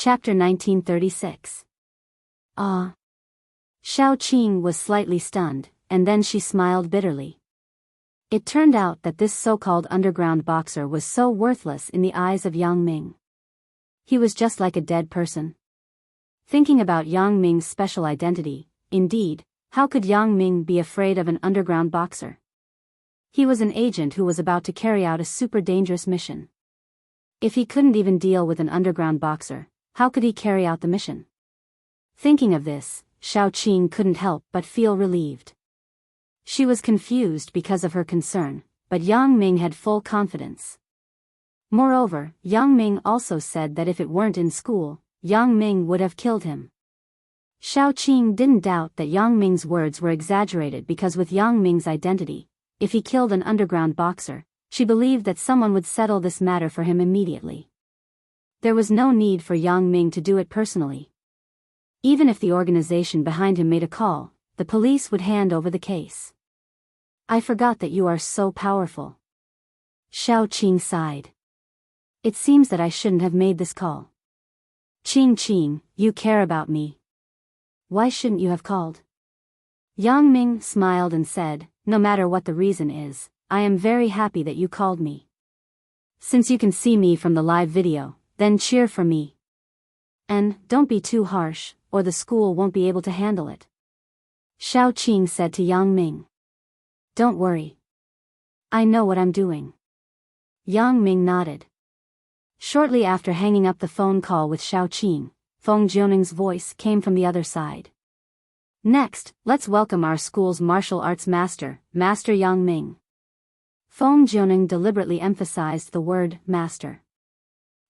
Chapter 1936. Ah. Xiao Qing was slightly stunned, and then she smiled bitterly. It turned out that this so-called underground boxer was so worthless in the eyes of Yang Ming. He was just like a dead person. Thinking about Yang Ming's special identity, indeed, how could Yang Ming be afraid of an underground boxer? He was an agent who was about to carry out a super dangerous mission. If he couldn't even deal with an underground boxer, how could he carry out the mission? Thinking of this, Xiao Qing couldn't help but feel relieved. She was confused because of her concern, but Yang Ming had full confidence. Moreover, Yang Ming also said that if it weren't in school, Yang Ming would have killed him. Xiao Qing didn't doubt that Yang Ming's words were exaggerated because with Yang Ming's identity, if he killed an underground boxer, she believed that someone would settle this matter for him immediately. There was no need for Yang Ming to do it personally. Even if the organization behind him made a call, the police would hand over the case. I forgot that you are so powerful. Xiao Qing sighed. It seems that I shouldn't have made this call. Qing, you care about me. Why shouldn't you have called? Yang Ming smiled and said, no matter what the reason is, I am very happy that you called me. Since you can see me from the live video, then cheer for me. And, don't be too harsh, or the school won't be able to handle it. Xiao Qing said to Yang Ming. Don't worry. I know what I'm doing. Yang Ming nodded. Shortly after hanging up the phone call with Xiao Qing, Feng Jianing's voice came from the other side. Next, let's welcome our school's martial arts master, Master Yang Ming. Feng Jianing deliberately emphasized the word master.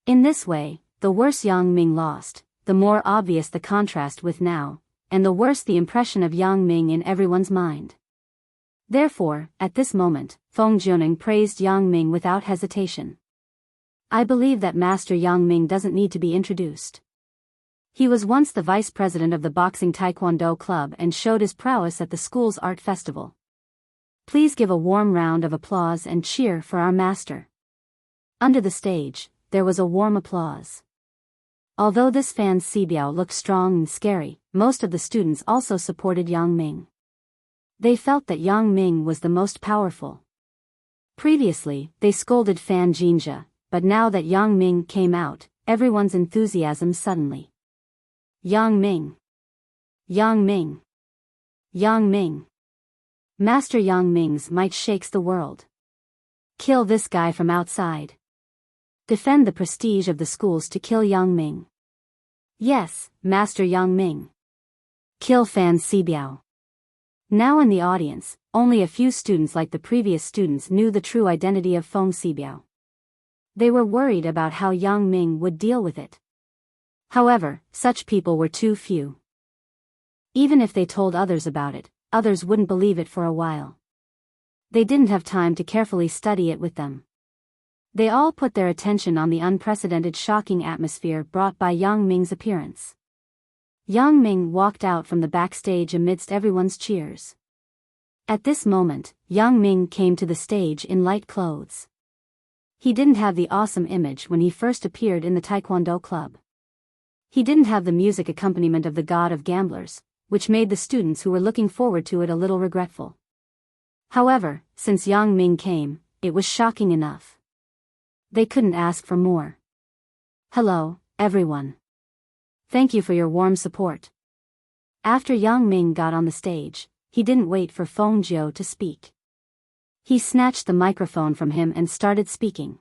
In this way, the worse Yang Ming lost, the more obvious the contrast with now, and the worse the impression of Yang Ming in everyone's mind. Therefore, at this moment, Feng Jianing praised Yang Ming without hesitation. I believe that Master Yang Ming doesn't need to be introduced. He was once the vice president of the Boxing Taekwondo Club and showed his prowess at the school's art festival. Please give a warm round of applause and cheer for our master. Under the stage, there was a warm applause. Although this Fan Sibiao looked strong and scary, most of the students also supported Yang Ming. They felt that Yang Ming was the most powerful. Previously, they scolded Fan Jinja, but now that Yang Ming came out, everyone's enthusiasm suddenly. Yang Ming. Yang Ming. Yang Ming. Master Yang Ming's might shakes the world. Kill this guy from outside. Defend the prestige of the schools to kill Yang Ming. Yes, Master Yang Ming. Kill Fan Sibiao. Now in the audience, only a few students like the previous students knew the true identity of Feng Sibiao. They were worried about how Yang Ming would deal with it. However, such people were too few. Even if they told others about it, others wouldn't believe it for a while. They didn't have time to carefully study it with them. They all put their attention on the unprecedented shocking atmosphere brought by Yang Ming's appearance. Yang Ming walked out from the backstage amidst everyone's cheers. At this moment, Yang Ming came to the stage in light clothes. He didn't have the awesome image when he first appeared in the Taekwondo club. He didn't have the music accompaniment of the God of Gamblers, which made the students who were looking forward to it a little regretful. However, since Yang Ming came, it was shocking enough. They couldn't ask for more. Hello, everyone. Thank you for your warm support. After Yang Ming got on the stage, he didn't wait for Feng Jiao to speak. He snatched the microphone from him and started speaking.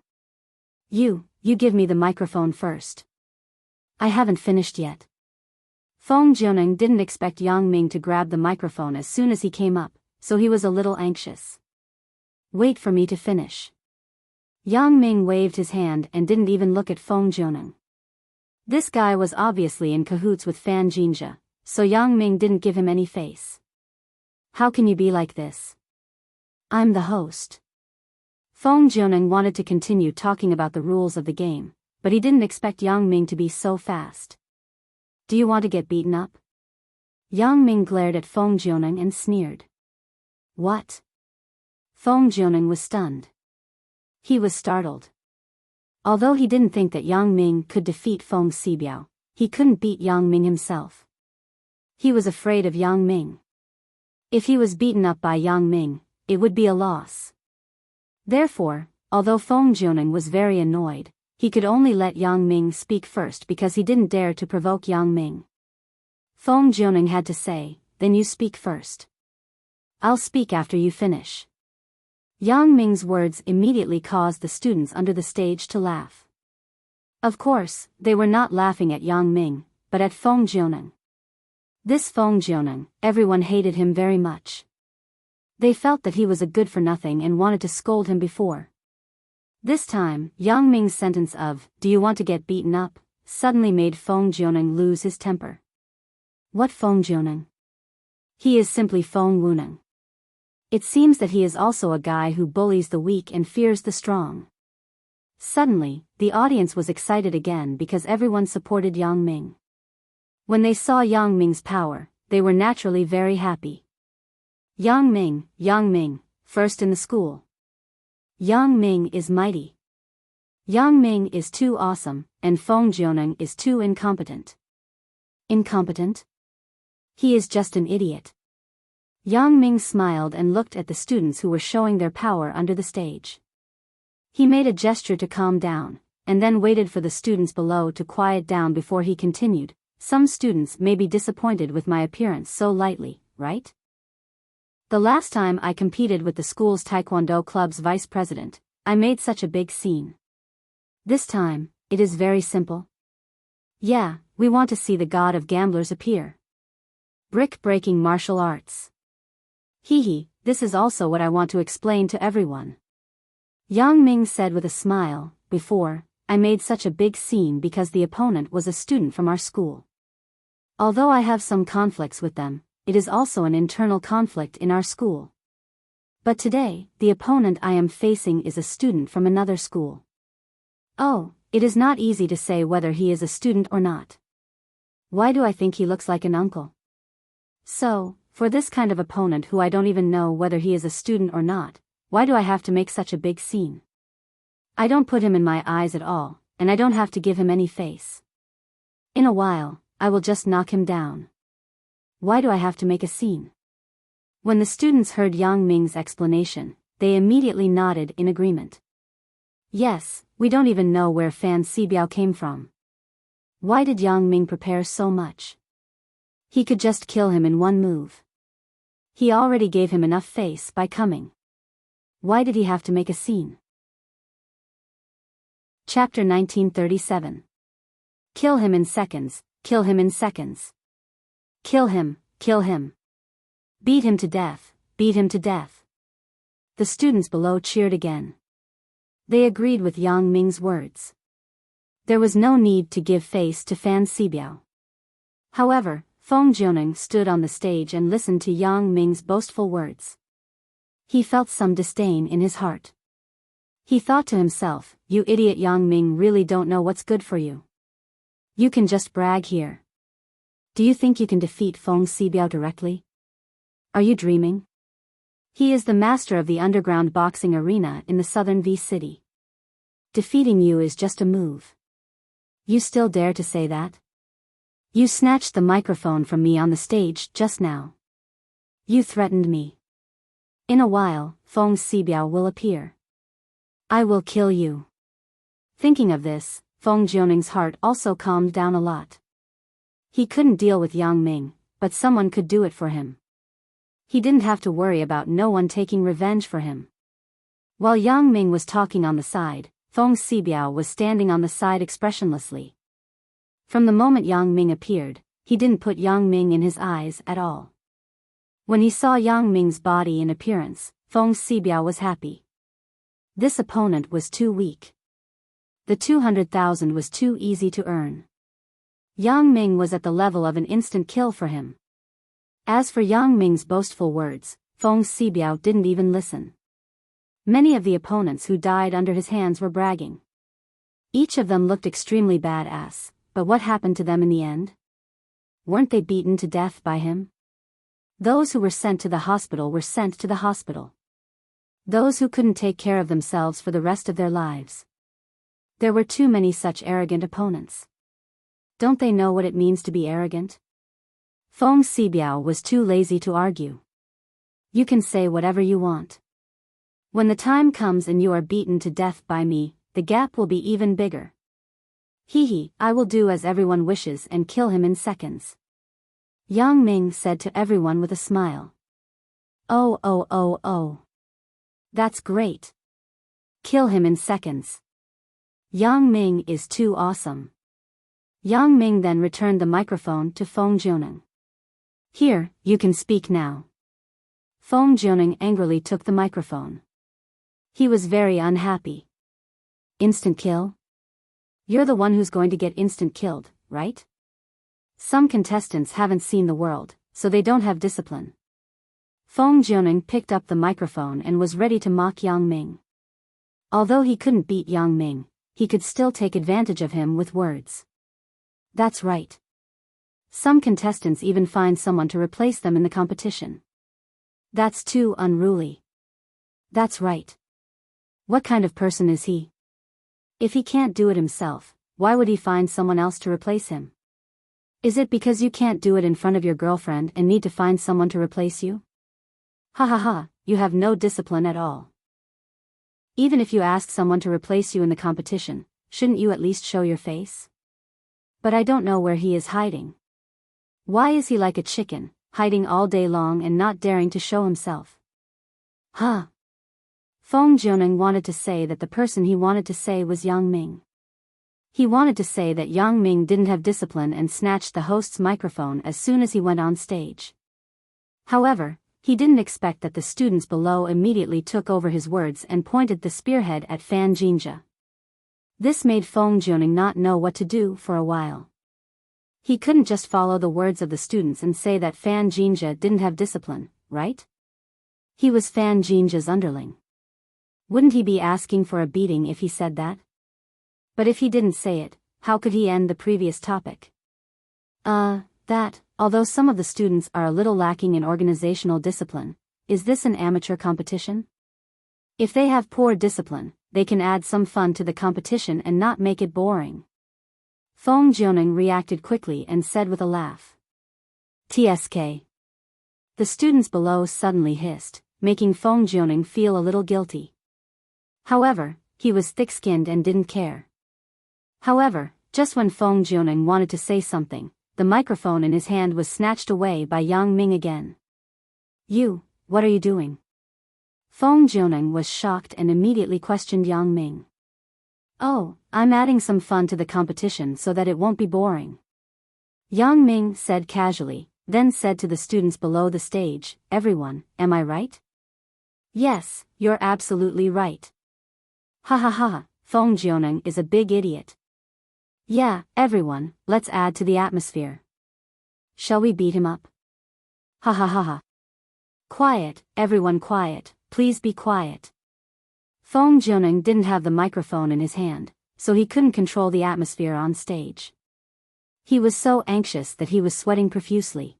You give me the microphone first. I haven't finished yet. Feng Jianing didn't expect Yang Ming to grab the microphone as soon as he came up, so he was a little anxious. Wait for me to finish. Yang Ming waved his hand and didn't even look at Feng Jianing. This guy was obviously in cahoots with Fan Jinja, so Yang Ming didn't give him any face. How can you be like this? I'm the host. Feng Jianing wanted to continue talking about the rules of the game, but he didn't expect Yang Ming to be so fast. Do you want to get beaten up? Yang Ming glared at Feng Jianing and sneered. What? Feng Jianing was stunned. He was startled. Although he didn't think that Yang Ming could defeat Feng Sibiao, he couldn't beat Yang Ming himself. He was afraid of Yang Ming. If he was beaten up by Yang Ming, it would be a loss. Therefore, although Feng Jiuning was very annoyed, he could only let Yang Ming speak first because he didn't dare to provoke Yang Ming. Feng Jiuning had to say, "Then you speak first. I'll speak after you finish." Yang Ming's words immediately caused the students under the stage to laugh. Of course, they were not laughing at Yang Ming, but at Feng Jiuning. This Feng Jiuning, everyone hated him very much. They felt that he was a good-for-nothing and wanted to scold him before. This time, Yang Ming's sentence of, "Do you want to get beaten up?" suddenly made Feng Jiuning lose his temper. What Feng Jiuning? He is simply Feng Wuning. It seems that he is also a guy who bullies the weak and fears the strong. Suddenly, the audience was excited again because everyone supported Yang Ming. When they saw Yang Ming's power, they were naturally very happy. Yang Ming, first in the school. Yang Ming is mighty. Yang Ming is too awesome, and Feng Jiuning is too incompetent. Incompetent? He is just an idiot. Yang Ming smiled and looked at the students who were showing their power under the stage. He made a gesture to calm down, and then waited for the students below to quiet down before he continued. "Some students may be disappointed with my appearance so lightly, right? The last time I competed with the school's Taekwondo club's vice president, I made such a big scene. This time, it is very simple. Yeah, we want to see the god of gamblers appear. Brick-breaking martial arts. Hee, this is also what I want to explain to everyone." Yang Ming said with a smile, "Before, I made such a big scene because the opponent was a student from our school. Although I have some conflicts with them, it is also an internal conflict in our school. But today, the opponent I am facing is a student from another school. Oh, it is not easy to say whether he is a student or not. Why do I think he looks like an uncle? So, for this kind of opponent who I don't even know whether he is a student or not, why do I have to make such a big scene? I don't put him in my eyes at all, and I don't have to give him any face. In a while, I will just knock him down. Why do I have to make a scene?" When the students heard Yang Ming's explanation, they immediately nodded in agreement. Yes, we don't even know where Fan Sibiao came from. Why did Yang Ming prepare so much? He could just kill him in one move. He already gave him enough face by coming. Why did he have to make a scene? Chapter 1937. Kill him in seconds, kill him in seconds. Kill him, kill him. Beat him to death, beat him to death. The students below cheered again. They agreed with Yang Ming's words. There was no need to give face to Fan Sibiao. However, Feng Jiuning stood on the stage and listened to Yang Ming's boastful words. He felt some disdain in his heart. He thought to himself, "You idiot, Yang Ming really don't know what's good for you. You can just brag here. Do you think you can defeat Feng Sibiao directly? Are you dreaming? He is the master of the underground boxing arena in the southern V city. Defeating you is just a move. You still dare to say that? You snatched the microphone from me on the stage just now. You threatened me. In a while, Feng Sibiao will appear. I will kill you." Thinking of this, Feng Jiuning's heart also calmed down a lot. He couldn't deal with Yang Ming, but someone could do it for him. He didn't have to worry about no one taking revenge for him. While Yang Ming was talking on the side, Feng Sibiao was standing on the side expressionlessly. From the moment Yang Ming appeared, he didn't put Yang Ming in his eyes at all. When he saw Yang Ming's body and appearance, Feng Sibiao was happy. This opponent was too weak. The 200,000 was too easy to earn. Yang Ming was at the level of an instant kill for him. As for Yang Ming's boastful words, Feng Sibiao didn't even listen. Many of the opponents who died under his hands were bragging. Each of them looked extremely badass, but what happened to them in the end? Weren't they beaten to death by him? Those who were sent to the hospital were sent to the hospital. Those who couldn't take care of themselves for the rest of their lives. There were too many such arrogant opponents. Don't they know what it means to be arrogant? Feng Xibiao was too lazy to argue. You can say whatever you want. When the time comes and you are beaten to death by me, the gap will be even bigger. Hee, I will do as everyone wishes and kill him in seconds. Yang Ming said to everyone with a smile. Oh. That's great. Kill him in seconds. Yang Ming is too awesome. Yang Ming then returned the microphone to Feng Jianing. Here, you can speak now. Feng Jianing angrily took the microphone. He was very unhappy. Instant kill? You're the one who's going to get instant killed, right? Some contestants haven't seen the world, so they don't have discipline. Feng Jianing picked up the microphone and was ready to mock Yang Ming. Although he couldn't beat Yang Ming, he could still take advantage of him with words. That's right. Some contestants even find someone to replace them in the competition. That's too unruly. That's right. What kind of person is he? If he can't do it himself, why would he find someone else to replace him? Is it because you can't do it in front of your girlfriend and need to find someone to replace you? Ha, you have no discipline at all. Even if you ask someone to replace you in the competition, shouldn't you at least show your face? But I don't know where he is hiding. Why is he like a chicken, hiding all day long and not daring to show himself? Huh? Feng Jianing wanted to say that the person he wanted to say was Yang Ming. He wanted to say that Yang Ming didn't have discipline and snatched the host's microphone as soon as he went on stage. However, he didn't expect that the students below immediately took over his words and pointed the spearhead at Fan Jinja. This made Feng Jianing not know what to do for a while. He couldn't just follow the words of the students and say that Fan Jinja didn't have discipline, right? He was Fan Jinja's underling. Wouldn't he be asking for a beating if he said that? But if he didn't say it, how could he end the previous topic? That, although some of the students are a little lacking in organizational discipline, is this an amateur competition? If they have poor discipline, they can add some fun to the competition and not make it boring. Feng Jianing reacted quickly and said with a laugh. TSK. The students below suddenly hissed, making Feng Jianing feel a little guilty. However, he was thick-skinned and didn't care. However, just when Feng Jianing wanted to say something, the microphone in his hand was snatched away by Yang Ming again. You, what are you doing? Feng Jianing was shocked and immediately questioned Yang Ming. Oh, I'm adding some fun to the competition so that it won't be boring. Yang Ming said casually, then said to the students below the stage, everyone, am I right? Yes, you're absolutely right. Ha, Feng Jianing is a big idiot. Yeah, everyone, let's add to the atmosphere. Shall we beat him up? Ha. Quiet, everyone quiet, please be quiet. Feng Jianing didn't have the microphone in his hand, so he couldn't control the atmosphere on stage. He was so anxious that he was sweating profusely.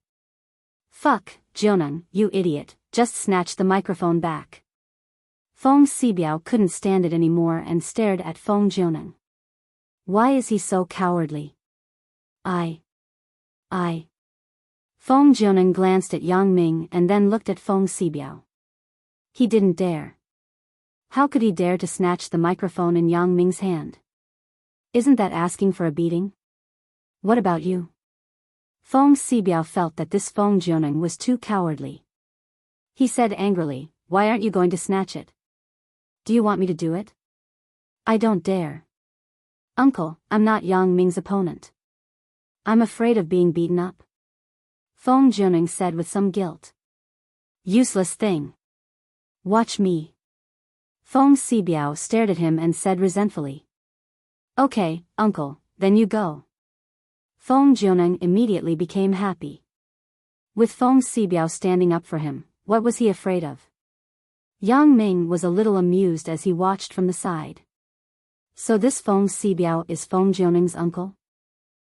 Fuck, Jianing, you idiot, just snatch the microphone back. Feng Xibiao couldn't stand it anymore and stared at Feng Jianing. Why is he so cowardly? I. Feng Jianing glanced at Yang Ming and then looked at Feng Xibiao. He didn't dare. How could he dare to snatch the microphone in Yang Ming's hand? Isn't that asking for a beating? What about you? Feng Xibiao felt that this Feng Jianing was too cowardly. He said angrily, why aren't you going to snatch it? Do you want me to do it? I don't dare. Uncle, I'm not Yang Ming's opponent. I'm afraid of being beaten up. Feng Jianing said with some guilt. Useless thing. Watch me. Feng Xibiao stared at him and said resentfully. Okay, uncle, then you go. Feng Jianing immediately became happy. With Feng Xibiao standing up for him, what was he afraid of? Yang Ming was a little amused as he watched from the side. So this Feng Xibiao is Feng Jianing's uncle?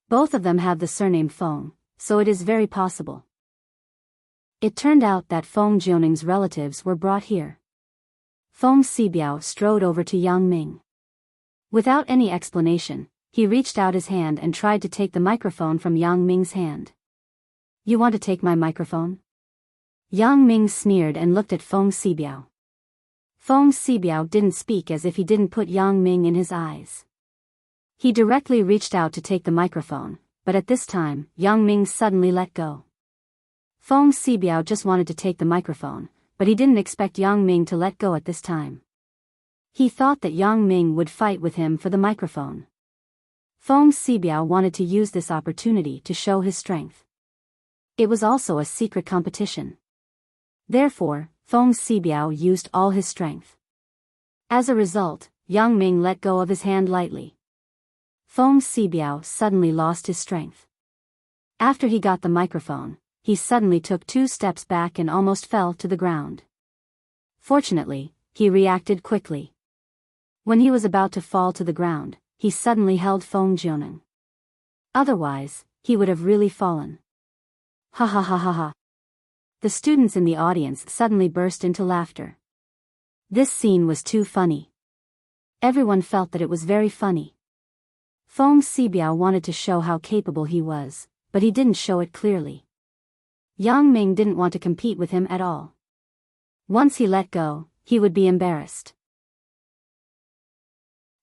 Both of them have the surname Feng, so it is very possible. It turned out that Feng Jianing's relatives were brought here. Feng Xibiao strode over to Yang Ming. Without any explanation, he reached out his hand and tried to take the microphone from Yang Ming's hand. You want to take my microphone? Yang Ming sneered and looked at Feng Xibiao. Feng Xibiao didn't speak as if he didn't put Yang Ming in his eyes. He directly reached out to take the microphone, but at this time, Yang Ming suddenly let go. Feng Xibiao just wanted to take the microphone, but he didn't expect Yang Ming to let go at this time. He thought that Yang Ming would fight with him for the microphone. Feng Xibiao wanted to use this opportunity to show his strength. It was also a secret competition. Therefore, Feng Xibiao used all his strength. As a result, Yang Ming let go of his hand lightly. Feng Xibiao suddenly lost his strength. After he got the microphone, he suddenly took 2 steps back and almost fell to the ground. Fortunately, he reacted quickly. When he was about to fall to the ground, he suddenly held Feng Jianing. Otherwise, he would have really fallen. Ha ha ha ha ha. The students in the audience suddenly burst into laughter. This scene was too funny. Everyone felt that it was very funny. Feng Xibiao wanted to show how capable he was, but he didn't show it clearly. Yang Ming didn't want to compete with him at all. Once he let go, he would be embarrassed.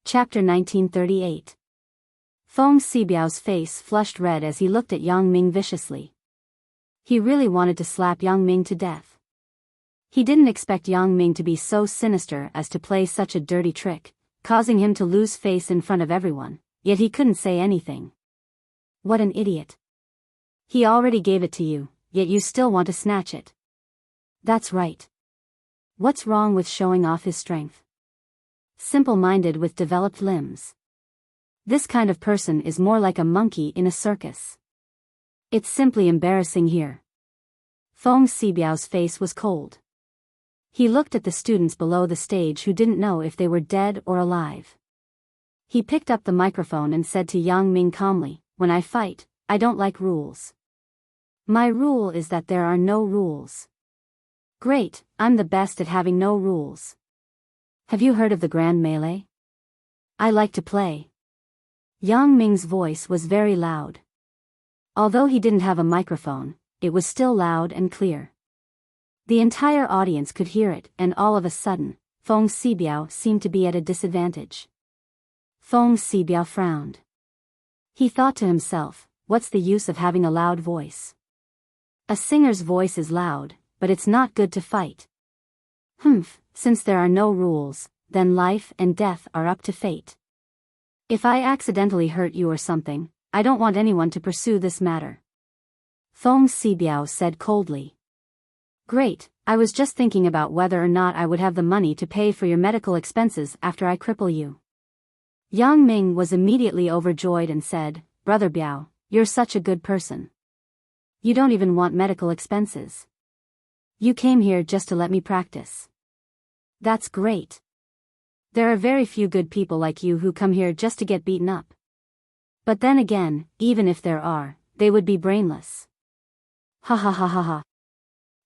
Chapter 1938. Feng Xibiao's face flushed red as he looked at Yang Ming viciously. He really wanted to slap Yang Ming to death. He didn't expect Yang Ming to be so sinister as to play such a dirty trick, causing him to lose face in front of everyone, yet he couldn't say anything. What an idiot. He already gave it to you, yet you still want to snatch it. That's right. What's wrong with showing off his strength? Simple-minded with developed limbs. This kind of person is more like a monkey in a circus. It's simply embarrassing here. Feng Xibiao's face was cold. He looked at the students below the stage who didn't know if they were dead or alive. He picked up the microphone and said to Yang Ming calmly, "When I fight, I don't like rules. My rule is that there are no rules." Great, I'm the best at having no rules. Have you heard of the Grand Melee? I like to play. Yang Ming's voice was very loud. Although he didn't have a microphone, it was still loud and clear. The entire audience could hear it, and all of a sudden, Feng Xibiao seemed to be at a disadvantage. Feng Xibiao frowned. He thought to himself, what's the use of having a loud voice? A singer's voice is loud, but it's not good to fight. Since there are no rules, then life and death are up to fate. If I accidentally hurt you or something, I don't want anyone to pursue this matter. Feng Xibiao said coldly. Great, I was just thinking about whether or not I would have the money to pay for your medical expenses after I cripple you. Yang Ming was immediately overjoyed and said, Brother Biao, you're such a good person. You don't even want medical expenses. You came here just to let me practice. That's great. There are very few good people like you who come here just to get beaten up. But then again, even if there are, they would be brainless. Ha ha ha ha ha.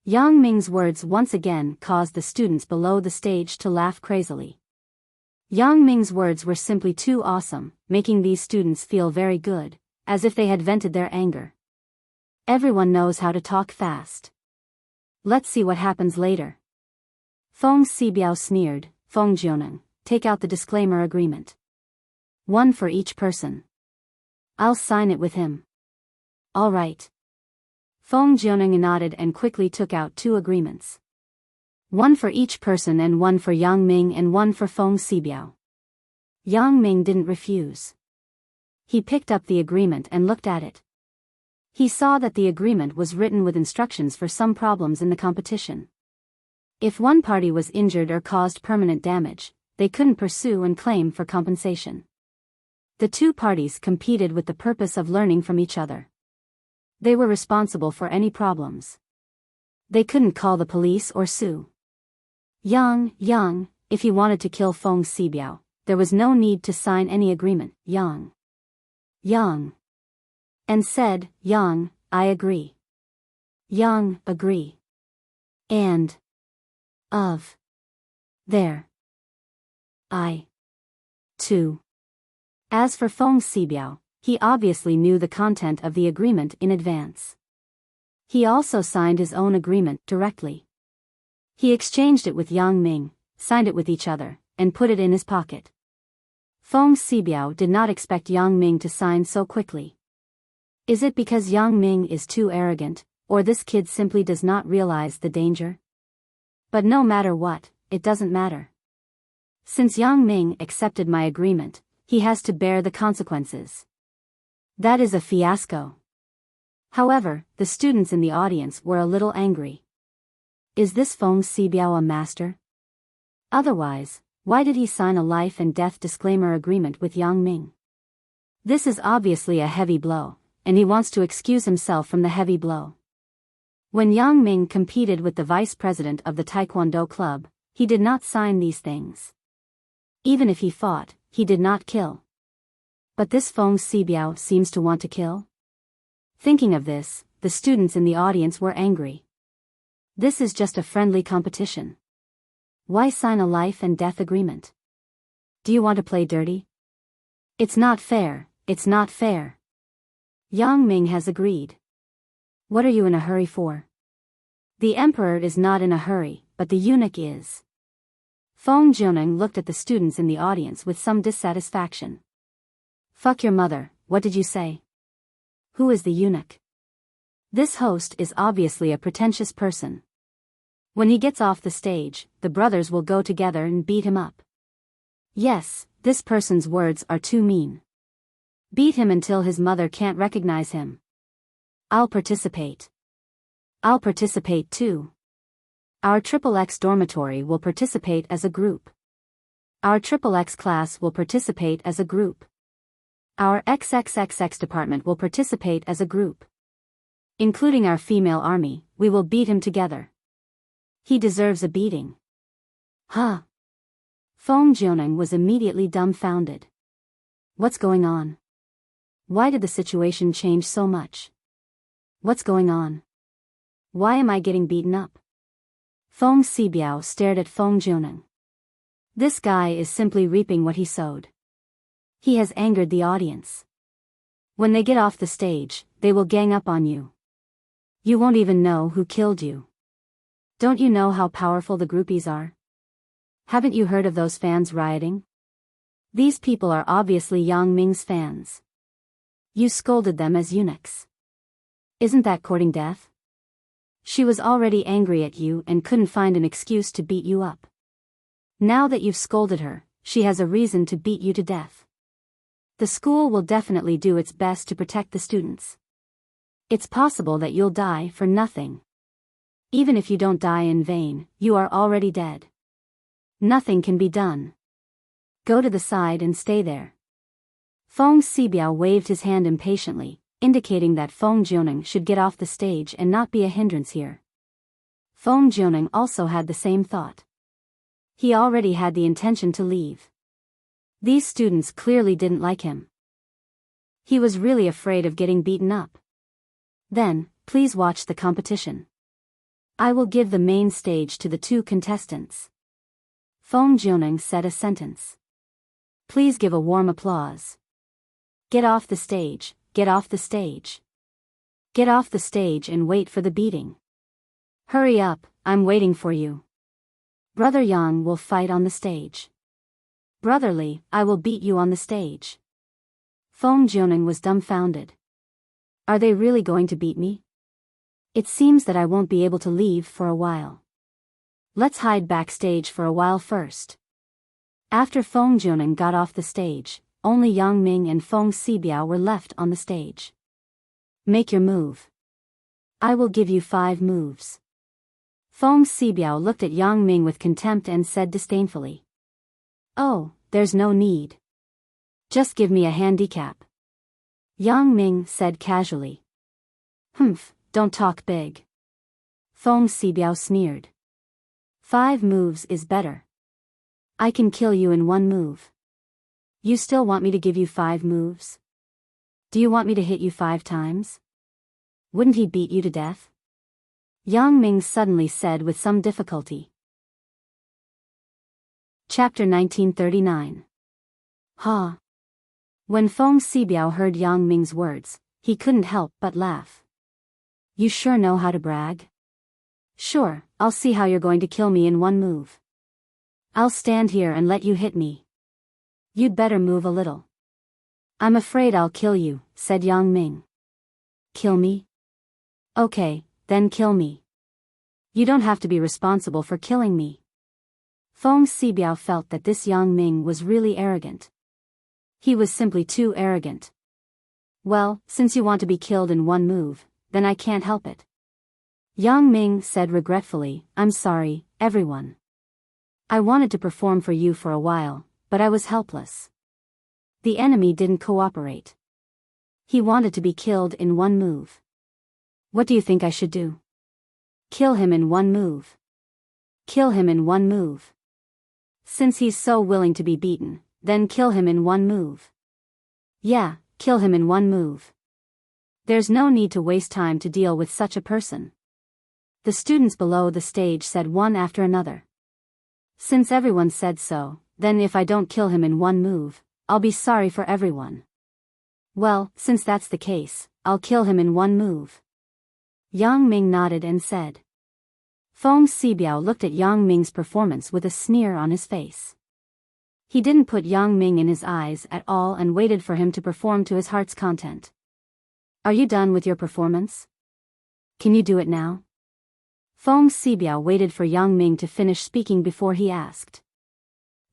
Yang Ming's words once again caused the students below the stage to laugh crazily. Yang Ming's words were simply too awesome, making these students feel very good, as if they had vented their anger. Everyone knows how to talk fast. Let's see what happens later. Feng Xibiao sneered, Feng Jianing, take out the disclaimer agreement. One for each person. I'll sign it with him. All right. Feng Jianing nodded and quickly took out 2 agreements. One for each person and one for Yang Ming and one for Feng Xibiao. Yang Ming didn't refuse. He picked up the agreement and looked at it. He saw that the agreement was written with instructions for some problems in the competition. If one party was injured or caused permanent damage, they couldn't pursue and claim for compensation. The 2 parties competed with the purpose of learning from each other. They were responsible for any problems. They couldn't call the police or sue. Yang, if he wanted to kill Feng Xibiao, there was no need to sign any agreement. Yang, and said, Yang, I agree. Yang, agree. And, of, there. I, too, As for Feng Xibiao, he obviously knew the content of the agreement in advance. He also signed his own agreement directly. He exchanged it with Yang Ming, signed it with each other, and put it in his pocket. Feng Xibiao did not expect Yang Ming to sign so quickly. Is it because Yang Ming is too arrogant, or this kid simply does not realize the danger? But no matter what, it doesn't matter. Since Yang Ming accepted my agreement, he has to bear the consequences. That is a fiasco. However, the students in the audience were a little angry. Is this Feng Xibiao a master? Otherwise, why did he sign a life and death disclaimer agreement with Yang Ming? This is obviously a heavy blow, and he wants to excuse himself from the heavy blow. When Yang Ming competed with the vice president of the Taekwondo club, he did not sign these things. Even if he fought, he did not kill. But this Feng Xibiao seems to want to kill? Thinking of this, the students in the audience were angry. This is just a friendly competition. Why sign a life and death agreement? Do you want to play dirty? It's not fair, it's not fair. Yang Ming has agreed. What are you in a hurry for? The emperor is not in a hurry, but the eunuch is. Feng Jianing looked at the students in the audience with some dissatisfaction. Fuck your mother, what did you say? Who is the eunuch? This host is obviously a pretentious person. When he gets off the stage, the brothers will go together and beat him up. Yes, this person's words are too mean. Beat him until his mother can't recognize him. I'll participate. I'll participate too. Our XXX dormitory will participate as a group. Our XXX class will participate as a group. Our XXXX department will participate as a group. Including our female army, we will beat him together. He deserves a beating. Huh? Feng Jianing was immediately dumbfounded. What's going on? Why did the situation change so much? What's going on? Why am I getting beaten up? Feng Xibiao stared at Feng Jianing. This guy is simply reaping what he sowed. He has angered the audience. When they get off the stage, they will gang up on you. You won't even know who killed you. Don't you know how powerful the groupies are? Haven't you heard of those fans rioting? These people are obviously Yang Ming's fans. You scolded them as eunuchs. Isn't that courting death? She was already angry at you and couldn't find an excuse to beat you up. Now that you've scolded her, she has a reason to beat you to death. The school will definitely do its best to protect the students. It's possible that you'll die for nothing. Even if you don't die in vain, you are already dead. Nothing can be done. Go to the side and stay there. Feng Xibiao waved his hand impatiently, indicating that Feng Jianing should get off the stage and not be a hindrance here. Feng Jianing also had the same thought. He already had the intention to leave. These students clearly didn't like him. He was really afraid of getting beaten up. Then, please watch the competition. I will give the main stage to the two contestants. Feng Jianing said a sentence. Please give a warm applause. Get off the stage, get off the stage. Get off the stage and wait for the beating. Hurry up, I'm waiting for you. Brother Yang will fight on the stage. Brotherly, I will beat you on the stage. Feng Jianing was dumbfounded. Are they really going to beat me? It seems that I won't be able to leave for a while. Let's hide backstage for a while first. After Feng Jianing got off the stage, only Yang Ming and Feng Xibiao were left on the stage. Make your move. I will give you 5 moves. Feng Xibiao looked at Yang Ming with contempt and said disdainfully. Oh, there's no need. Just give me a handicap. Yang Ming said casually. Humph, don't talk big. Feng Xibiao sneered. 5 moves is better. I can kill you in 1 move. You still want me to give you 5 moves? Do you want me to hit you 5 times? Wouldn't he beat you to death? Yang Ming suddenly said with some difficulty. Chapter 1939. Ha! When Feng Xibiao heard Yang Ming's words, he couldn't help but laugh. You sure know how to brag? Sure, I'll see how you're going to kill me in one move. I'll stand here and let you hit me. You'd better move a little. I'm afraid I'll kill you, said Yang Ming. Kill me? Okay, then kill me. You don't have to be responsible for killing me. Feng Xibiao felt that this Yang Ming was really arrogant. He was simply too arrogant. Well, since you want to be killed in one move, then I can't help it. Yang Ming said regretfully, I'm sorry, everyone. I wanted to perform for you for a while, but I was helpless. The enemy didn't cooperate. He wanted to be killed in one move. What do you think I should do? Kill him in one move. Kill him in one move. Since he's so willing to be beaten, then kill him in one move. Yeah, kill him in one move. There's no need to waste time to deal with such a person. The students below the stage said one after another. Since everyone said so, then if I don't kill him in one move, I'll be sorry for everyone. Well, since that's the case, I'll kill him in one move. Yang Ming nodded and said. Feng Xibiao looked at Yang Ming's performance with a sneer on his face. He didn't put Yang Ming in his eyes at all and waited for him to perform to his heart's content. Are you done with your performance? Can you do it now? Feng Xibiao waited for Yang Ming to finish speaking before he asked.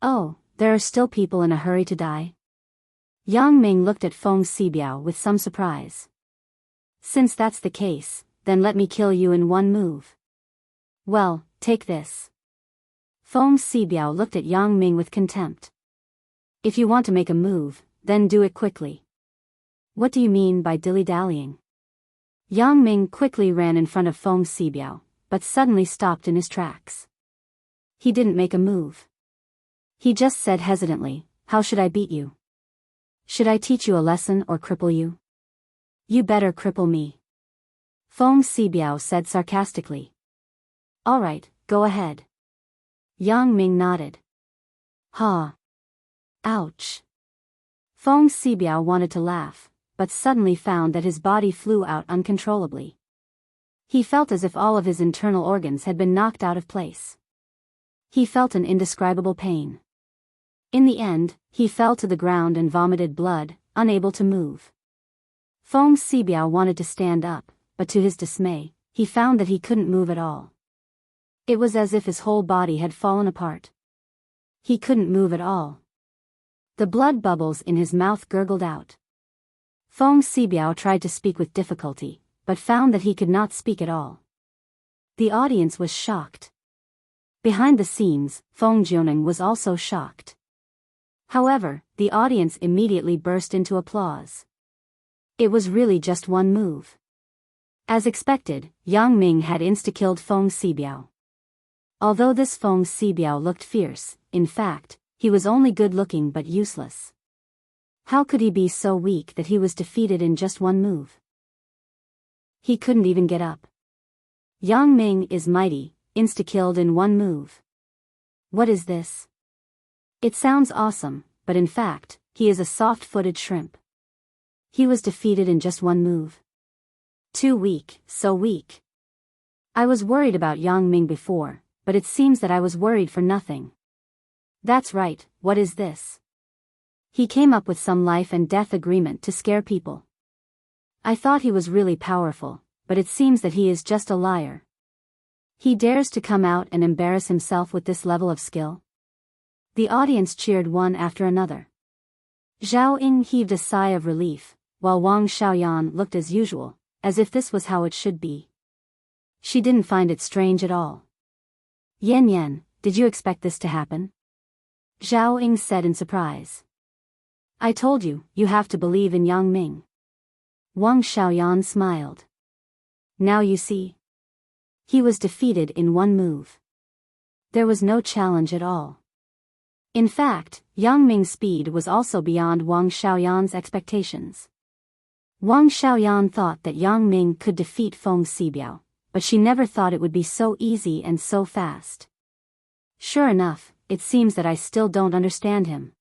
Oh, there are still people in a hurry to die? Yang Ming looked at Feng Xibiao with some surprise. Since that's the case, then let me kill you in one move. Well, take this. Feng Xibiao looked at Yang Ming with contempt. If you want to make a move, then do it quickly. What do you mean by dilly-dallying? Yang Ming quickly ran in front of Feng Xibiao, but suddenly stopped in his tracks. He didn't make a move. He just said hesitantly, how should I beat you? Should I teach you a lesson or cripple you? You better cripple me. Feng Xibiao said sarcastically. All right, go ahead. Yang Ming nodded. Ha. Ouch. Feng Xibiao wanted to laugh, but suddenly found that his body flew out uncontrollably. He felt as if all of his internal organs had been knocked out of place. He felt an indescribable pain. In the end, he fell to the ground and vomited blood, unable to move. Feng Xibiao wanted to stand up, but to his dismay, he found that he couldn't move at all. It was as if his whole body had fallen apart. He couldn't move at all. The blood bubbles in his mouth gurgled out. Feng Xibiao tried to speak with difficulty, but found that he could not speak at all. The audience was shocked. Behind the scenes, Feng Jianing was also shocked. However, the audience immediately burst into applause. It was really just one move. As expected, Yang Ming had insta-killed Feng Xibiao. Although this Feng Xibiao looked fierce, in fact, he was only good-looking but useless. How could he be so weak that he was defeated in just one move? He couldn't even get up. Yang Ming is mighty, insta-killed in one move. What is this? It sounds awesome, but in fact, he is a soft-footed shrimp. He was defeated in just one move. Too weak, so weak. I was worried about Yang Ming before, but it seems that I was worried for nothing. That's right, what is this? He came up with some life and death agreement to scare people. I thought he was really powerful, but it seems that he is just a liar. He dares to come out and embarrass himself with this level of skill? The audience cheered one after another. Zhao Ying heaved a sigh of relief, while Wang Xiaoyan looked as usual, as if this was how it should be. She didn't find it strange at all. Yan Yan, did you expect this to happen? Zhao Ying said in surprise. I told you, you have to believe in Yang Ming. Wang Xiaoyan smiled. Now you see. He was defeated in one move. There was no challenge at all. In fact, Yang Ming's speed was also beyond Wang Xiaoyan's expectations. Wang Xiaoyan thought that Yang Ming could defeat Feng Xibiao, but she never thought it would be so easy and so fast. Sure enough, it seems that I still don't understand him.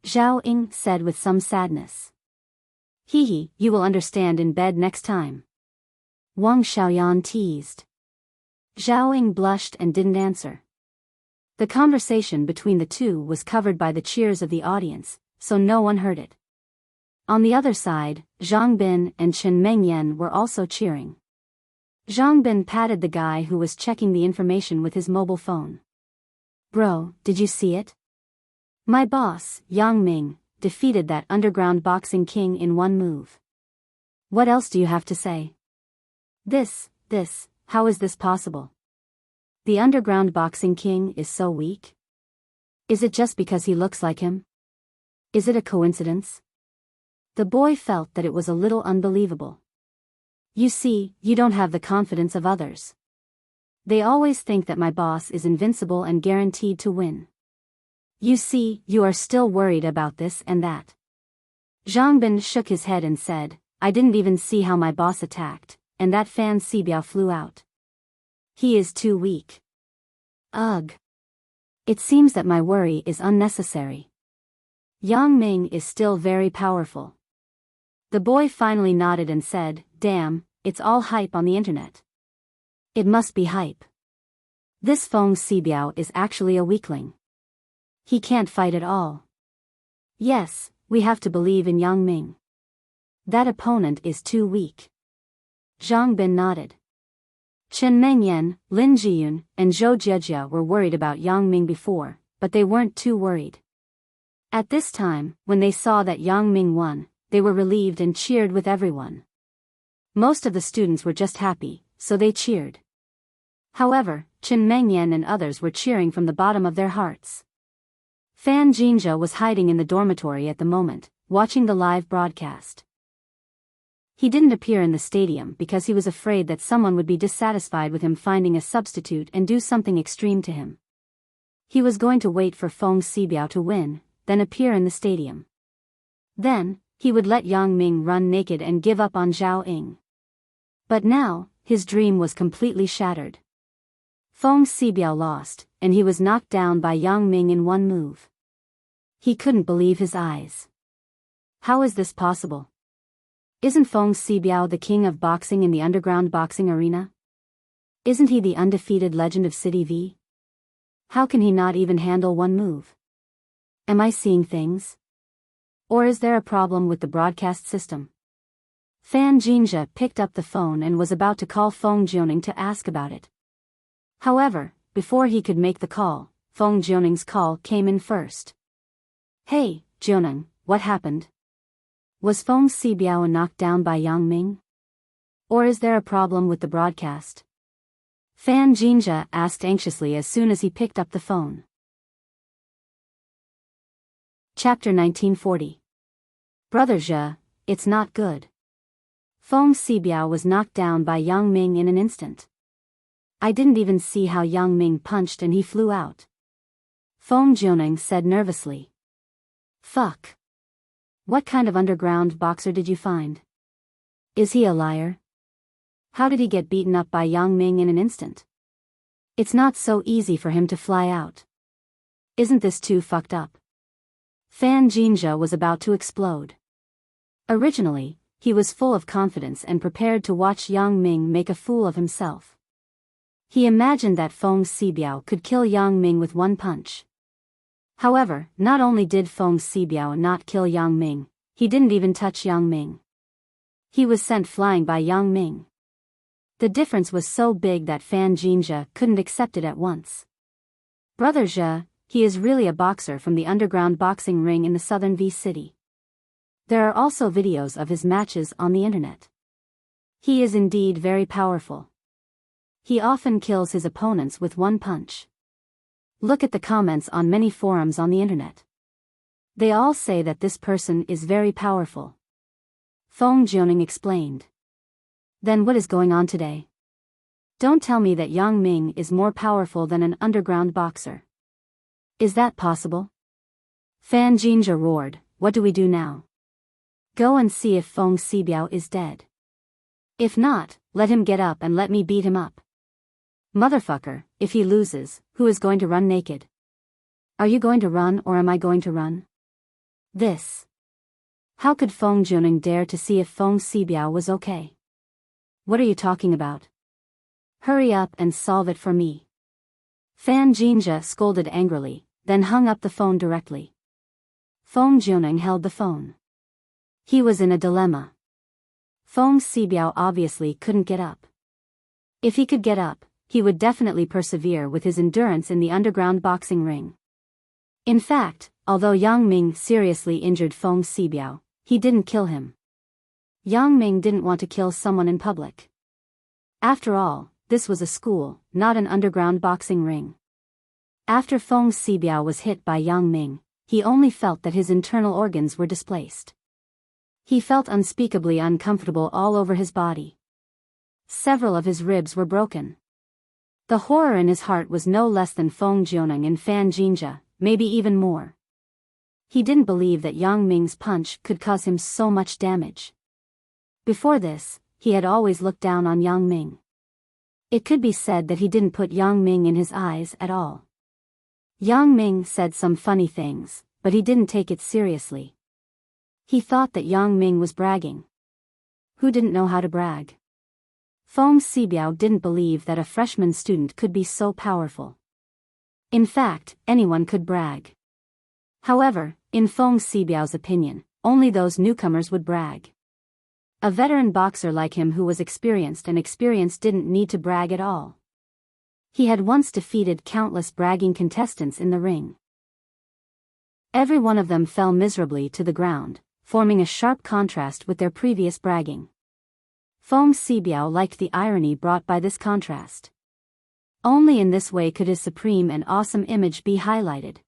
Zhao Ying said with some sadness. Hee hee, you will understand in bed next time. Wang Xiaoyan teased. Zhao Ying blushed and didn't answer. The conversation between the two was covered by the cheers of the audience, so no one heard it. On the other side, Zhang Bin and Chen Mengyan were also cheering. Zhang Bin patted the guy who was checking the information with his mobile phone. Bro, did you see it? My boss, Yang Ming, defeated that underground boxing king in one move. What else do you have to say? This, how is this possible? The underground boxing king is so weak? Is it just because he looks like him? Is it a coincidence? The boy felt that it was a little unbelievable. You see, you don't have the confidence of others. They always think that my boss is invincible and guaranteed to win. You see, you are still worried about this and that. Zhang Bin shook his head and said, I didn't even see how my boss attacked, and that Fan Xibiao flew out. He is too weak. Ugh. It seems that my worry is unnecessary. Yang Ming is still very powerful. The boy finally nodded and said, damn, it's all hype on the internet. It must be hype. This Feng Xibiao is actually a weakling. He can't fight at all. Yes, we have to believe in Yang Ming. That opponent is too weak. Zhang Bin nodded. Chen Mengyan, Lin Jiyun, and Zhou Jiejia were worried about Yang Ming before, but they weren't too worried. At this time, when they saw that Yang Ming won, they were relieved and cheered with everyone. Most of the students were just happy, so they cheered. However, Chen Mengyan and others were cheering from the bottom of their hearts. Fan Jinzhe was hiding in the dormitory at the moment, watching the live broadcast. He didn't appear in the stadium because he was afraid that someone would be dissatisfied with him finding a substitute and do something extreme to him. He was going to wait for Feng Xibiao to win, then appear in the stadium. Then, he would let Yang Ming run naked and give up on Zhao Ying. But now, his dream was completely shattered. Feng Xibiao lost, and he was knocked down by Yang Ming in one move. He couldn't believe his eyes. How is this possible? Isn't Feng Xibiao the king of boxing in the underground boxing arena? Isn't he the undefeated legend of City V? How can he not even handle one move? Am I seeing things? Or is there a problem with the broadcast system? Fan Jinzhe picked up the phone and was about to call Feng Jioning to ask about it. However, before he could make the call, Feng Jioning's call came in first. Hey, Jioning, what happened? Was Feng Xibiao knocked down by Yang Ming? Or is there a problem with the broadcast? Fan Jinzhe asked anxiously as soon as he picked up the phone. Chapter 1940. Brother Zhe, it's not good. Feng Xibiao was knocked down by Yang Ming in an instant. I didn't even see how Yang Ming punched and he flew out. Feng Jioning said nervously. Fuck. What kind of underground boxer did you find? Is he a liar? How did he get beaten up by Yang Ming in an instant? It's not so easy for him to fly out. Isn't this too fucked up? Fan Jinzhe was about to explode. Originally, he was full of confidence and prepared to watch Yang Ming make a fool of himself. He imagined that Feng Xibiao could kill Yang Ming with one punch. However, not only did Feng Xibiao not kill Yang Ming, he didn't even touch Yang Ming. He was sent flying by Yang Ming. The difference was so big that Fan Jinzhe couldn't accept it at once. Brother Zhe, he is really a boxer from the underground boxing ring in the southern V city. There are also videos of his matches on the internet. He is indeed very powerful. He often kills his opponents with one punch. Look at the comments on many forums on the internet. They all say that this person is very powerful. Feng Jioning explained. Then what is going on today? Don't tell me that Yang Ming is more powerful than an underground boxer. Is that possible? Fan Jinzhe roared, what do we do now? Go and see if Feng Xibiao is dead. If not, let him get up and let me beat him up. Motherfucker, if he loses, who is going to run naked? Are you going to run or am I going to run? This. How could Feng Juning dare to see if Feng Xibiao was okay? What are you talking about? Hurry up and solve it for me. Fan Jinja scolded angrily, then hung up the phone directly. Feng Juning held the phone. He was in a dilemma. Feng Xibiao obviously couldn't get up. If he could get up, he would definitely persevere with his endurance in the underground boxing ring. In fact, although Yang Ming seriously injured Feng Xibiao, he didn't kill him. Yang Ming didn't want to kill someone in public. After all, this was a school, not an underground boxing ring. After Feng Xibiao was hit by Yang Ming, he only felt that his internal organs were displaced. He felt unspeakably uncomfortable all over his body. Several of his ribs were broken. The horror in his heart was no less than Feng Juning and Fan Jinja, maybe even more. He didn't believe that Yang Ming's punch could cause him so much damage. Before this, he had always looked down on Yang Ming. It could be said that he didn't put Yang Ming in his eyes at all. Yang Ming said some funny things, but he didn't take it seriously. He thought that Yang Ming was bragging. Who didn't know how to brag? Feng Xibiao didn't believe that a freshman student could be so powerful. In fact, anyone could brag. However, in Feng Xibiao's opinion, only those newcomers would brag. A veteran boxer like him who was experienced didn't need to brag at all. He had once defeated countless bragging contestants in the ring. Every one of them fell miserably to the ground, forming a sharp contrast with their previous bragging. Feng Xibiao liked the irony brought by this contrast. Only in this way could his supreme and awesome image be highlighted.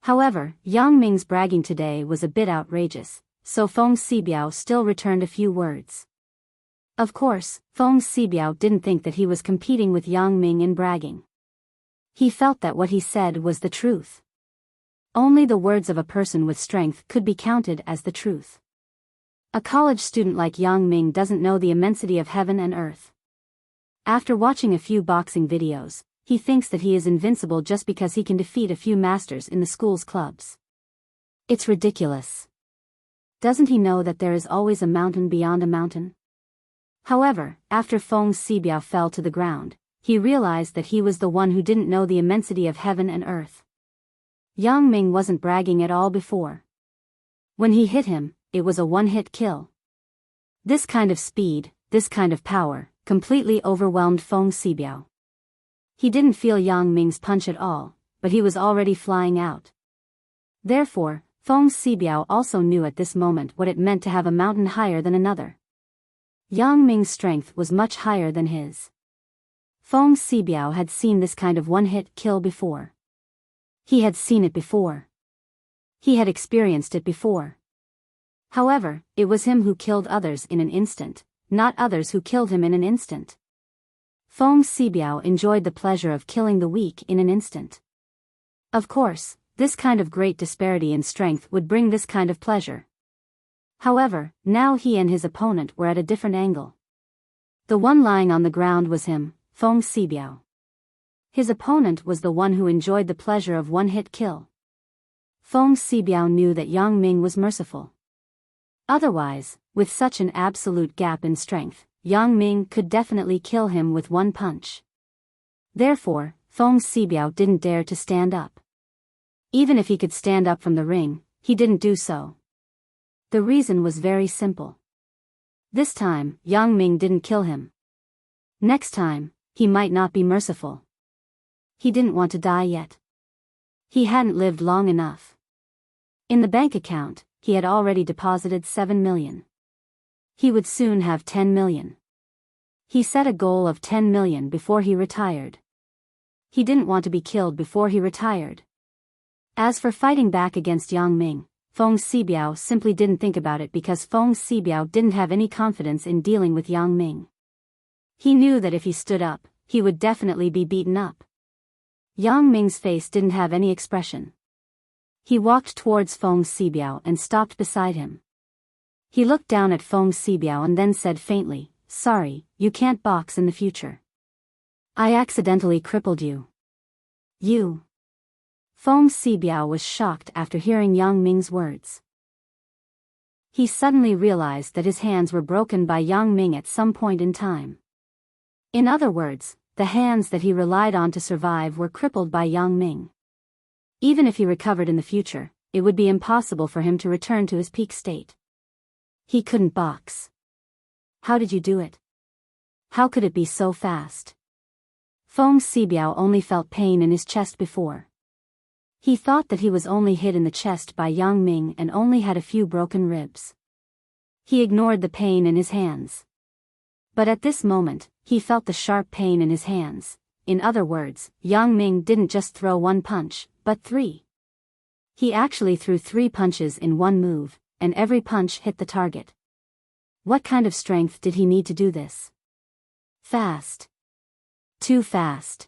However, Yang Ming's bragging today was a bit outrageous, so Feng Xibiao still returned a few words. Of course, Feng Xibiao didn't think that he was competing with Yang Ming in bragging. He felt that what he said was the truth. Only the words of a person with strength could be counted as the truth. A college student like Yang Ming doesn't know the immensity of heaven and earth. After watching a few boxing videos, he thinks that he is invincible just because he can defeat a few masters in the school's clubs. It's ridiculous. Doesn't he know that there is always a mountain beyond a mountain? However, after Feng Xibiao fell to the ground, he realized that he was the one who didn't know the immensity of heaven and earth. Yang Ming wasn't bragging at all before. When he hit him, it was a one-hit kill. This kind of speed, this kind of power, completely overwhelmed Feng Xibiao. He didn't feel Yang Ming's punch at all, but he was already flying out. Therefore, Feng Xibiao also knew at this moment what it meant to have a mountain higher than another. Yang Ming's strength was much higher than his. Feng Xibiao had seen this kind of one-hit kill before. He had seen it before. He had experienced it before. However, it was him who killed others in an instant, not others who killed him in an instant. Feng Xibiao enjoyed the pleasure of killing the weak in an instant. Of course, this kind of great disparity in strength would bring this kind of pleasure. However, now he and his opponent were at a different angle. The one lying on the ground was him, Feng Xibiao. His opponent was the one who enjoyed the pleasure of one-hit kill. Feng Xibiao knew that Yang Ming was merciful. Otherwise, with such an absolute gap in strength, Yang Ming could definitely kill him with one punch. Therefore, Feng Xibiao didn't dare to stand up. Even if he could stand up from the ring, he didn't do so. The reason was very simple. This time, Yang Ming didn't kill him. Next time, he might not be merciful. He didn't want to die yet. He hadn't lived long enough. In the bank account, he had already deposited 7 million. He would soon have 10 million. He set a goal of 10 million before he retired. He didn't want to be killed before he retired. As for fighting back against Yang Ming, Feng Xibiao simply didn't think about it because Feng Xibiao didn't have any confidence in dealing with Yang Ming. He knew that if he stood up, he would definitely be beaten up. Yang Ming's face didn't have any expression. He walked towards Feng Xibiao and stopped beside him. He looked down at Feng Xibiao and then said faintly, "Sorry, you can't box in the future. I accidentally crippled you." You. Feng Xibiao was shocked after hearing Yang Ming's words. He suddenly realized that his hands were broken by Yang Ming at some point in time. In other words, the hands that he relied on to survive were crippled by Yang Ming. Even if he recovered in the future, it would be impossible for him to return to his peak state. He couldn't box. How did you do it? How could it be so fast? Feng Xibiao only felt pain in his chest before. He thought that he was only hit in the chest by Yang Ming and only had a few broken ribs. He ignored the pain in his hands. But at this moment, he felt the sharp pain in his hands. In other words, Yang Ming didn't just throw one punch, but 3. He actually threw 3 punches in one move, and every punch hit the target. What kind of strength did he need to do this? Fast. Too fast.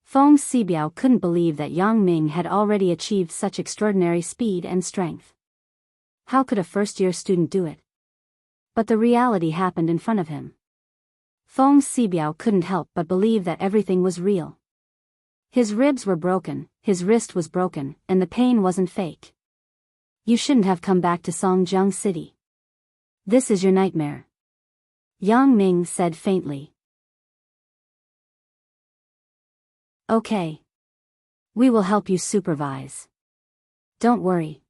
Feng Xibiao couldn't believe that Yang Ming had already achieved such extraordinary speed and strength. How could a first-year student do it? But the reality happened in front of him. Feng Xibiao couldn't help but believe that everything was real. His ribs were broken, his wrist was broken, and the pain wasn't fake. You shouldn't have come back to Songjiang City. This is your nightmare. Yang Ming said faintly. Okay. We will help you supervise. Don't worry.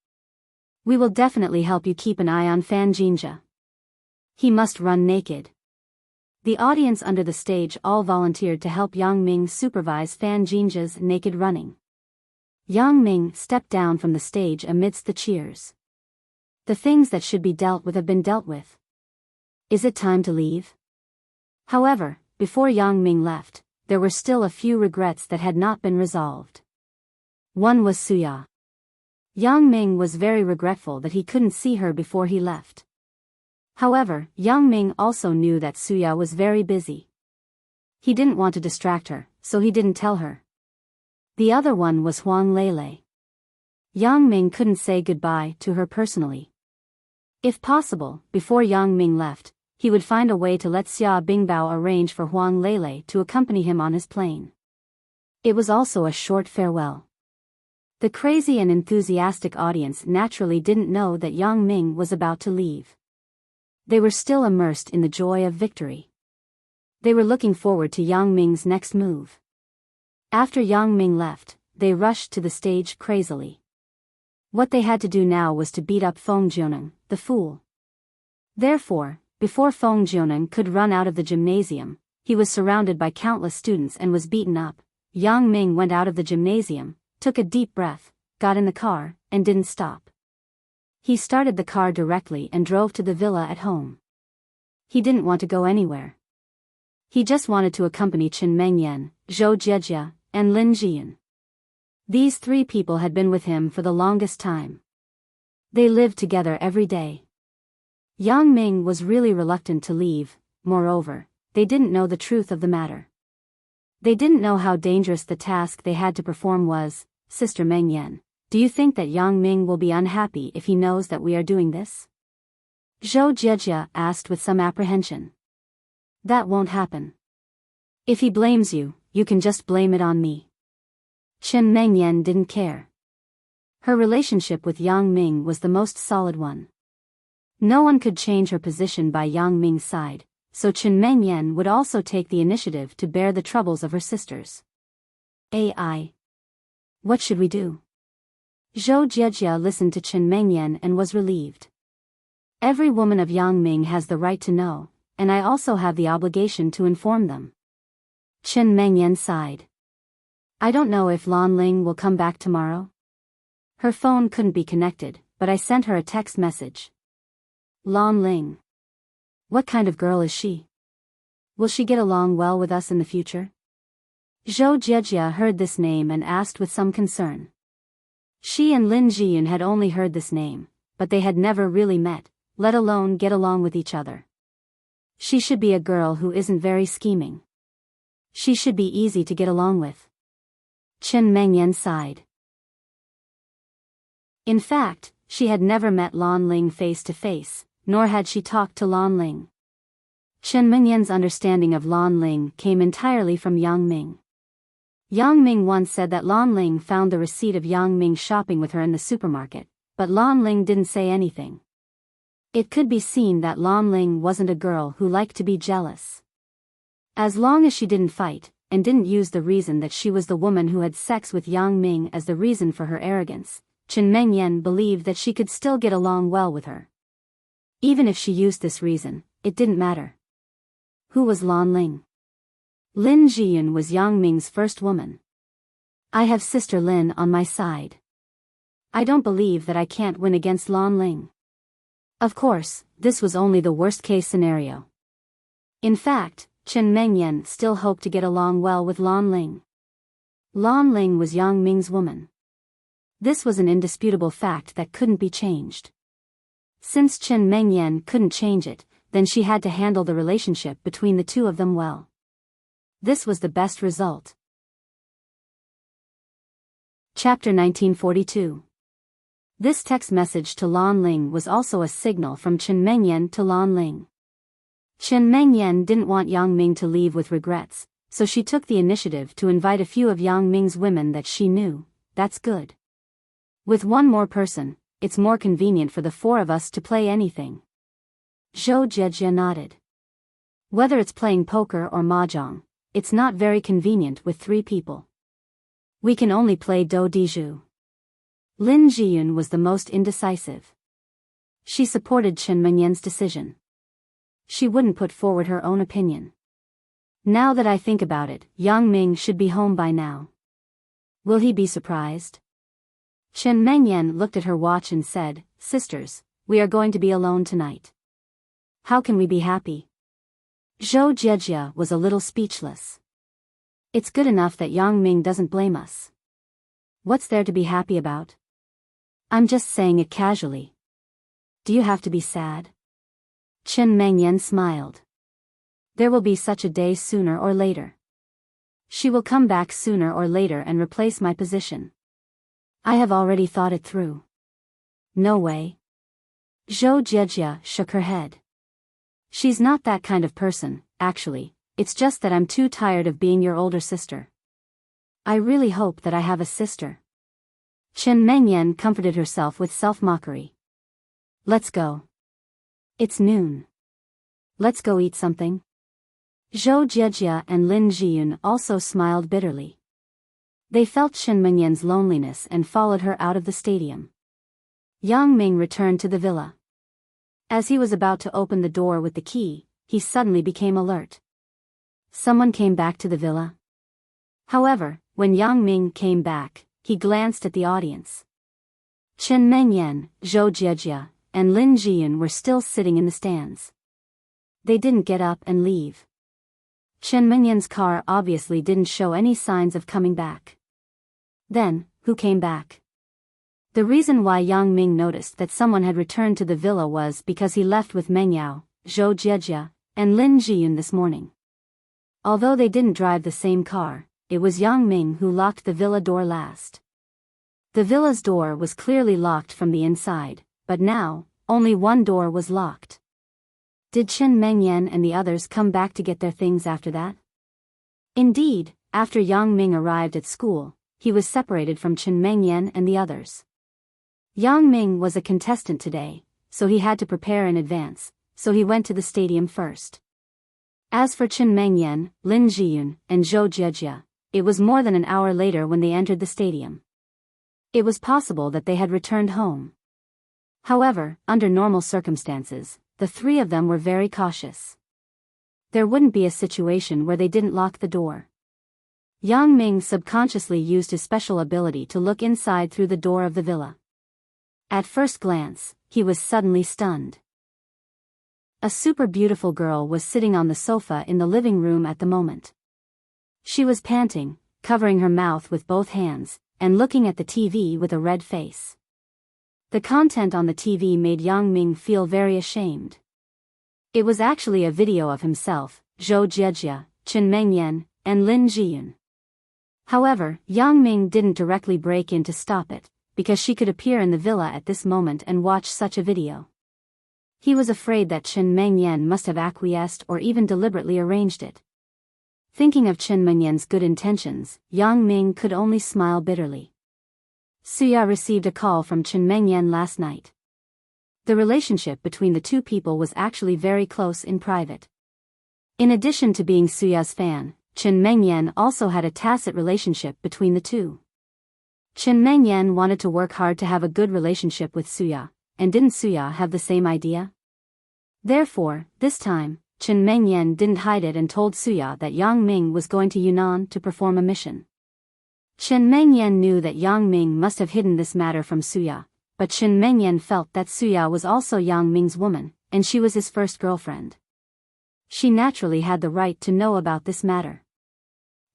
We will definitely help you keep an eye on Fan Jinja. He must run naked. The audience under the stage all volunteered to help Yang Ming supervise Fan Jinja's naked running. Yang Ming stepped down from the stage amidst the cheers. The things that should be dealt with have been dealt with. Is it time to leave? However, before Yang Ming left, there were still a few regrets that had not been resolved. One was Suya. Yang Ming was very regretful that he couldn't see her before he left. However, Yang Ming also knew that Suya was very busy. He didn't want to distract her, so he didn't tell her. The other one was Huang Lele. Yang Ming couldn't say goodbye to her personally. If possible, before Yang Ming left, he would find a way to let Xia Bingbao arrange for Huang Lele to accompany him on his plane. It was also a short farewell. The crazy and enthusiastic audience naturally didn't know that Yang Ming was about to leave. They were still immersed in the joy of victory. They were looking forward to Yang Ming's next move. After Yang Ming left, they rushed to the stage crazily. What they had to do now was to beat up Feng Jianeng, the fool. Therefore, before Feng Jianeng could run out of the gymnasium, he was surrounded by countless students and was beaten up. Yang Ming went out of the gymnasium, took a deep breath, got in the car, and didn't stop. He started the car directly and drove to the villa at home. He didn't want to go anywhere. He just wanted to accompany Chen Mengyan, Zhou Jiejia, and Lin Jian. These 3 people had been with him for the longest time. They lived together every day. Yang Ming was really reluctant to leave. Moreover, they didn't know the truth of the matter. They didn't know how dangerous the task they had to perform was. Sister Mengyan, do you think that Yang Ming will be unhappy if he knows that we are doing this? Zhou Jiejia asked with some apprehension. That won't happen. If he blames you, you can just blame it on me. Chen Mengyan didn't care. Her relationship with Yang Ming was the most solid one. No one could change her position by Yang Ming's side, so Chen Mengyan would also take the initiative to bear the troubles of her sisters. AI. What should we do? Zhou Jiejia listened to Chen Mengyan and was relieved. Every woman of Yang Ming has the right to know, and I also have the obligation to inform them. Chen Mengyan sighed. I don't know if Lan Ling will come back tomorrow. Her phone couldn't be connected, but I sent her a text message. Lan Ling. What kind of girl is she? Will she get along well with us in the future? Zhou Jiejia heard this name and asked with some concern. She and Lin Jian had only heard this name, but they had never really met, let alone get along with each other. She should be a girl who isn't very scheming. She should be easy to get along with. Chen Mengyan sighed. In fact, she had never met Lan Ling face to face, nor had she talked to Lan Ling. Chen Mengyan's understanding of Lan Ling came entirely from Yang Ming. Yang Ming once said that Lan Ling found the receipt of Yang Ming shopping with her in the supermarket, but Lan Ling didn't say anything. It could be seen that Lan Ling wasn't a girl who liked to be jealous. As long as she didn't fight, and didn't use the reason that she was the woman who had sex with Yang Ming as the reason for her arrogance, Chen Mengyan believed that she could still get along well with her. Even if she used this reason, it didn't matter. Who was Lan Ling? Lin Jiyun was Yang Ming's first woman. I have Sister Lin on my side. I don't believe that I can't win against Lan Ling. Of course, this was only the worst-case scenario. In fact, Chen Mengyan still hoped to get along well with Lan Ling. Lan Ling was Yang Ming's woman. This was an indisputable fact that couldn't be changed. Since Chen Mengyan couldn't change it, then she had to handle the relationship between the two of them well. This was the best result. Chapter 1942. This text message to Lan Ling was also a signal from Chen Mengyan to Lan Ling. Chen Mengyan didn't want Yang Ming to leave with regrets, so she took the initiative to invite a few of Yang Ming's women that she knew. That's good. With one more person, it's more convenient for the four of us to play anything. Zhou Jejia nodded. Whether it's playing poker or mahjong, it's not very convenient with 3 people. We can only play do diju. Lin Jiyun was the most indecisive. She supported Chen Mengyan's decision. She wouldn't put forward her own opinion. Now that I think about it, Yang Ming should be home by now. Will he be surprised? Chen Mengyan looked at her watch and said, "Sisters, we are going to be alone tonight. How can we be happy?" Zhou Jejia was a little speechless. It's good enough that Yang Ming doesn't blame us. What's there to be happy about? I'm just saying it casually. Do you have to be sad? Chen Mengyan smiled. There will be such a day sooner or later. She will come back sooner or later and replace my position. I have already thought it through. No way. Zhou Jejia shook her head. She's not that kind of person, actually, it's just that I'm too tired of being your older sister. I really hope that I have a sister. Chen Mengyan comforted herself with self-mockery. Let's go. It's noon. Let's go eat something. Zhou Jejia and Lin Jiyun also smiled bitterly. They felt Chen Mengyan's loneliness and followed her out of the stadium. Yang Ming returned to the villa. As he was about to open the door with the key, he suddenly became alert. Someone came back to the villa. However, when Yang Ming came back, he glanced at the audience. Chen Mengyan, Zhou Jejia, and Lin Jiyun were still sitting in the stands. They didn't get up and leave. Chen Mengyan's car obviously didn't show any signs of coming back. Then, who came back? The reason why Yang Ming noticed that someone had returned to the villa was because he left with Meng Yao, Zhou Jejia, and Lin Jiyun this morning. Although they didn't drive the same car, it was Yang Ming who locked the villa door last. The villa's door was clearly locked from the inside, but now, only one door was locked. Did Chen Mengyan and the others come back to get their things after that? Indeed, after Yang Ming arrived at school, he was separated from Chen Mengyan and the others. Yang Ming was a contestant today, so he had to prepare in advance, so he went to the stadium first. As for Chen Mengyan, Lin Jiyun, and Zhou Jejia, it was more than an hour later when they entered the stadium. It was possible that they had returned home. However, under normal circumstances, the 3 of them were very cautious. There wouldn't be a situation where they didn't lock the door. Yang Ming subconsciously used his special ability to look inside through the door of the villa. At first glance, he was suddenly stunned. A super beautiful girl was sitting on the sofa in the living room at the moment. She was panting, covering her mouth with both hands, and looking at the TV with a red face. The content on the TV made Yang Ming feel very ashamed. It was actually a video of himself, Zhou Jejia, Chen Mengyan, and Lin Jiyun. However, Yang Ming didn't directly break in to stop it, because she could appear in the villa at this moment and watch such a video. He was afraid that Chen Mengyan must have acquiesced or even deliberately arranged it. Thinking of Chen Mengyan's good intentions, Yang Ming could only smile bitterly. Suya received a call from Chen Mengyan last night. The relationship between the two people was actually very close in private. In addition to being Suya's fan, Chen Mengyan also had a tacit relationship between the two. Chen Mengyan wanted to work hard to have a good relationship with Suya, and didn't Suya have the same idea? Therefore, this time, Chen Mengyan didn't hide it and told Suya that Yang Ming was going to Yunnan to perform a mission. Chen Mengyan knew that Yang Ming must have hidden this matter from Suya, but Chen Mengyan felt that Suya was also Yang Ming's woman, and she was his first girlfriend. She naturally had the right to know about this matter.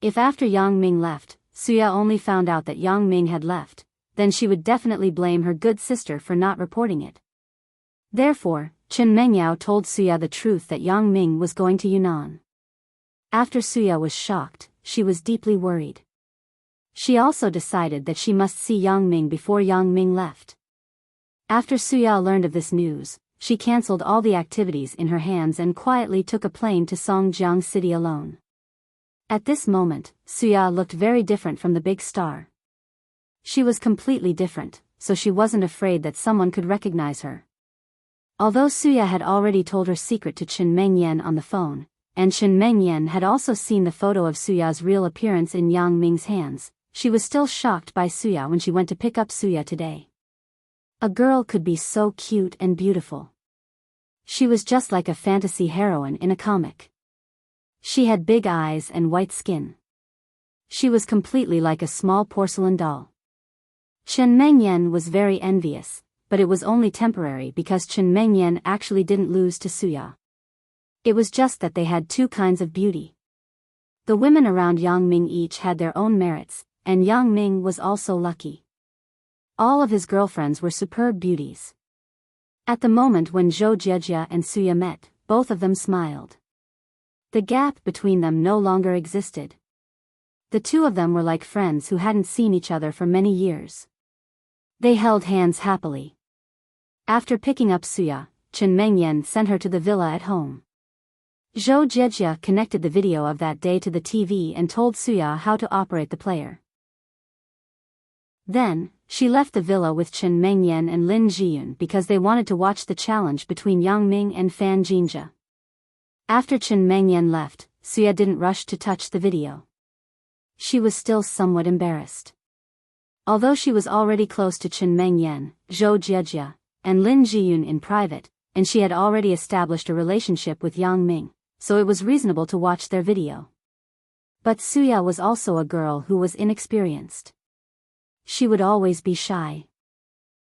If after Yang Ming left, Suya only found out that Yang Ming had left, then she would definitely blame her good sister for not reporting it. Therefore, Chen Mengyao told Suya the truth that Yang Ming was going to Yunnan. After Suya was shocked, she was deeply worried. She also decided that she must see Yang Ming before Yang Ming left. After Suya learned of this news, she cancelled all the activities in her hands and quietly took a plane to Songjiang City alone. At this moment, Suya looked very different from the big star. She was completely different, so she wasn't afraid that someone could recognize her. Although Suya had already told her secret to Chen Mengyan on the phone, and Chen Mengyan had also seen the photo of Suya's real appearance in Yang Ming's hands, she was still shocked by Suya when she went to pick up Suya today. A girl could be so cute and beautiful. She was just like a fantasy heroine in a comic. She had big eyes and white skin. She was completely like a small porcelain doll. Chen Mengyan was very envious, but it was only temporary because Chen Mengyan actually didn't lose to Suya. It was just that they had two kinds of beauty. The women around Yang Ming each had their own merits, and Yang Ming was also lucky. All of his girlfriends were superb beauties. At the moment when Zhou Jiejia and Suya met, both of them smiled. The gap between them no longer existed. The two of them were like friends who hadn't seen each other for many years. They held hands happily. After picking up Suya, Chen Mengyan sent her to the villa at home. Zhou Jiejia connected the video of that day to the TV and told Suya how to operate the player. Then, she left the villa with Chen Mengyan and Lin Jiyun because they wanted to watch the challenge between Yang Ming and Fan Jinjia. After Chen Mengyan left, Suya didn't rush to touch the video. She was still somewhat embarrassed. Although she was already close to Chen Mengyan, Zhou Jiejia, and Lin Jiyun in private, and she had already established a relationship with Yang Ming, so it was reasonable to watch their video. But Suya was also a girl who was inexperienced. She would always be shy.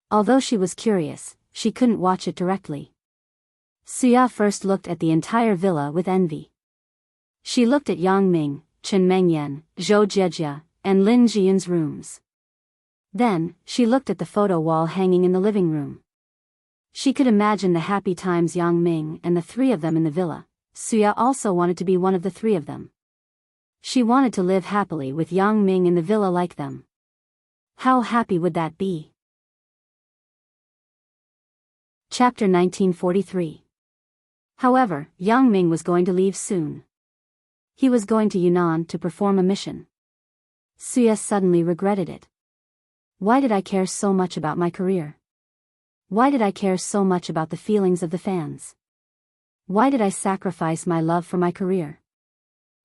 Although she was curious, she couldn't watch it directly. Suya first looked at the entire villa with envy. She looked at Yang Ming, Chen Mengyan, Zhou Jiejia, and Lin Jiyun's rooms. Then, she looked at the photo wall hanging in the living room. She could imagine the happy times Yang Ming and the three of them in the villa. Suya also wanted to be one of the three of them. She wanted to live happily with Yang Ming in the villa like them. How happy would that be? Chapter 1943. However, Yang Ming was going to leave soon. He was going to Yunnan to perform a mission. Suya suddenly regretted it. Why did I care so much about my career? Why did I care so much about the feelings of the fans? Why did I sacrifice my love for my career?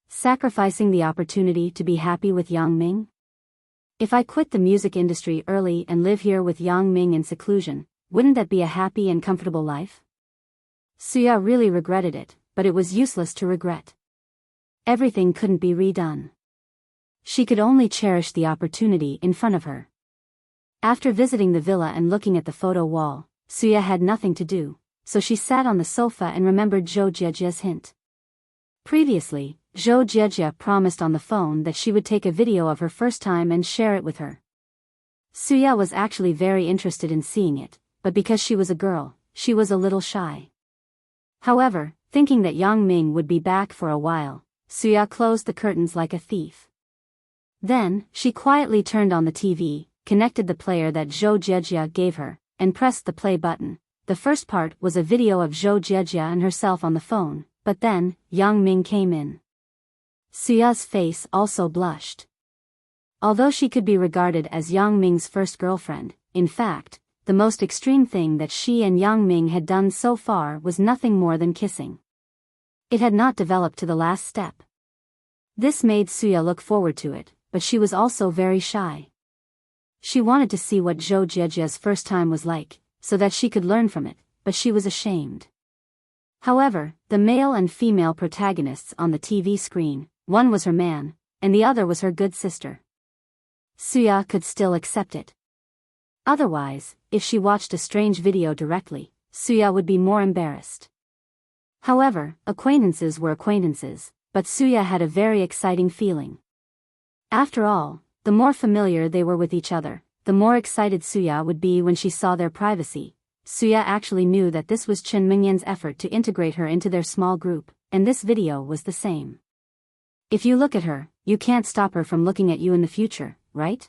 Sacrificing the opportunity to be happy with Yang Ming? If I quit the music industry early and live here with Yang Ming in seclusion, wouldn't that be a happy and comfortable life? Suya really regretted it, but it was useless to regret. Everything couldn't be redone. She could only cherish the opportunity in front of her. After visiting the villa and looking at the photo wall, Suya had nothing to do, so she sat on the sofa and remembered Zhou Jiejia's hint. Previously, Zhou Jiejia promised on the phone that she would take a video of her first time and share it with her. Suya was actually very interested in seeing it, but because she was a girl, she was a little shy. However, thinking that Yang Ming would be back for a while, Suya closed the curtains like a thief. Then, she quietly turned on the TV, connected the player that Zhou Jiejia gave her, and pressed the play button. The first part was a video of Zhou Jiejia and herself on the phone, but then, Yang Ming came in. Suya's face also blushed. Although she could be regarded as Yang Ming's first girlfriend, in fact, the most extreme thing that she and Yang Ming had done so far was nothing more than kissing. It had not developed to the last step. This made Suya look forward to it, but she was also very shy. She wanted to see what Zhou Jiejia's first time was like, so that she could learn from it, but she was ashamed. However, the male and female protagonists on the TV screen, one was her man, and the other was her good sister. Suya could still accept it. Otherwise, if she watched a strange video directly, Suya would be more embarrassed. However, acquaintances were acquaintances, but Suya had a very exciting feeling. After all, the more familiar they were with each other, the more excited Suya would be when she saw their privacy. Suya actually knew that this was Chen Mingyan's effort to integrate her into their small group, and this video was the same. If you look at her, you can't stop her from looking at you in the future, right?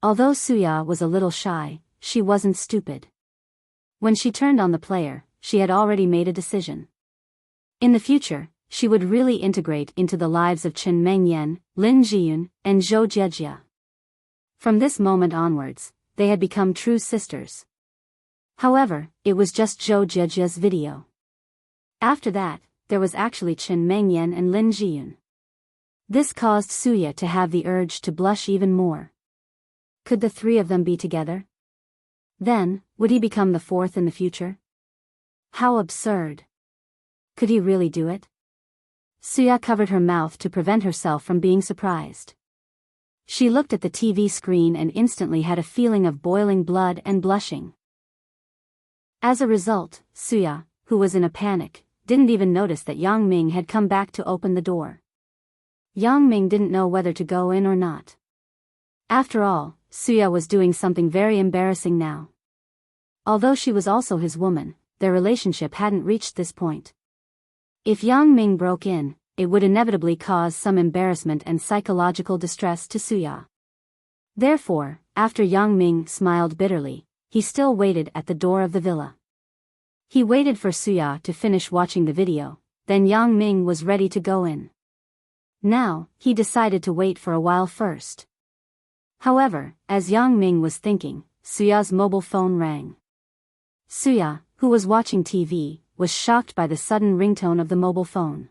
Although Suya was a little shy, she wasn't stupid. When she turned on the player, she had already made a decision. In the future, she would really integrate into the lives of Chen Mengyan, Lin Jiyun, and Zhou Jiejia. From this moment onwards, they had become true sisters. However, it was just Zhou Jiejia's video. After that, there was actually Chen Mengyan and Lin Jiyun. This caused Suya to have the urge to blush even more. Could the three of them be together? Then, would he become the fourth in the future? How absurd. Could he really do it? Suya covered her mouth to prevent herself from being surprised. She looked at the TV screen and instantly had a feeling of boiling blood and blushing. As a result, Suya, who was in a panic, didn't even notice that Yang Ming had come back to open the door. Yang Ming didn't know whether to go in or not. After all, Suya was doing something very embarrassing now. Although she was also his woman, their relationship hadn't reached this point. If Yang Ming broke in, it would inevitably cause some embarrassment and psychological distress to Suya. Therefore, after Yang Ming smiled bitterly, he still waited at the door of the villa. He waited for Suya to finish watching the video, then Yang Ming was ready to go in. Now, he decided to wait for a while first. However, as Yang Ming was thinking, Suya's mobile phone rang. Suya, who was watching TV, was shocked by the sudden ringtone of the mobile phone.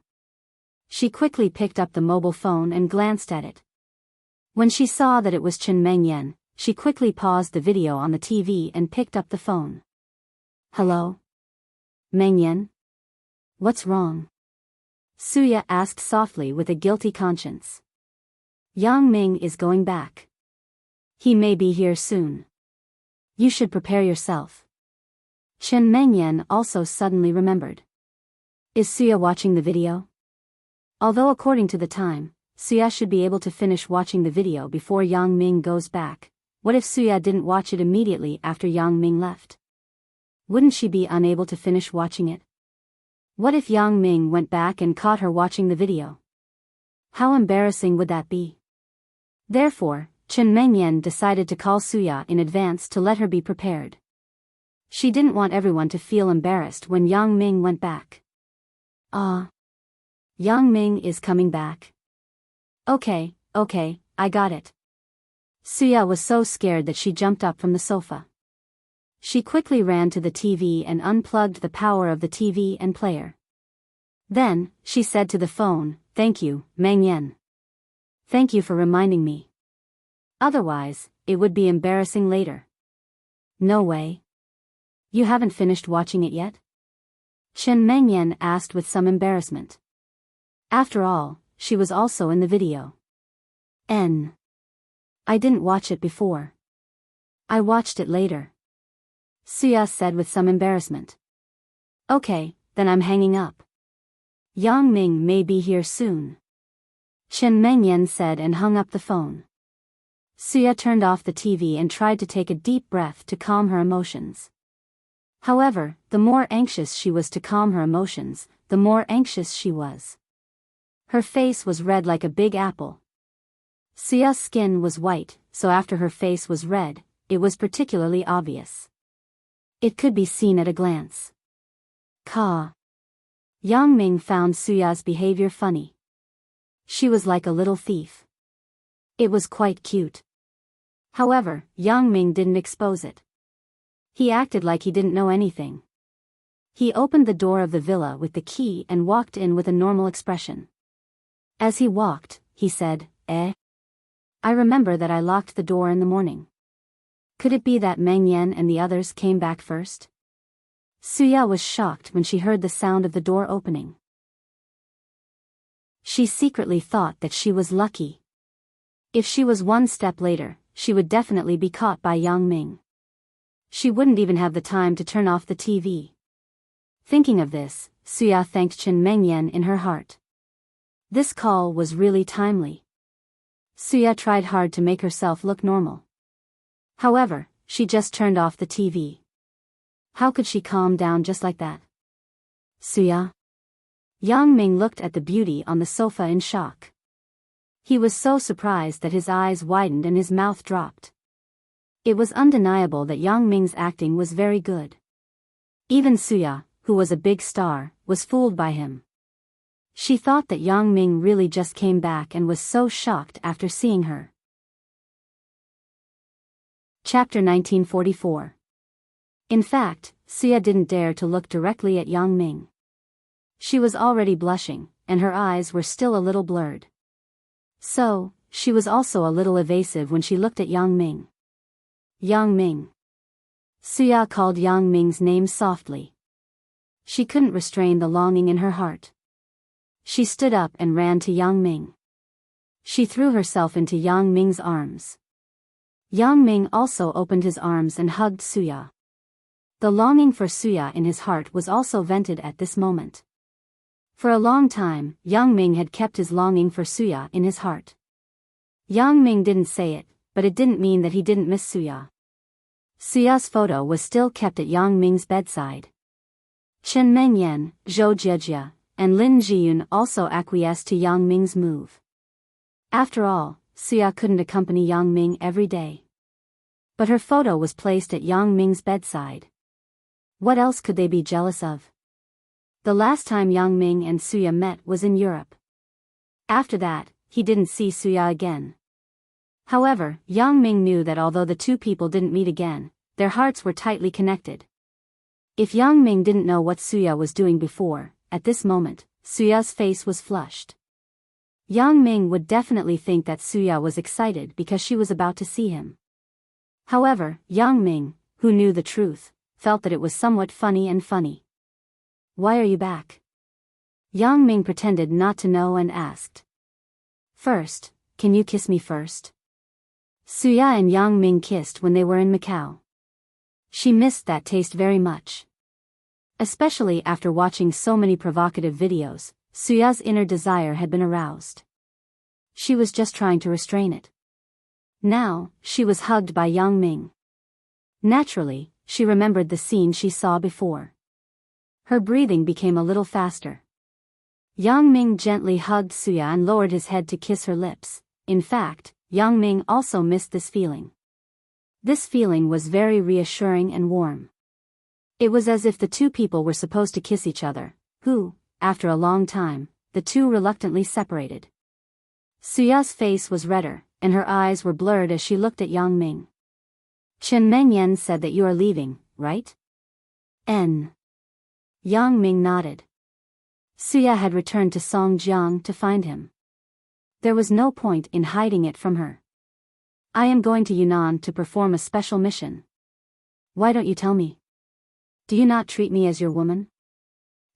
She quickly picked up the mobile phone and glanced at it. When she saw that it was Chen Mengyan, she quickly paused the video on the TV and picked up the phone. Hello? Mengyan? What's wrong? Suya asked softly with a guilty conscience. Yang Ming is going back. He may be here soon. You should prepare yourself. Chen Mengyan also suddenly remembered. Is Suya watching the video? Although according to the time, Suya should be able to finish watching the video before Yang Ming goes back. What if Suya didn't watch it immediately after Yang Ming left? Wouldn't she be unable to finish watching it? What if Yang Ming went back and caught her watching the video? How embarrassing would that be? Therefore, Chen Mengyan decided to call Suya in advance to let her be prepared. She didn't want everyone to feel embarrassed when Yang Ming went back. Yang Ming is coming back. Okay, I got it. Suya was so scared that she jumped up from the sofa. She quickly ran to the TV and unplugged the power of the TV and player. Then, she said to the phone, "Thank you, Mengyan. Thank you for reminding me. Otherwise, it would be embarrassing later." No way. You haven't finished watching it yet? Chen Mengyan asked with some embarrassment. After all, she was also in the video. I didn't watch it before. I watched it later. Suya said with some embarrassment. Okay, then I'm hanging up. Yang Ming may be here soon. Chen Mengyan said and hung up the phone. Suya turned off the TV and tried to take a deep breath to calm her emotions. However, the more anxious she was to calm her emotions, the more anxious she was. Her face was red like a big apple. Suya's skin was white, so after her face was red, it was particularly obvious. It could be seen at a glance. Yang Ming found Suya's behavior funny. She was like a little thief. It was quite cute. However, Yang Ming didn't expose it. He acted like he didn't know anything. He opened the door of the villa with the key and walked in with a normal expression. As he walked, he said, I remember that I locked the door in the morning. Could it be that Meng Yan and the others came back first? Suya was shocked when she heard the sound of the door opening. She secretly thought that she was lucky. If she was one step later, she would definitely be caught by Yang Ming. She wouldn't even have the time to turn off the TV. Thinking of this, Suya thanked Chen Mengyan in her heart. This call was really timely. Suya tried hard to make herself look normal. However, she just turned off the TV. How could she calm down just like that? Suya? Yang Ming looked at the beauty on the sofa in shock. He was so surprised that his eyes widened and his mouth dropped. It was undeniable that Yang Ming's acting was very good. Even Suya, who was a big star, was fooled by him. She thought that Yang Ming really just came back and was so shocked after seeing her. Chapter 1944. In fact, Suya didn't dare to look directly at Yang Ming. She was already blushing, and her eyes were still a little blurred. So, she was also a little evasive when she looked at Yang Ming. Yang Ming. Suya called Yang Ming's name softly. She couldn't restrain the longing in her heart. She stood up and ran to Yang Ming. She threw herself into Yang Ming's arms. Yang Ming also opened his arms and hugged Suya. The longing for Suya in his heart was also vented at this moment. For a long time, Yang Ming had kept his longing for Suya in his heart. Yang Ming didn't say it, but it didn't mean that he didn't miss Suya. Suya's photo was still kept at Yang Ming's bedside. Chen Mengyan, Zhou Jiejia, and Lin Jiyun also acquiesced to Yang Ming's move. After all, Suya couldn't accompany Yang Ming every day. But her photo was placed at Yang Ming's bedside. What else could they be jealous of? The last time Yang Ming and Suya met was in Europe. After that, he didn't see Suya again. However, Yang Ming knew that although the two people didn't meet again, their hearts were tightly connected. If Yang Ming didn't know what Suya was doing before, at this moment, Suya's face was flushed. Yang Ming would definitely think that Suya was excited because she was about to see him. However, Yang Ming, who knew the truth, felt that it was somewhat funny. Why are you back? Yang Ming pretended not to know and asked. First, can you kiss me first? Suya and Yang Ming kissed when they were in Macau. She missed that taste very much. Especially after watching so many provocative videos, Suya's inner desire had been aroused. She was just trying to restrain it. Now, she was hugged by Yang Ming. Naturally, she remembered the scene she saw before. Her breathing became a little faster. Yang Ming gently hugged Suya and lowered his head to kiss her lips. In fact, Yang Ming also missed this feeling. This feeling was very reassuring and warm. It was as if the two people were supposed to kiss each other, who, after a long time, the two reluctantly separated. Suya's face was redder, and her eyes were blurred as she looked at Yang Ming. Chen Mengyan said that you are leaving, right? Yang Ming nodded. Suya had returned to Songjiang to find him. There was no point in hiding it from her. I am going to Yunnan to perform a special mission. Why don't you tell me? Do you not treat me as your woman?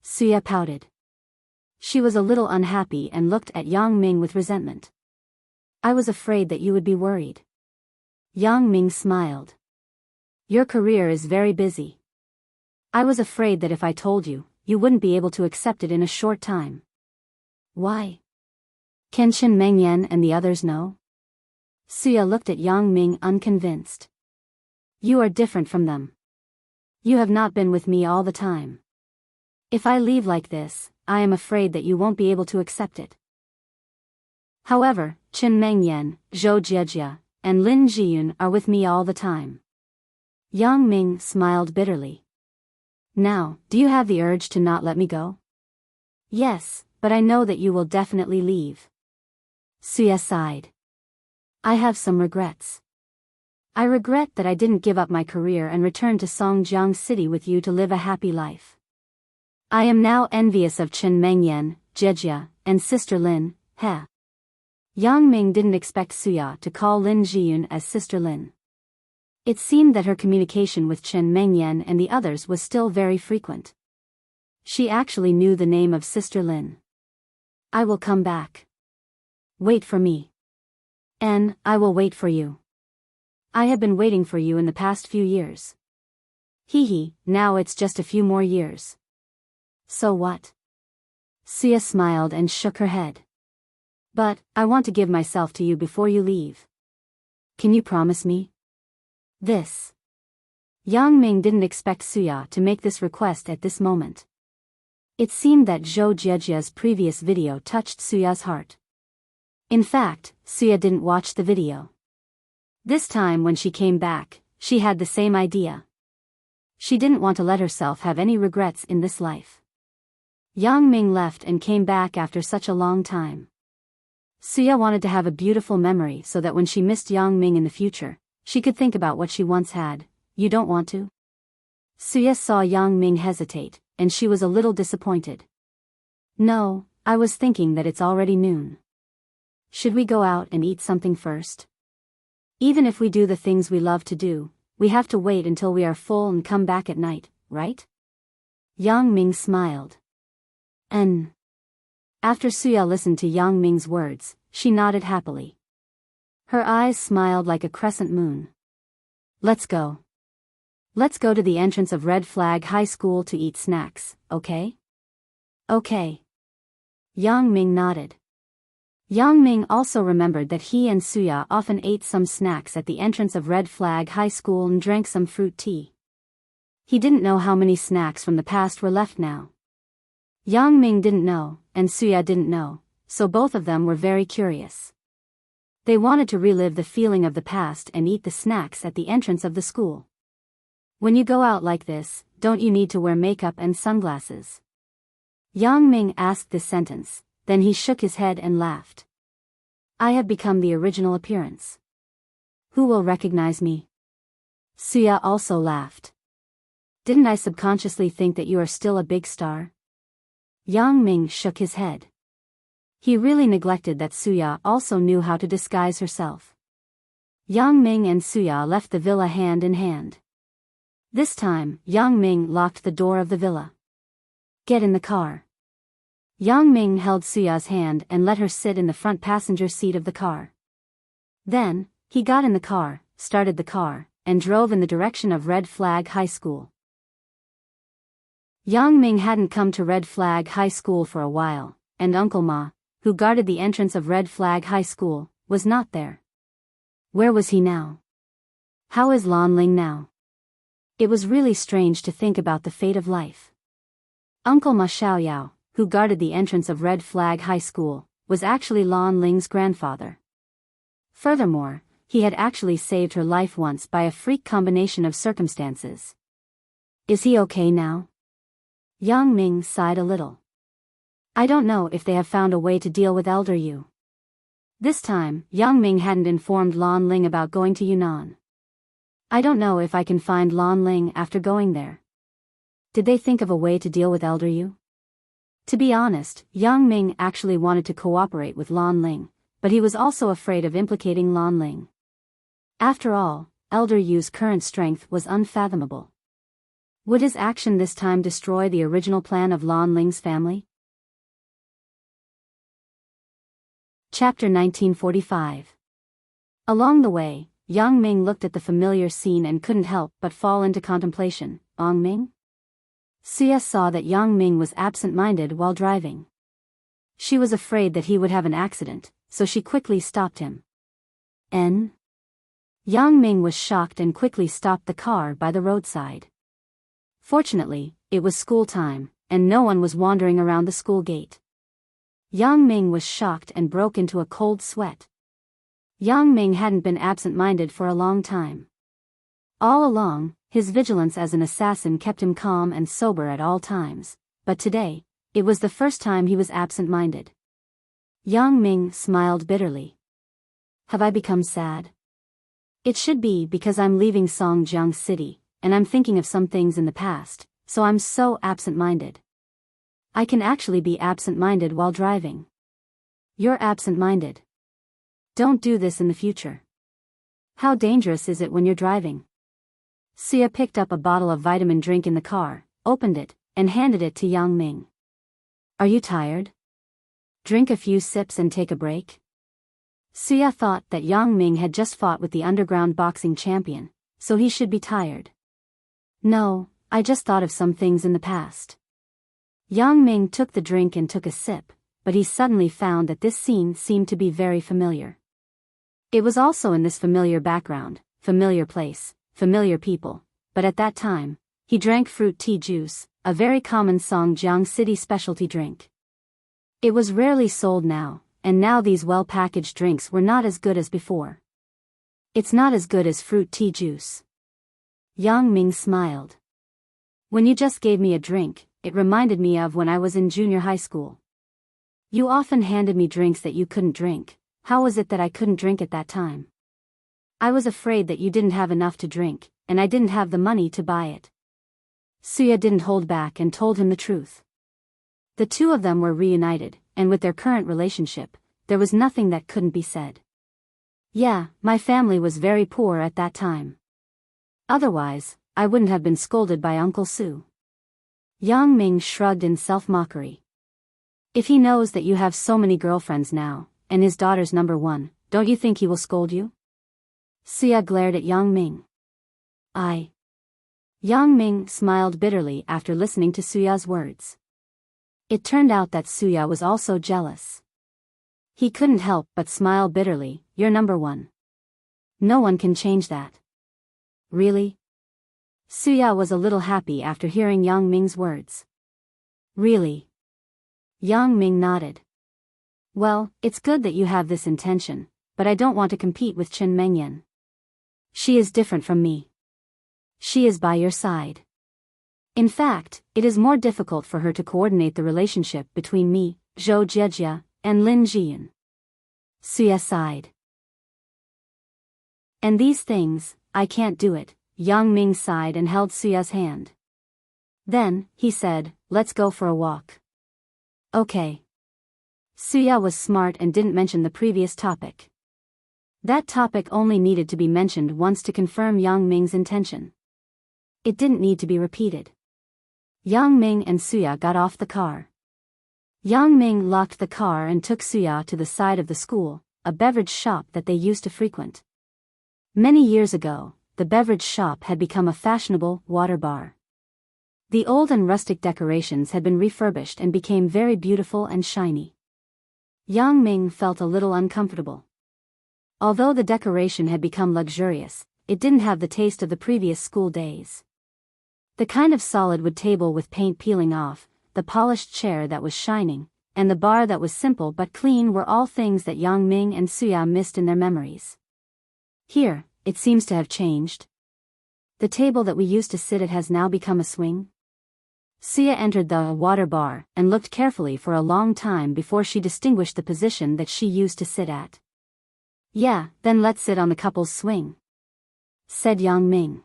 Suya pouted. She was a little unhappy and looked at Yang Ming with resentment. I was afraid that you would be worried. Yang Ming smiled. Your career is very busy. I was afraid that if I told you, you wouldn't be able to accept it in a short time. Why? Can Chen Mengyan and the others know? Suya looked at Yang Ming unconvinced. You are different from them. You have not been with me all the time. If I leave like this, I am afraid that you won't be able to accept it. However, Chen Mengyan, Zhou Jiejia, and Lin Jiyun are with me all the time. Yang Ming smiled bitterly. Now, do you have the urge to not let me go? Yes, but I know that you will definitely leave. Suya sighed. I have some regrets. I regret that I didn't give up my career and return to Songjiang City with you to live a happy life. I am now envious of Chen Mengyan, Jejia, and Sister Lin, He. Yang Ming didn't expect Suya to call Lin Jiyun as Sister Lin. It seemed that her communication with Chen Mengyan and the others was still very frequent. She actually knew the name of Sister Lin. I will come back. Wait for me. And I will wait for you. I have been waiting for you in the past few years. Hee, now it's just a few more years. So what? Suya smiled and shook her head. But, I want to give myself to you before you leave. Can you promise me? This. Yang Ming didn't expect Suya to make this request at this moment. It seemed that Zhou Jiejia's previous video touched Suya's heart. In fact, Suya didn't watch the video. This time when she came back, she had the same idea. She didn't want to let herself have any regrets in this life. Yang Ming left and came back after such a long time. Suya wanted to have a beautiful memory so that when she missed Yang Ming in the future, she could think about what she once had. You don't want to? Suya saw Yang Ming hesitate, and she was a little disappointed. No, I was thinking that it's already noon. Should we go out and eat something first? Even if we do the things we love to do, we have to wait until we are full and come back at night, right? Yang Ming smiled. After Suya listened to Yang Ming's words, she nodded happily. Her eyes smiled like a crescent moon. Let's go. Let's go to the entrance of Red Flag High School to eat snacks, okay? Okay. Yang Ming nodded. Yang Ming also remembered that he and Suya often ate some snacks at the entrance of Red Flag High School and drank some fruit tea. He didn't know how many snacks from the past were left now. Yang Ming didn't know, and Suya didn't know, so both of them were very curious. They wanted to relive the feeling of the past and eat the snacks at the entrance of the school. When you go out like this, don't you need to wear makeup and sunglasses? Yang Ming asked this sentence, then he shook his head and laughed. I have become the original appearance. Who will recognize me? Suya also laughed. Didn't I subconsciously think that you are still a big star? Yang Ming shook his head. He really neglected that Suya also knew how to disguise herself. Yang Ming and Suya left the villa hand in hand. This time, Yang Ming locked the door of the villa. Get in the car. Yang Ming held Suya's hand and let her sit in the front passenger seat of the car. Then, he got in the car, started the car, and drove in the direction of Red Flag High School. Yang Ming hadn't come to Red Flag High School for a while, and Uncle Ma, who guarded the entrance of Red Flag High School, was not there. Where was he now? How is Lan Ling now? It was really strange to think about the fate of life. Uncle Ma Xiaoyao, who guarded the entrance of Red Flag High School, was actually Lan Ling's grandfather. Furthermore, he had actually saved her life once by a freak combination of circumstances. Is he okay now? Yang Ming sighed a little. I don't know if they have found a way to deal with Elder Yu. This time, Yang Ming hadn't informed Lan Ling about going to Yunnan. I don't know if I can find Lan Ling after going there. Did they think of a way to deal with Elder Yu? To be honest, Yang Ming actually wanted to cooperate with Lan Ling, but he was also afraid of implicating Lan Ling. After all, Elder Yu's current strength was unfathomable. Would his action this time destroy the original plan of Lan Ling's family? Chapter 1945. Along the way, Yang Ming looked at the familiar scene and couldn't help but fall into contemplation. Yang Ming? Suya saw that Yang Ming was absent-minded while driving. She was afraid that he would have an accident, so she quickly stopped him. Yang Ming was shocked and quickly stopped the car by the roadside. Fortunately, it was school time, and no one was wandering around the school gate. Yang Ming was shocked and broke into a cold sweat. Yang Ming hadn't been absent-minded for a long time. All along, his vigilance as an assassin kept him calm and sober at all times, but today, it was the first time he was absent-minded. Yang Ming smiled bitterly. Have I become sad? It should be because I'm leaving Songjiang City, and I'm thinking of some things in the past, so I'm so absent-minded. I can actually be absent-minded while driving. You're absent-minded. Don't do this in the future. How dangerous is it when you're driving? Sia picked up a bottle of vitamin drink in the car, opened it, and handed it to Yang Ming. Are you tired? Drink a few sips and take a break? Sia thought that Yang Ming had just fought with the underground boxing champion, so he should be tired. No, I just thought of some things in the past. Yang Ming took the drink and took a sip, but he suddenly found that this scene seemed to be very familiar. It was also in this familiar background, familiar place, familiar people, but at that time, he drank fruit tea juice, a very common Songjiang City specialty drink. It was rarely sold now, and now these well-packaged drinks were not as good as before. It's not as good as fruit tea juice. Yang Ming smiled. When you just gave me a drink, it reminded me of when I was in junior high school. You often handed me drinks that you couldn't drink. How was it that I couldn't drink at that time? I was afraid that you didn't have enough to drink, and I didn't have the money to buy it. Suya didn't hold back and told him the truth. The two of them were reunited, and with their current relationship, there was nothing that couldn't be said. Yeah, my family was very poor at that time. Otherwise, I wouldn't have been scolded by Uncle Su. Yang Ming shrugged in self-mockery. If he knows that you have so many girlfriends now, and his daughter's number one, don't you think he will scold you? Sia glared at Yang Ming. Yang Ming smiled bitterly after listening to Suya's words. It turned out that Suya was also jealous. He couldn't help but smile bitterly. You're number one. No one can change that. Really? Suya was a little happy after hearing Yang Ming's words. Really? Yang Ming nodded. Well, it's good that you have this intention, but I don't want to compete with Chen Mengyan. She is different from me. She is by your side. In fact, it is more difficult for her to coordinate the relationship between me, Zhou Jiejia, and Lin Jiyun. Suya sighed. And these things, I can't do it. Yang Ming sighed and held Suya's hand. Then, he said, let's go for a walk. Okay. Suya was smart and didn't mention the previous topic. That topic only needed to be mentioned once to confirm Yang Ming's intention. It didn't need to be repeated. Yang Ming and Suya got off the car. Yang Ming locked the car and took Suya to the side of the school, a beverage shop that they used to frequent. Many years ago, the beverage shop had become a fashionable water bar. The old and rustic decorations had been refurbished and became very beautiful and shiny. Yang Ming felt a little uncomfortable. Although the decoration had become luxurious, it didn't have the taste of the previous school days. The kind of solid wood table with paint peeling off, the polished chair that was shining, and the bar that was simple but clean were all things that Yang Ming and Suya missed in their memories. Here, it seems to have changed. The table that we used to sit at has now become a swing. Suya entered the water bar and looked carefully for a long time before she distinguished the position that she used to sit at. Yeah, then let's sit on the couple's swing, said Yang Ming.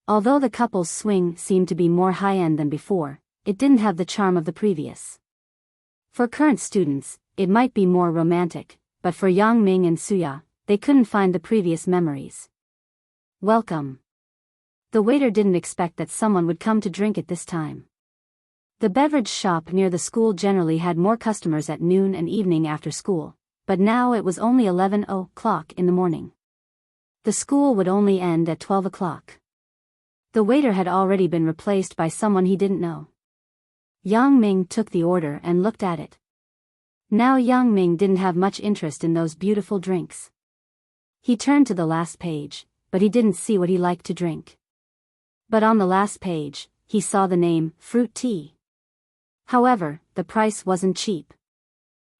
Although the couple's swing seemed to be more high-end than before, it didn't have the charm of the previous. For current students, it might be more romantic, but for Yang Ming and Suya, they couldn't find the previous memories. Welcome. The waiter didn't expect that someone would come to drink at this time. The beverage shop near the school generally had more customers at noon and evening after school, but now it was only 11 o'clock in the morning. The school would only end at 12 o'clock. The waiter had already been replaced by someone he didn't know. Yang Ming took the order and looked at it. Now Yang Ming didn't have much interest in those beautiful drinks. He turned to the last page, but he didn't see what he liked to drink. But on the last page, he saw the name, fruit tea. However, the price wasn't cheap.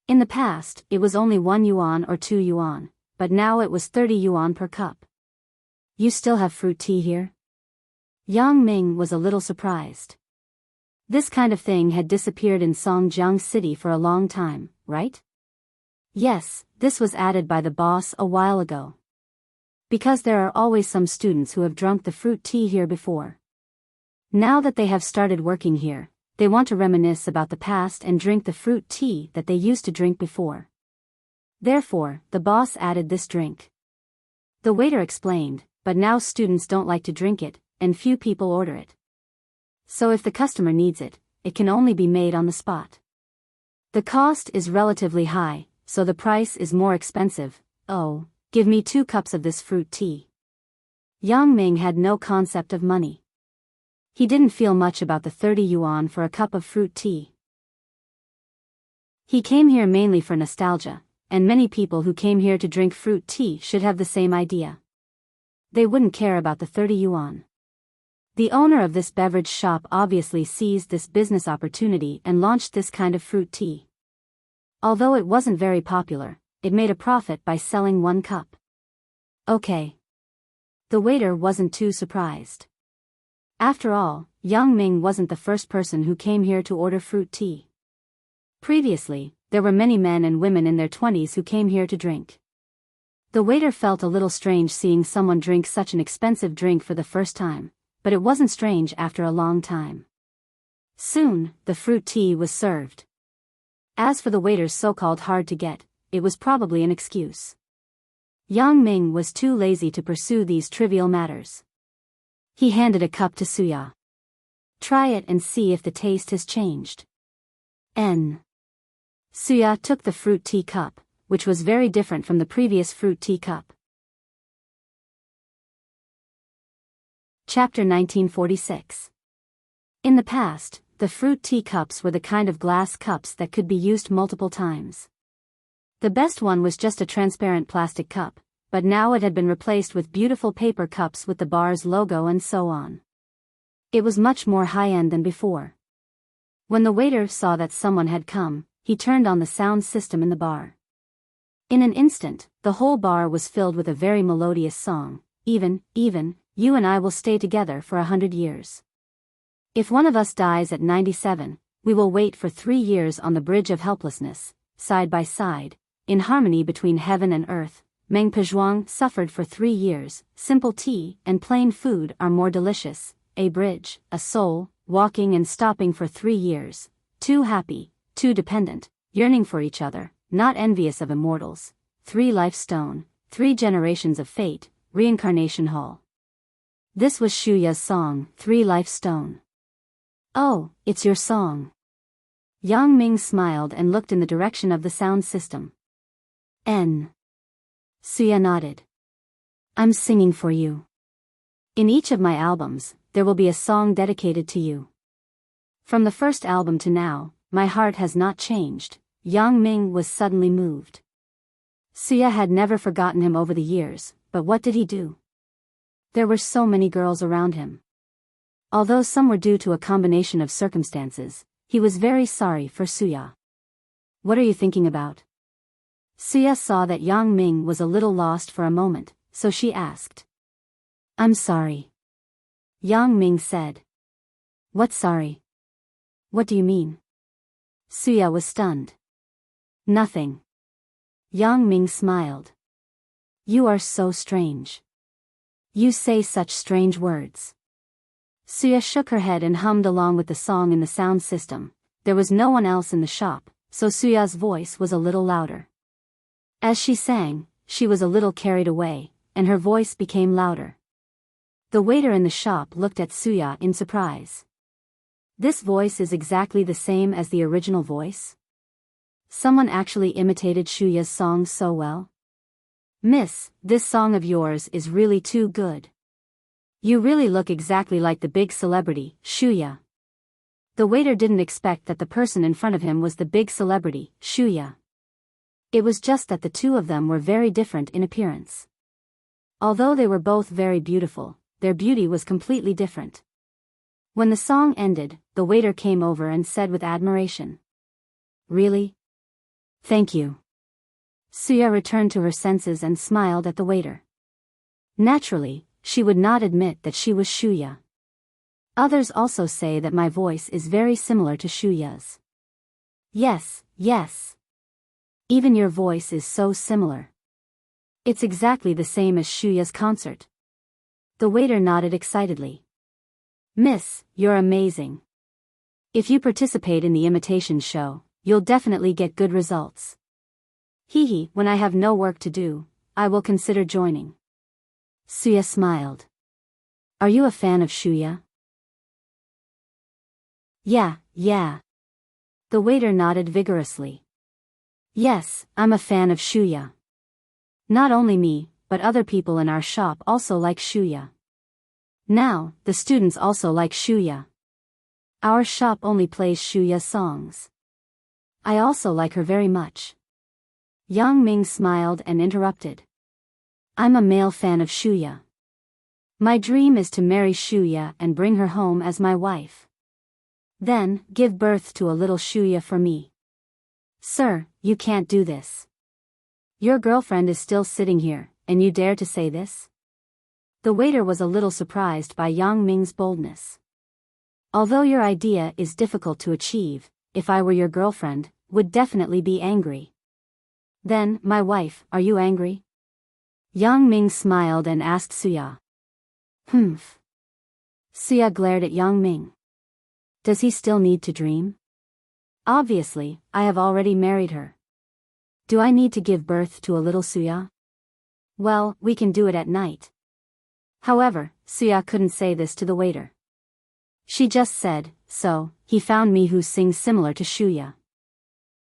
In the past, it was only 1 yuan or 2 yuan, but now it was 30 yuan per cup. You still have fruit tea here? Yang Ming was a little surprised. This kind of thing had disappeared in Songjiang City for a long time, right? Yes, this was added by the boss a while ago. Because there are always some students who have drunk the fruit tea here before. Now that they have started working here, they want to reminisce about the past and drink the fruit tea that they used to drink before. Therefore, the boss added this drink. The waiter explained, but now students don't like to drink it, and few people order it. So if the customer needs it, it can only be made on the spot. The cost is relatively high, so the price is more expensive. Oh, give me 2 cups of this fruit tea. Yang Ming had no concept of money. He didn't feel much about the 30 yuan for a cup of fruit tea. He came here mainly for nostalgia, and many people who came here to drink fruit tea should have the same idea. They wouldn't care about the 30 yuan. The owner of this beverage shop obviously seized this business opportunity and launched this kind of fruit tea. Although it wasn't very popular, it made a profit by selling 1 cup. Okay. The waiter wasn't too surprised. After all, Yang Ming wasn't the first person who came here to order fruit tea. Previously, there were many men and women in their 20s who came here to drink. The waiter felt a little strange seeing someone drink such an expensive drink for the first time, but it wasn't strange after a long time. Soon, the fruit tea was served. As for the waiter's so-called hard to get, it was probably an excuse. Yang Ming was too lazy to pursue these trivial matters. He handed a cup to Suya. Try it and see if the taste has changed. Suya took the fruit tea cup, which was very different from the previous fruit tea cup. Chapter 1946. In the past, the fruit tea cups were the kind of glass cups that could be used multiple times. The best one was just a transparent plastic cup, but now it had been replaced with beautiful paper cups with the bar's logo and so on. It was much more high-end than before. When the waiter saw that someone had come, he turned on the sound system in the bar. In an instant, the whole bar was filled with a very melodious song, even, you and I will stay together for 100 years. If one of us dies at 97, we will wait for 3 years on the bridge of helplessness, side by side, in harmony between heaven and earth. Meng Pezhuang suffered for 3 years, simple tea and plain food are more delicious, a bridge, a soul, walking and stopping for 3 years, too happy, too dependent, yearning for each other, not envious of immortals, 3 life stone, 3 generations of fate, reincarnation hall. This was Shuya's song, 3 life stone. Oh, it's your song. Yang Ming smiled and looked in the direction of the sound system. Suya nodded. I'm singing for you. In each of my albums, there will be a song dedicated to you. From the first album to now, my heart has not changed. Yang Ming was suddenly moved. Suya had never forgotten him over the years, but what did he do? There were so many girls around him. Although some were due to a combination of circumstances, he was very sorry for Suya. What are you thinking about? Suya saw that Yang Ming was a little lost for a moment, so she asked. I'm sorry. Yang Ming said. What sorry? What do you mean? Suya was stunned. Nothing. Yang Ming smiled. You are so strange. You say such strange words. Suya shook her head and hummed along with the song in the sound system. There was no one else in the shop, so Suya's voice was a little louder. As she sang, she was a little carried away, and her voice became louder. The waiter in the shop looked at Suya in surprise. This voice is exactly the same as the original voice? Someone actually imitated Shuya's song so well? Miss, this song of yours is really too good. You really look exactly like the big celebrity, Shuya. The waiter didn't expect that the person in front of him was the big celebrity, Shuya. It was just that the two of them were very different in appearance. Although they were both very beautiful, their beauty was completely different. When the song ended, the waiter came over and said with admiration. Really? Thank you. Suya returned to her senses and smiled at the waiter. Naturally, she would not admit that she was Shuya. Others also say that my voice is very similar to Shuya's. Yes. Even your voice is so similar. It's exactly the same as Shuya's concert. The waiter nodded excitedly. Miss, you're amazing. If you participate in the imitation show, you'll definitely get good results. Hee, when I have no work to do, I will consider joining. Suya smiled. Are you a fan of Shuya? Yeah. The waiter nodded vigorously. Yes, I'm a fan of Shuya. Not only me, but other people in our shop also like Shuya. Now, the students also like Shuya. Our shop only plays Shuya songs. I also like her very much. Yang Ming smiled and interrupted. I'm a male fan of Shuya. My dream is to marry Shuya and bring her home as my wife. Then, give birth to a little Shuya for me. Sir, you can't do this. Your girlfriend is still sitting here, and you dare to say this? The waiter was a little surprised by Yang Ming's boldness. Although your idea is difficult to achieve, if I were your girlfriend, would definitely be angry. Then, my wife, are you angry? Yang Ming smiled and asked Suya. Humph. Suya glared at Yang Ming. Does he still need to dream? Obviously, I have already married her. Do I need to give birth to a little Suya? Well, we can do it at night. However, Suya couldn't say this to the waiter. She just said, so, he found me who sings similar to Shuya.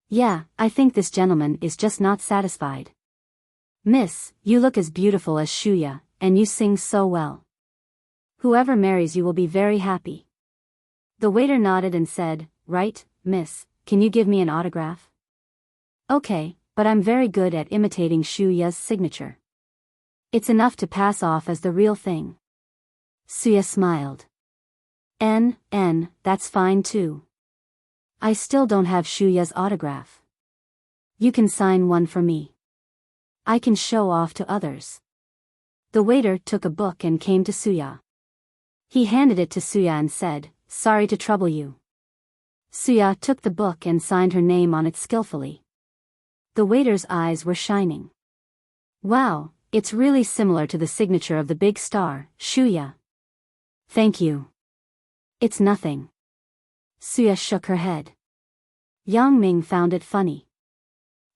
Yeah, I think this gentleman is just not satisfied. Miss, you look as beautiful as Shuya, and you sing so well. Whoever marries you will be very happy. The waiter nodded and said, right, miss, can you give me an autograph? Okay, but I'm very good at imitating Shuya's signature. It's enough to pass off as the real thing. Suya smiled. That's fine too. I still don't have Shuya's autograph. You can sign one for me. I can show off to others. The waiter took a book and came to Suya. He handed it to Suya and said, sorry to trouble you. Suya took the book and signed her name on it skillfully. The waiter's eyes were shining. Wow, it's really similar to the signature of the big star, Shuya. Thank you. It's nothing. Suya shook her head. Yang Ming found it funny.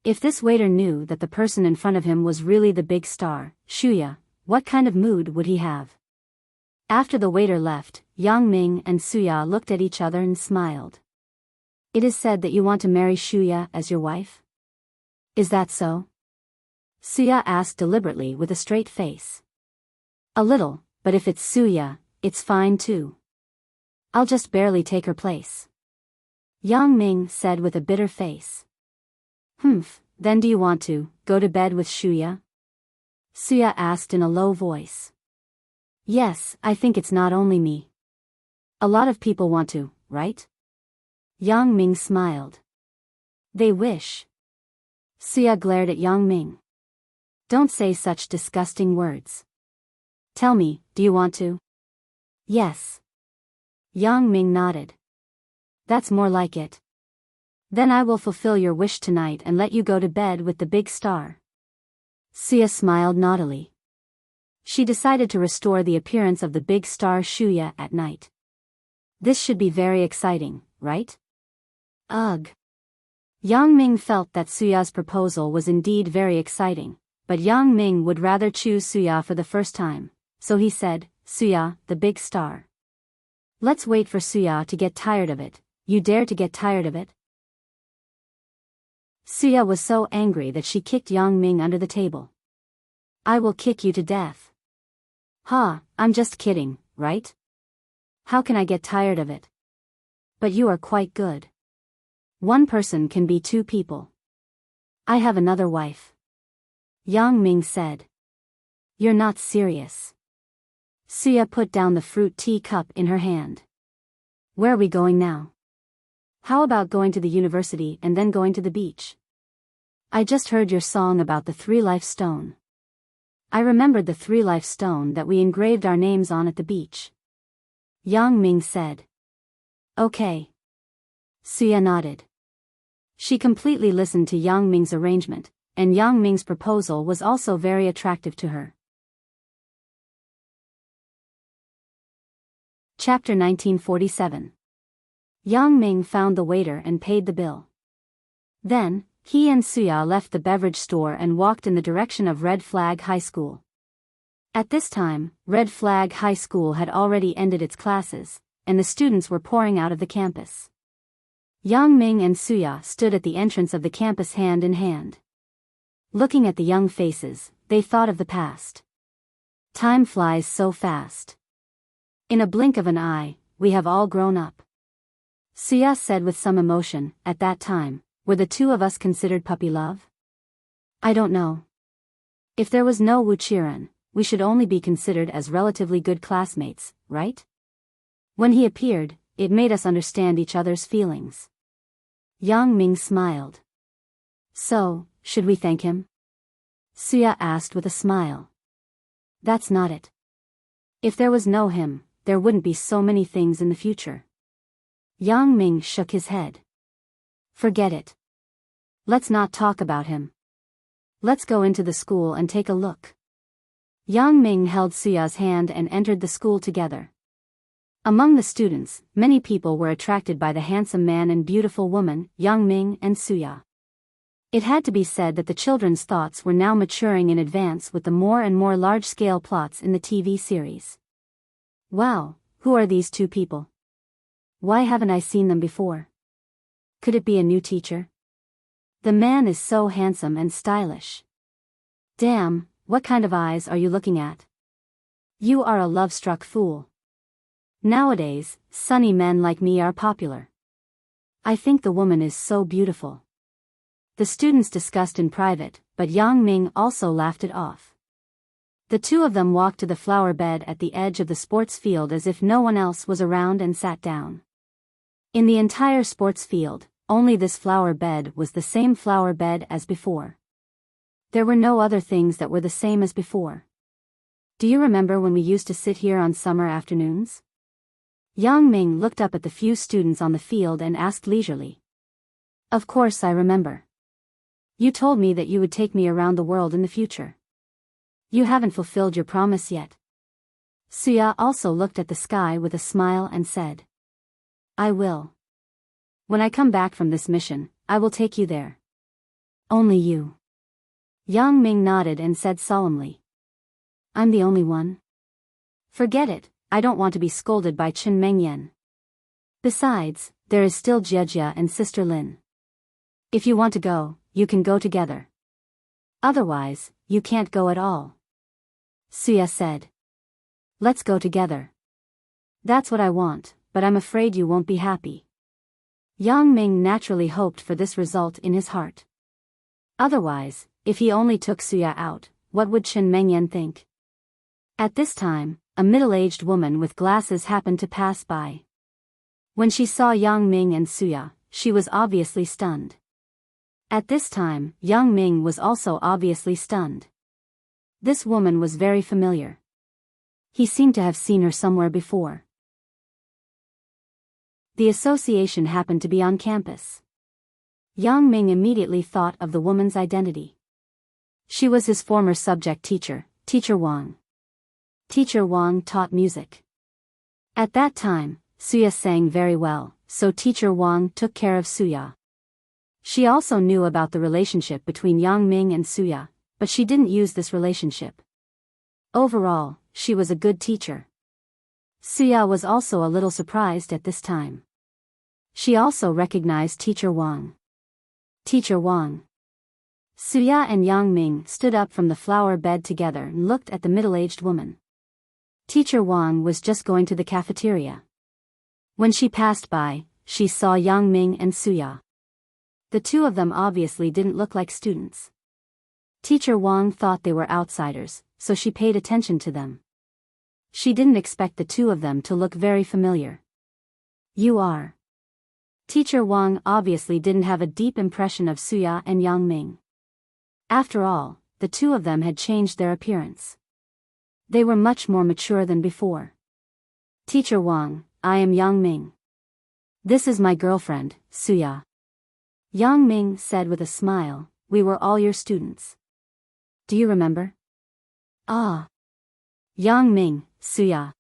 If this waiter knew that the person in front of him was really the big star, Shuya, what kind of mood would he have? After the waiter left, Yang Ming and Suya looked at each other and smiled. It is said that you want to marry Shuya as your wife? Is that so? Suya asked deliberately with a straight face. A little, but if it's Suya, it's fine too. I'll just barely take her place. Yang Ming said with a bitter face. Humph, then do you want to go to bed with Shuya? Suya asked in a low voice. Yes, I think it's not only me. A lot of people want to, right? Yang Ming smiled. They wish. Suya glared at Yang Ming. Don't say such disgusting words. Tell me, do you want to? Yes. Yang Ming nodded. That's more like it. Then I will fulfill your wish tonight and let you go to bed with the big star. Suya smiled naughtily. She decided to restore the appearance of the big star Shuya at night. This should be very exciting, right? Ugh. Yang Ming felt that Suya's proposal was indeed very exciting, but Yang Ming would rather choose Suya for the first time, so he said, Suya, the big star. Let's wait for Suya to get tired of it. You dare to get tired of it? Suya was so angry that she kicked Yang Ming under the table. I will kick you to death. Ha, I'm just kidding, right? How can I get tired of it? But you are quite good. One person can be two people. I have another wife. Yang Ming said. You're not serious. Suya put down the fruit tea cup in her hand. Where are we going now? How about going to the university and then going to the beach? I just heard your song about the 3-life stone. I remembered the 3-life stone that we engraved our names on at the beach. Yang Ming said. Okay. Suya nodded. She completely listened to Yang Ming's arrangement, and Yang Ming's proposal was also very attractive to her. Chapter 1947. Yang Ming found the waiter and paid the bill. Then, he and Suya left the beverage store and walked in the direction of Red Flag High School. At this time, Red Flag High School had already ended its classes, and the students were pouring out of the campus. Yang Ming and Suya stood at the entrance of the campus hand in hand. Looking at the young faces, they thought of the past. Time flies so fast. In a blink of an eye, we have all grown up. Suya said with some emotion. At that time, were the two of us considered puppy love? I don't know. If there was no Wuqiren, we should only be considered as relatively good classmates, right? When he appeared, it made us understand each other's feelings. Yang Ming smiled. So, should we thank him? Suya asked with a smile. That's not it. If there was no him, there wouldn't be so many things in the future. Yang Ming shook his head. Forget it. Let's not talk about him. Let's go into the school and take a look. Yang Ming held Suya's hand and entered the school together. Among the students, many people were attracted by the handsome man and beautiful woman, Yang Ming and Suya. It had to be said that the children's thoughts were now maturing in advance with the more and more large-scale plots in the TV series. Wow, who are these two people? Why haven't I seen them before? Could it be a new teacher? The man is so handsome and stylish. Damn, what kind of eyes are you looking at? You are a love-struck fool. Nowadays, sunny men like me are popular. I think the woman is so beautiful. The students discussed in private, but Yang Ming also laughed it off. The two of them walked to the flower bed at the edge of the sports field as if no one else was around and sat down. In the entire sports field, only this flower bed was the same flower bed as before. There were no other things that were the same as before. Do you remember when we used to sit here on summer afternoons? Yang Ming looked up at the few students on the field and asked leisurely. Of course I remember. You told me that you would take me around the world in the future. You haven't fulfilled your promise yet. Suya also looked at the sky with a smile and said. I will. When I come back from this mission, I will take you there. Only you. Yang Ming nodded and said solemnly. I'm the only one. Forget it, I don't want to be scolded by Chen Mengyan. Besides, there is still Jiejia and Sister Lin. If you want to go, you can go together. Otherwise, you can't go at all. Suya said. Let's go together. That's what I want, but I'm afraid you won't be happy. Yang Ming naturally hoped for this result in his heart. Otherwise, if he only took Suya out, what would Chen Mengyan think? At this time, a middle-aged woman with glasses happened to pass by. When she saw Yang Ming and Suya, she was obviously stunned. At this time, Yang Ming was also obviously stunned. This woman was very familiar. He seemed to have seen her somewhere before. The association happened to be on campus. Yang Ming immediately thought of the woman's identity. She was his former subject teacher, Teacher Wang. Teacher Wang taught music. At that time, Suya sang very well, so Teacher Wang took care of Suya. She also knew about the relationship between Yang Ming and Suya, but she didn't use this relationship. Overall, she was a good teacher. Suya was also a little surprised at this time. She also recognized Teacher Wang. Teacher Wang. Suya and Yang Ming stood up from the flower bed together and looked at the middle-aged woman. Teacher Wang was just going to the cafeteria. When she passed by, she saw Yang Ming and Suya. The two of them obviously didn't look like students. Teacher Wang thought they were outsiders, so she paid attention to them. She didn't expect the two of them to look very familiar. You are. Teacher Wang obviously didn't have a deep impression of Suya and Yang Ming. After all, the two of them had changed their appearance. They were much more mature than before. Teacher Wang, I am Yang Ming. This is my girlfriend, Suya. Yang Ming said with a smile, "We were all your students. Do you remember?" "Ah." Yang Ming, Suya.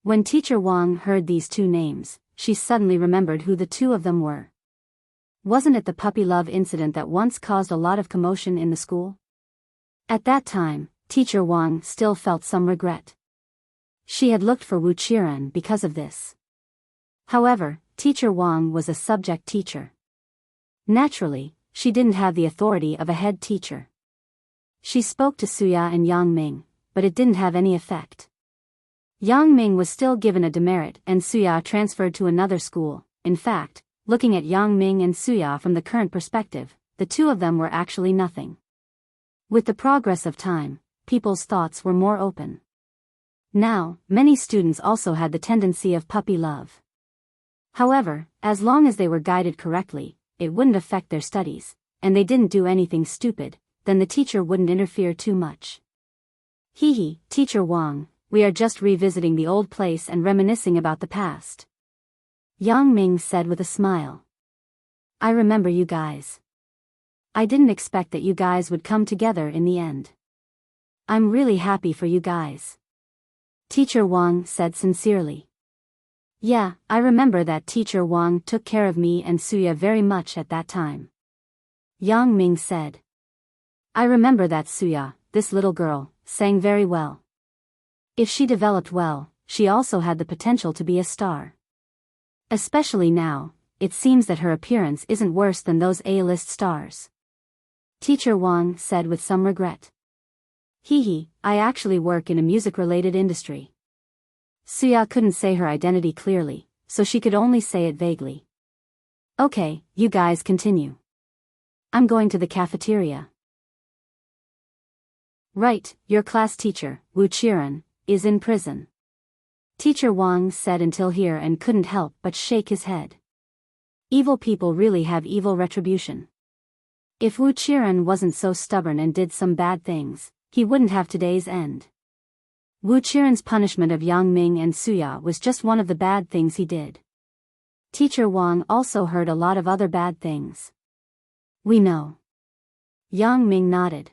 When Teacher Wang heard these two names, she suddenly remembered who the two of them were. Wasn't it the puppy love incident that once caused a lot of commotion in the school? At that time, Teacher Wang still felt some regret. She had looked for Wu Qiren because of this. However, Teacher Wang was a subject teacher. Naturally, she didn't have the authority of a head teacher. She spoke to Suya and Yang Ming, but it didn't have any effect. Yang Ming was still given a demerit and Suya transferred to another school. In fact, looking at Yang Ming and Suya from the current perspective, the two of them were actually nothing. With the progress of time, people's thoughts were more open. Now, many students also had the tendency of puppy love. However, as long as they were guided correctly, it wouldn't affect their studies, and they didn't do anything stupid, then the teacher wouldn't interfere too much. Hee, Teacher Wang, we are just revisiting the old place and reminiscing about the past. Yang Ming said with a smile. I remember you guys. I didn't expect that you guys would come together in the end. I'm really happy for you guys. Teacher Wang said sincerely. Yeah, I remember that Teacher Wang took care of me and Suya very much at that time. Yang Ming said. I remember that Suya, this little girl, sang very well. If she developed well, she also had the potential to be a star. Especially now, it seems that her appearance isn't worse than those A-list stars. Teacher Wang said with some regret. Hee, I actually work in a music-related industry. Suya couldn't say her identity clearly, so she could only say it vaguely. Okay, you guys continue. I'm going to the cafeteria. Right, your class teacher, Wu Qiren, is in prison. Teacher Wang said until here and couldn't help but shake his head. Evil people really have evil retribution. If Wu Qiren wasn't so stubborn and did some bad things, he wouldn't have today's end. Wu Qiren's punishment of Yang Ming and Suya was just one of the bad things he did. Teacher Wang also heard a lot of other bad things. We know. Yang Ming nodded.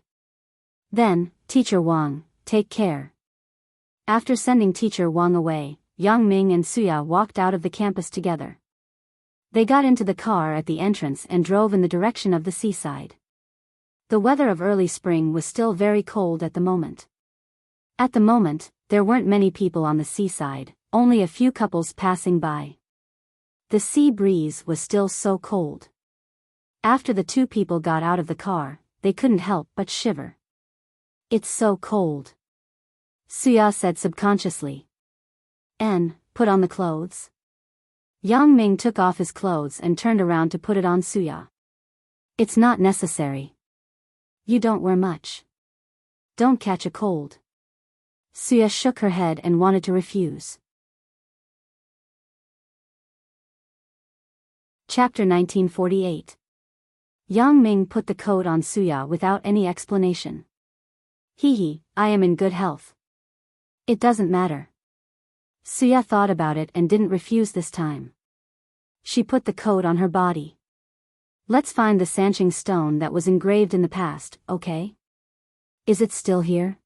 Then, Teacher Wang, take care. After sending Teacher Wang away, Yang Ming and Suya walked out of the campus together. They got into the car at the entrance and drove in the direction of the seaside. The weather of early spring was still very cold at the moment. At the moment, there weren't many people on the seaside, only a few couples passing by. The sea breeze was still so cold. After the two people got out of the car, they couldn't help but shiver. It's so cold. Suya said subconsciously. Put on the clothes. Yang Ming took off his clothes and turned around to put it on Suya. It's not necessary. You don't wear much. Don't catch a cold. Suya shook her head and wanted to refuse. Chapter 1948. Yang Ming put the coat on Suya without any explanation. Hee, I am in good health. It doesn't matter. Suya thought about it and didn't refuse this time. She put the coat on her body. Let's find the Enchanting stone that was engraved in the past, okay? Is it still here?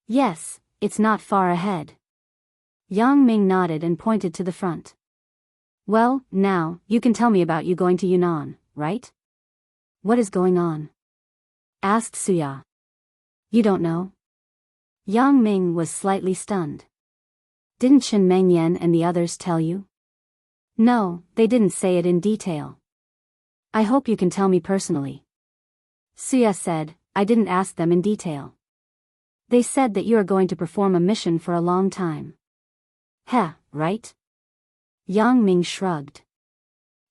Yes, it's not far ahead. Yang Ming nodded and pointed to the front. Well, now, you can tell me about you going to Yunnan, right? What is going on? Asked Suya. You don't know? Yang Ming was slightly stunned. Didn't Chen Mengyan and the others tell you? No, they didn't say it in detail. I hope you can tell me personally. Suya said, I didn't ask them in detail. They said that you are going to perform a mission for a long time. Heh, right? Yang Ming shrugged.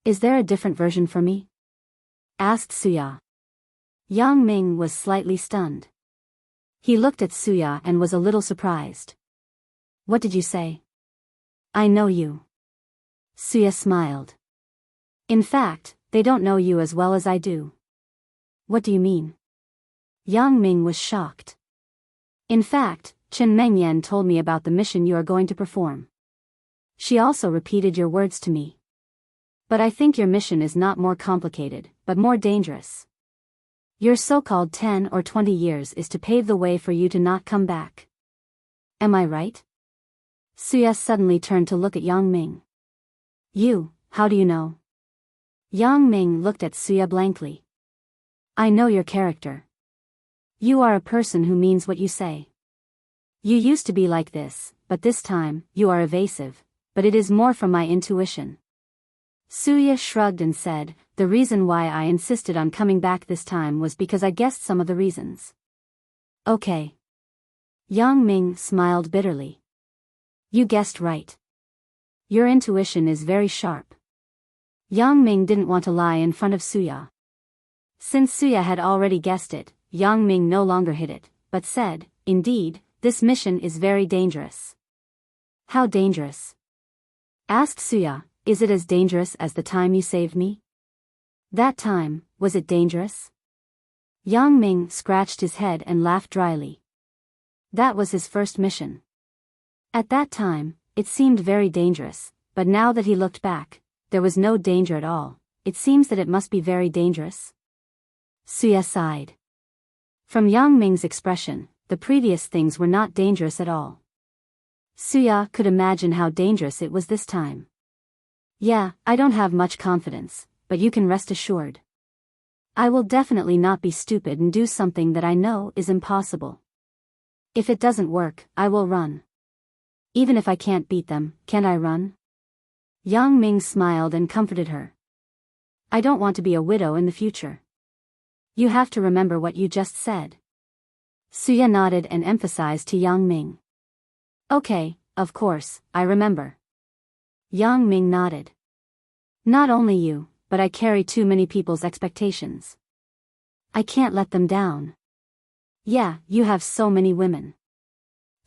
Is there a different version for me? Asked Suya. Yang Ming was slightly stunned. He looked at Suya and was a little surprised. What did you say? I know you. Suya smiled. In fact, they don't know you as well as I do. What do you mean? Yang Ming was shocked. In fact, Chen Mengyan told me about the mission you are going to perform. She also repeated your words to me. But I think your mission is not more complicated, but more dangerous. Your so-called 10 or 20 years is to pave the way for you to not come back. Am I right? Suya suddenly turned to look at Yang Ming. You, how do you know? Yang Ming looked at Suya blankly. I know your character. You are a person who means what you say. You used to be like this, but this time, you are evasive, but it is more from my intuition. Suya shrugged and said, the reason why I insisted on coming back this time was because I guessed some of the reasons. Okay. Yang Ming smiled bitterly. You guessed right. Your intuition is very sharp. Yang Ming didn't want to lie in front of Suya. Since Suya had already guessed it, Yang Ming no longer hid it, but said, indeed, this mission is very dangerous. How dangerous? Asked Suya, is it as dangerous as the time you saved me? That time, was it dangerous? Yang Ming scratched his head and laughed dryly. That was his first mission. At that time, it seemed very dangerous, but now that he looked back, there was no danger at all. It seems that it must be very dangerous. Suya sighed. From Yang Ming's expression, the previous things were not dangerous at all. Suya could imagine how dangerous it was this time. Yeah, I don't have much confidence, but you can rest assured. I will definitely not be stupid and do something that I know is impossible. If it doesn't work, I will run. Even if I can't beat them, can I run? Yang Ming smiled and comforted her. I don't want to be a widow in the future. You have to remember what you just said. Suya nodded and emphasized to Yang Ming. Okay, of course, I remember. Yang Ming nodded. Not only you, but I carry too many people's expectations. I can't let them down. Yeah, you have so many women.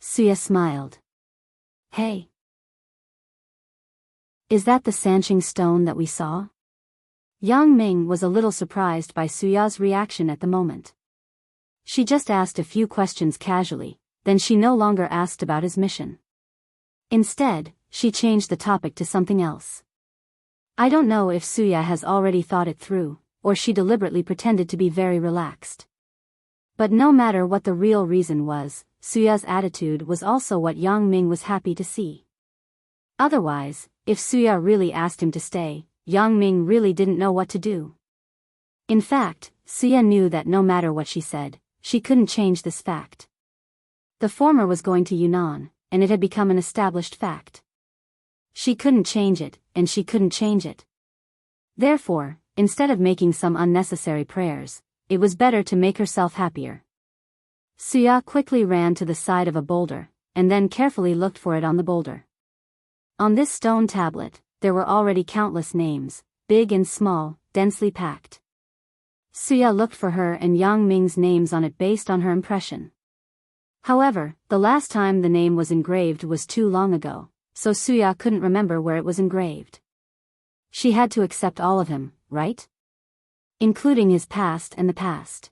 Suya smiled. Hey. Is that the Sanching stone that we saw? Yang Ming was a little surprised by Suya's reaction at the moment. She just asked a few questions casually, then she no longer asked about his mission. Instead, she changed the topic to something else. I don't know if Suya has already thought it through, or she deliberately pretended to be very relaxed. But no matter what the real reason was, Suya's attitude was also what Yang Ming was happy to see. Otherwise, if Suya really asked him to stay, Yang Ming really didn't know what to do. In fact, Suya knew that no matter what she said, she couldn't change this fact. The former was going to Yunnan, and it had become an established fact. She couldn't change it, and she couldn't change it. Therefore, instead of making some unnecessary prayers, it was better to make herself happier. Suya quickly ran to the side of a boulder, and then carefully looked for it on the boulder. On this stone tablet, there were already countless names, big and small, densely packed. Suya looked for her and Yang Ming's names on it based on her impression. However, the last time the name was engraved was too long ago, so Suya couldn't remember where it was engraved. She had to accept all of him, right? Including his past and the past.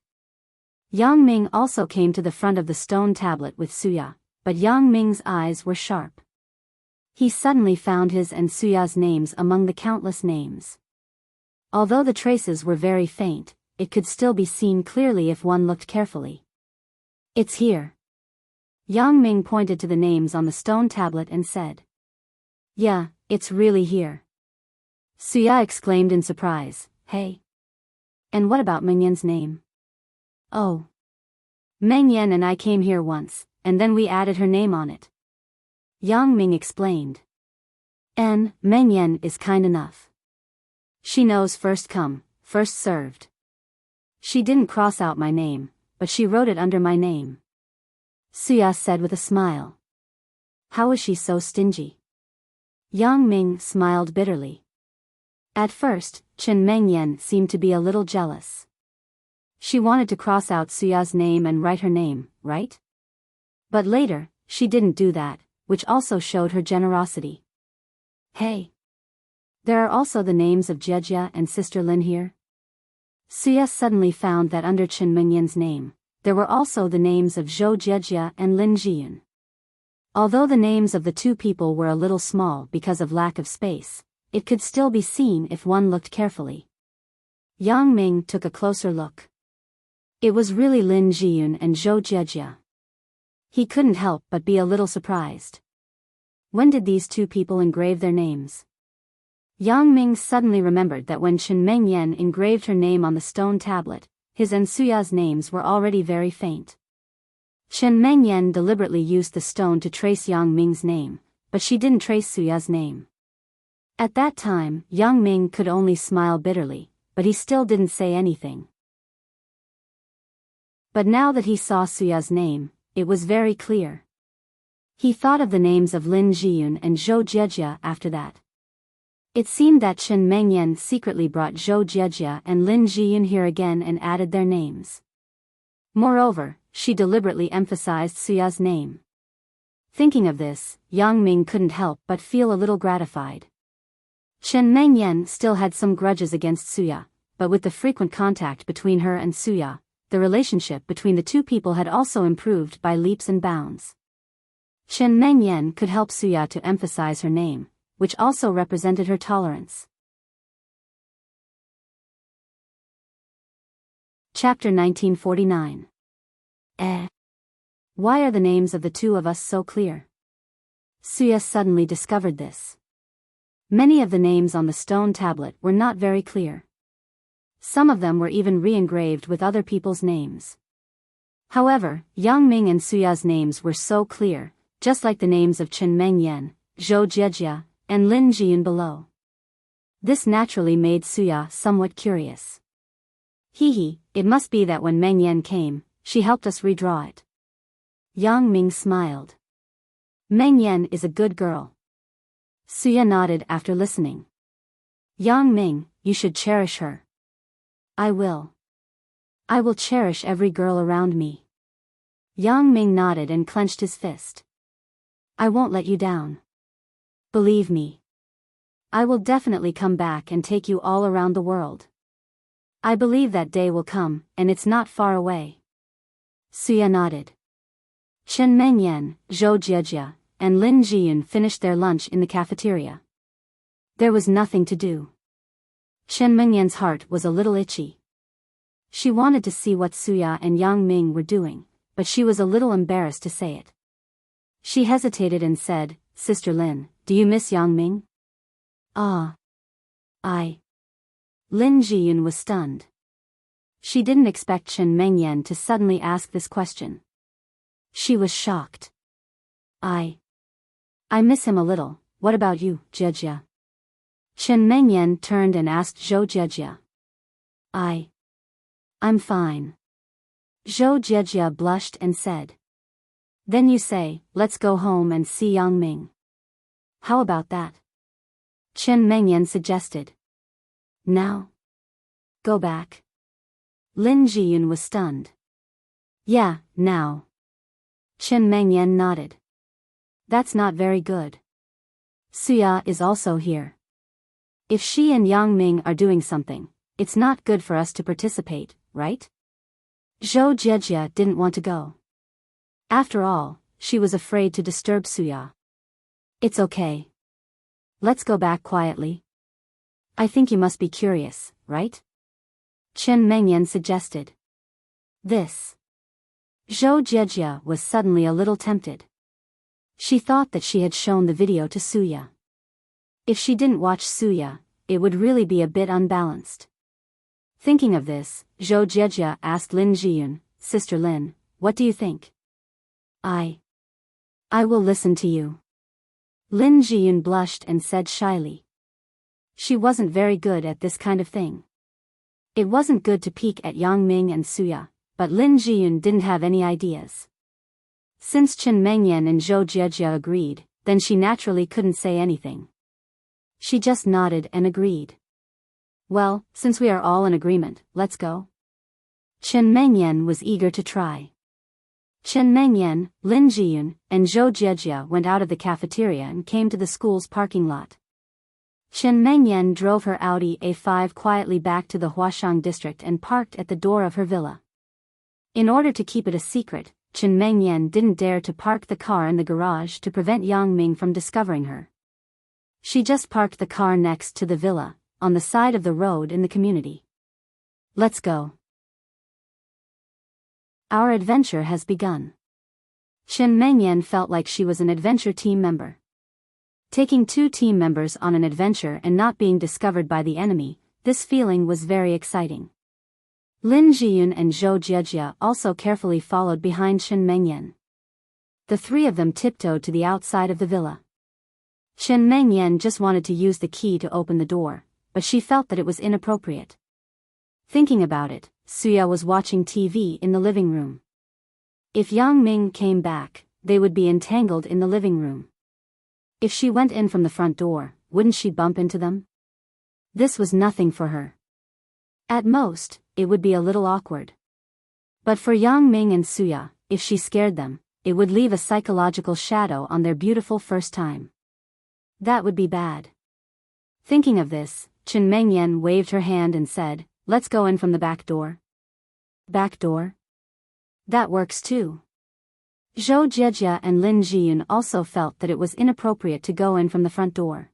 Yang Ming also came to the front of the stone tablet with Suya, but Yang Ming's eyes were sharp. He suddenly found his and Suya's names among the countless names. Although the traces were very faint, it could still be seen clearly if one looked carefully. It's here. Yang Ming pointed to the names on the stone tablet and said. Yeah, it's really here. Suya exclaimed in surprise, hey. And what about Meng Yan's name? Oh. Meng Yan and I came here once, and then we added her name on it. Yang Ming explained. And Meng Yan is kind enough. She knows first come, first served. She didn't cross out my name, but she wrote it under my name. Suya said with a smile. How is she so stingy? Yang Ming smiled bitterly. At first, Chen Mengyan seemed to be a little jealous. She wanted to cross out Suya's name and write her name, right? But later, she didn't do that, which also showed her generosity. Hey! There are also the names of Jejia and Sister Lin here. Suya suddenly found that under Chen Mengyan's name, there were also the names of Zhou Jejia and Lin Jiyun. Although the names of the two people were a little small because of lack of space, it could still be seen if one looked carefully. Yang Ming took a closer look. It was really Lin Jiyun and Zhou Jiejia. He couldn't help but be a little surprised. When did these two people engrave their names? Yang Ming suddenly remembered that when Chen Mengyan engraved her name on the stone tablet, his and Suya's names were already very faint. Chen Mengyan deliberately used the stone to trace Yang Ming's name, but she didn't trace Suya's name. At that time, Yang Ming could only smile bitterly, but he still didn't say anything. But now that he saw Suya's name, it was very clear. He thought of the names of Lin Jiyun and Zhou Jiejia after that. It seemed that Chen Mengyan secretly brought Zhou Jiejia and Lin Jiyun here again and added their names. Moreover, she deliberately emphasized Suya's name. Thinking of this, Yang Ming couldn't help but feel a little gratified. Chen Mengyan still had some grudges against Suya, but with the frequent contact between her and Suya, the relationship between the two people had also improved by leaps and bounds. Chen Mengyan could help Suya to emphasize her name, which also represented her tolerance. Chapter 1949. Why are the names of the two of us so clear? Suya suddenly discovered this. Many of the names on the stone tablet were not very clear. Some of them were even re-engraved with other people's names. However, Yang Ming and Suya's names were so clear, just like the names of Chen Mengyan, Zhou Jiejia, and Lin Jiyun below. This naturally made Suya somewhat curious. It must be that when Mengyan came, she helped us redraw it. Yang Ming smiled. Mengyan is a good girl. Suya nodded after listening. Yang Ming, you should cherish her. I will. I will cherish every girl around me. Yang Ming nodded and clenched his fist. I won't let you down. Believe me. I will definitely come back and take you all around the world. I believe that day will come, and it's not far away. Suya nodded. Chen Mengyan, Zhou Jiejia, and Lin Jiyun finished their lunch in the cafeteria. There was nothing to do. Chen Mengyan's heart was a little itchy. She wanted to see what Suya and Yang Ming were doing, but she was a little embarrassed to say it. She hesitated and said, Sister Lin, do you miss Yang Ming? Lin Jiyun was stunned. She didn't expect Chen Mengyan to suddenly ask this question. She was shocked. I miss him a little. What about you, Jiejia? Chen Mengyan turned and asked Zhou Jiejia. I'm fine. Zhou Jiejia blushed and said. Then you say, let's go home and see Yang Ming. How about that? Chen Mengyan suggested. Now? Go back. Lin Jiyun was stunned. Yeah, now. Chen Mengyan nodded. That's not very good. Suya is also here. If she and Yang Ming are doing something, it's not good for us to participate, right? Zhou Jiejia didn't want to go. After all, she was afraid to disturb Suya. It's okay. Let's go back quietly. I think you must be curious, right? Chen Mengyan suggested. This. Zhou Jiejia was suddenly a little tempted. She thought that she had shown the video to Suya. If she didn't watch Suya, it would really be a bit unbalanced. Thinking of this, Zhou Jiejia asked Lin Jiyun, Sister Lin, what do you think? I will listen to you. Lin Jiyun blushed and said shyly. She wasn't very good at this kind of thing. It wasn't good to peek at Yang Ming and Suya, but Lin Jiyun didn't have any ideas. Since Chen Mengyan and Zhou Jiejia agreed, then she naturally couldn't say anything. She just nodded and agreed. Well, since we are all in agreement, let's go. Chen Mengyan was eager to try. Chen Mengyan, Lin Jiyun, and Zhou Jiejia went out of the cafeteria and came to the school's parking lot. Chen Mengyan drove her Audi A5 quietly back to the Huashang district and parked at the door of her villa. In order to keep it a secret, Chen Mengyan didn't dare to park the car in the garage to prevent Yang Ming from discovering her. She just parked the car next to the villa, on the side of the road in the community. Let's go. Our adventure has begun. Chen Mengyan felt like she was an adventure team member. Taking 2 team members on an adventure and not being discovered by the enemy, this feeling was very exciting. Lin Jiyun and Zhou Jiejia also carefully followed behind Chen Mengyan. The 3 of them tiptoed to the outside of the villa. Chen Mengyan just wanted to use the key to open the door, but she felt that it was inappropriate. Thinking about it, Suya was watching TV in the living room. If Yang Ming came back, they would be entangled in the living room. If she went in from the front door, wouldn't she bump into them? This was nothing for her. At most, it would be a little awkward. But for Yang Ming and Suya, if she scared them, it would leave a psychological shadow on their beautiful first time. That would be bad. Thinking of this, Chen Mengyan waved her hand and said, "Let's go in from the back door." Back door? That works too. Zhou Jiejia and Lin Jiyun also felt that it was inappropriate to go in from the front door.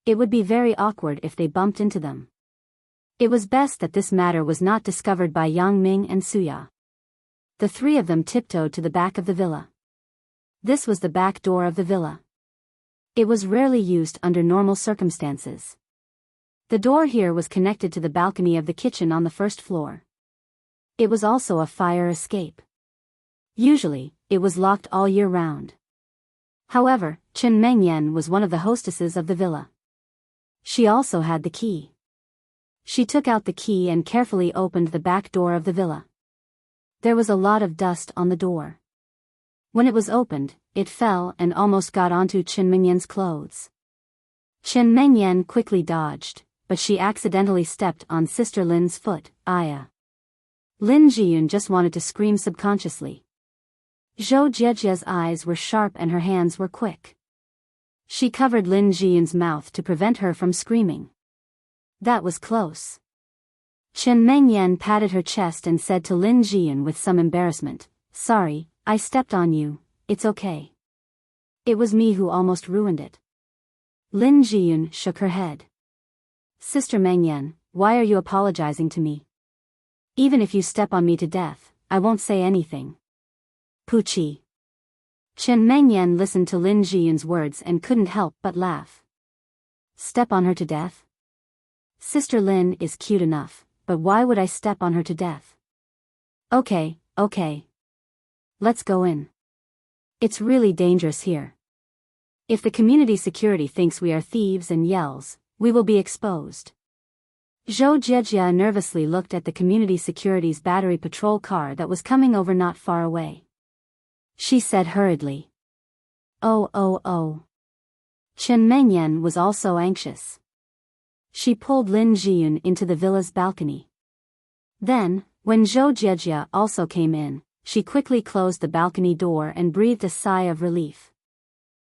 It would be very awkward if they bumped into them. It was best that this matter was not discovered by Yang Ming and Suya. The 3 of them tiptoed to the back of the villa. This was the back door of the villa. It was rarely used under normal circumstances. The door here was connected to the balcony of the kitchen on the first floor. It was also a fire escape. Usually, it was locked all year round. However, Chen Mengyan was one of the hostesses of the villa. She also had the key. She took out the key and carefully opened the back door of the villa. There was a lot of dust on the door. When it was opened, it fell and almost got onto Chen Mengyan's clothes. Chen Mengyan quickly dodged, but she accidentally stepped on Sister Lin's foot, Aya. Lin Jiyun just wanted to scream subconsciously. Zhou Jiejia's eyes were sharp and her hands were quick. She covered Lin Jiyun's mouth to prevent her from screaming. That was close. Chen Mengyan patted her chest and said to Lin Jiyun with some embarrassment, "Sorry, I stepped on you, it's okay. It was me who almost ruined it." Lin Jiyun shook her head. "Sister Mengyan, why are you apologizing to me? Even if you step on me to death, I won't say anything." Puchi. Chen Mengyan listened to Lin Jiyun's words and couldn't help but laugh. Step on her to death? Sister Lin is cute enough, but why would I step on her to death? Okay. Let's go in. It's really dangerous here. If the community security thinks we are thieves and yells, we will be exposed. Zhou Jiejia nervously looked at the community security's battery patrol car that was coming over not far away. She said hurriedly. Oh. Chen Mengyan was also anxious. She pulled Lin Jiyun into the villa's balcony. Then, when Zhou Jiejia also came in, she quickly closed the balcony door and breathed a sigh of relief.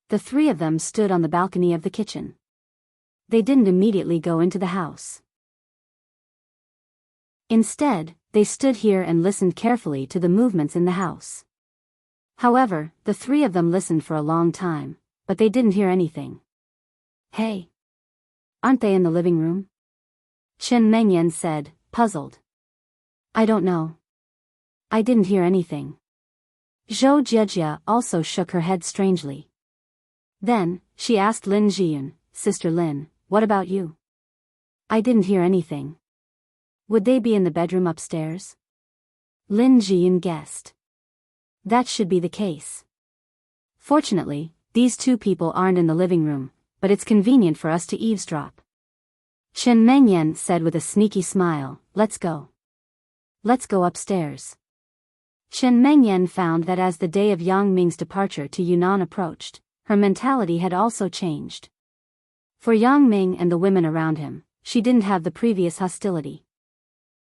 The 3 of them stood on the balcony of the kitchen. They didn't immediately go into the house. Instead, they stood here and listened carefully to the movements in the house. However, the 3 of them listened for a long time, but they didn't hear anything. Hey! Aren't they in the living room? Chen Mengyan said, puzzled. I don't know. I didn't hear anything. Zhou Jiejia also shook her head strangely. Then, she asked Lin Jiyun, Sister Lin, what about you? I didn't hear anything. Would they be in the bedroom upstairs? Lin Jiyun guessed. That should be the case. Fortunately, these 2 people aren't in the living room, but it's convenient for us to eavesdrop. Chen Mengyan said with a sneaky smile, let's go. Let's go upstairs. Chen Mengyan found that as the day of Yang Ming's departure to Yunnan approached, her mentality had also changed. For Yang Ming and the women around him, she didn't have the previous hostility.